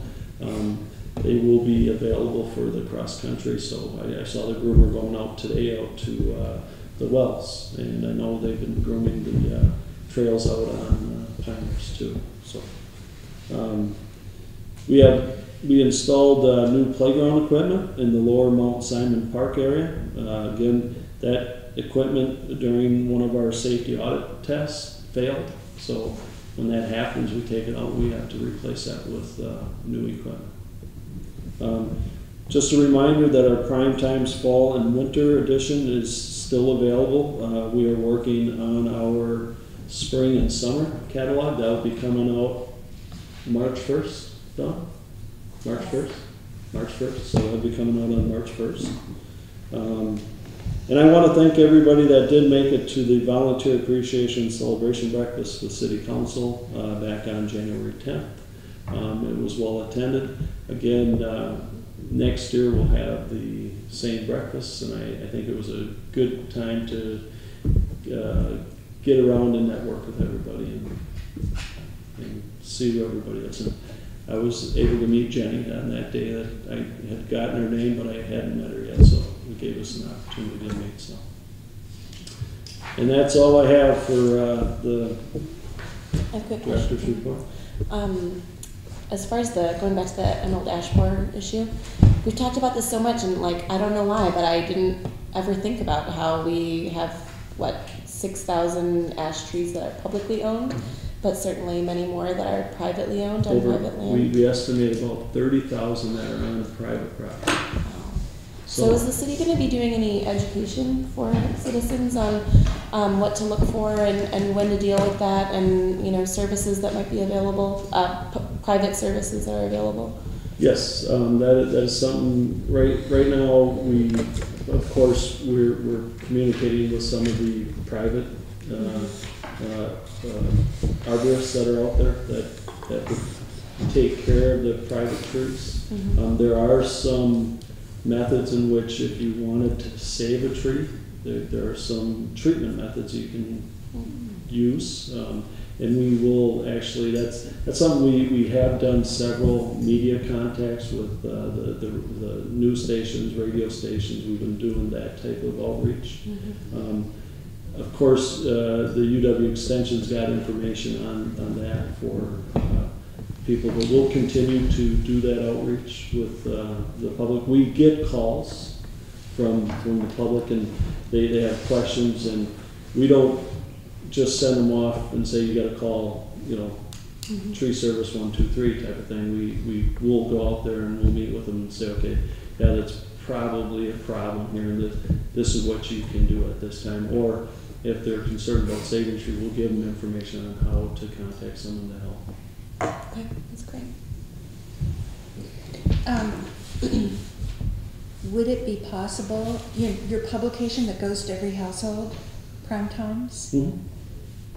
they will be available for the cross country. So I saw the groomer going out today out to the wells, and I know they've been grooming the trails out on Pinehurst too. So we installed new playground equipment in the lower Mount Simon Park area. Again, that equipment during one of our safety audit tests failed. So when that happens, we take it out. We have to replace that with new equipment. Just a reminder that our Prime Times Fall and Winter edition is still available. We are working on our spring and summer catalog. That will be coming out March 1st, Dawn? March 1st? March 1st, so that'll be coming out on March 1st. And I want to thank everybody that did make it to the Volunteer Appreciation Celebration Breakfast with City Council back on January 10th. It was well attended. Again, next year we'll have the same breakfast, and I think it was a good time to get around and network with everybody and see who everybody is. And I was able to meet Jenny on that day that I had gotten her name, but I hadn't met her yet, so it gave us an opportunity to meet. So, and that's all I have for the director's report. As far as going back to the Emerald Ash Borer issue, we've talked about this so much, and I don't know why, but I didn't ever think about how we have 6,000 ash trees that are publicly owned, but certainly many more that are privately owned on private land. We estimate about 30,000 that are on private property. Wow. So is the city going to be doing any education for citizens on what to look for and when to deal with that, and services that might be available, private services that are available? Yes, that is something. Right now, of course we're communicating with some of the private arborists that are out there that would take care of the private trees. Mm-hmm. There are some methods in which, if you wanted to save a tree, there are some treatment methods you can use. And we will actually, that's something we have done several media contacts with the news stations, radio stations. We've been doing that type of outreach. Of course, the UW Extension's got information on that for people, but we'll continue to do that outreach with the public. We get calls from the public, and they have questions, and we don't just send them off and say you got to call, tree service 123 type of thing. We will go out there and we'll meet with them and say, okay, yeah, that's probably a problem here, and this is what you can do at this time. Or if they're concerned about saving tree, we'll give them information on how to contact someone to help. Okay, that's great. Would it be possible, your publication that goes to every household, Prime Times,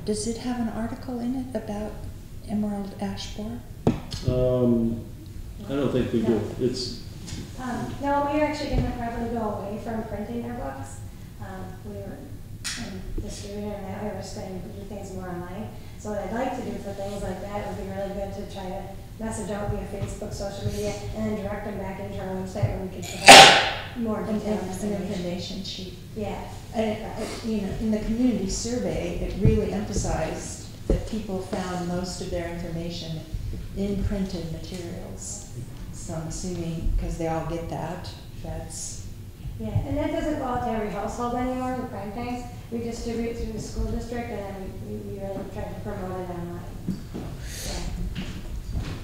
does it have an article in it about emerald ash borer? I don't think we do. It's no, we're actually going to probably go away from printing our books. We were distributing and now we're starting to do things more online. So what I'd like to do for things like that would be really good to try to message out via Facebook, social media, and then direct them back into our website where we can provide more detailed information sheet. Yeah. In the community survey, it really emphasized that people found most of their information in printed materials. So I'm assuming, because they all get that, that's... Yeah, and that doesn't go out to every household anymore with Prime Times. We distribute through the school district, and then we really try to promote it online.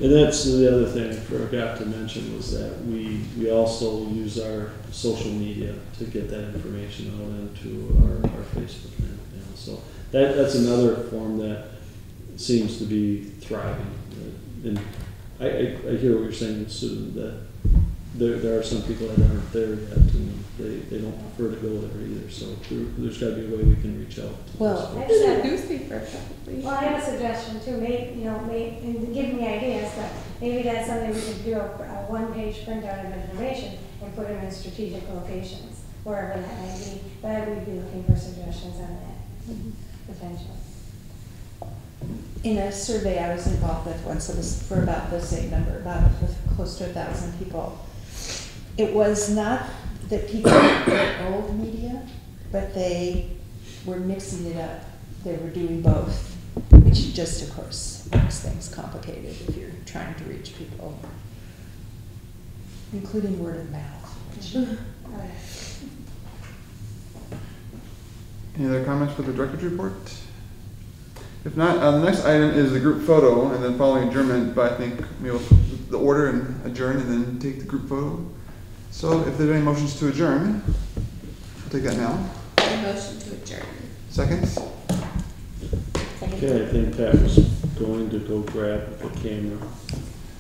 And that's the other thing I forgot to mention was that we also use our social media to get that information out into our Facebook now. So that's another form that seems to be thriving. And I hear what you're saying, Susan, that there are some people that aren't there yet, and they don't prefer to go there either. So there's got to be a way we can reach out. Well, newspaper probably. Well, I have a suggestion too. And give me ideas, but maybe that's something we could do a one-page printout of information and put them in strategic locations, wherever that might be. But we'd be looking for suggestions on that, potentially. In a survey I was involved with once, it was for about the same number, about close to 1,000 people. It was not that people were old media, but they were mixing it up. They were doing both, which just, of course, makes things complicated if you're trying to reach people, including word of mouth. Any other comments for the director's report? If not, the next item is the group photo, and then following adjournment, but I think we'll the order and adjourn and then take the group photo. So if there's any motions to adjourn, we'll take that now. A motion to adjourn. Seconds? Okay, I think Pat was going to go grab the camera.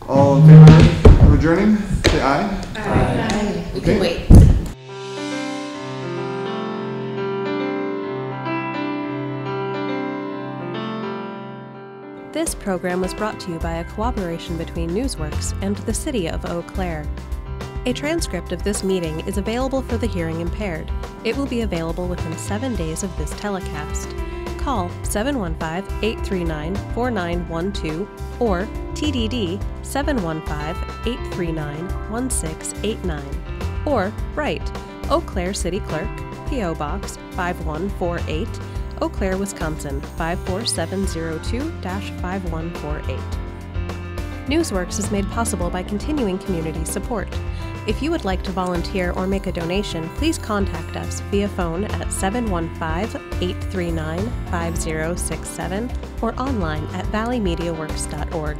All in favor of adjourning, say aye. Aye. We can wait. This program was brought to you by a cooperation between Newsworks and the City of Eau Claire. A transcript of this meeting is available for the hearing impaired. It will be available within 7 days of this telecast. Call 715-839-4912 or TDD 715-839-1689 or write Eau Claire City Clerk, P.O. Box 5148, Eau Claire, Wisconsin 54702-5148. Newsworks is made possible by continuing community support. If you would like to volunteer or make a donation, please contact us via phone at 715-839-5067 or online at valleymediaworks.org.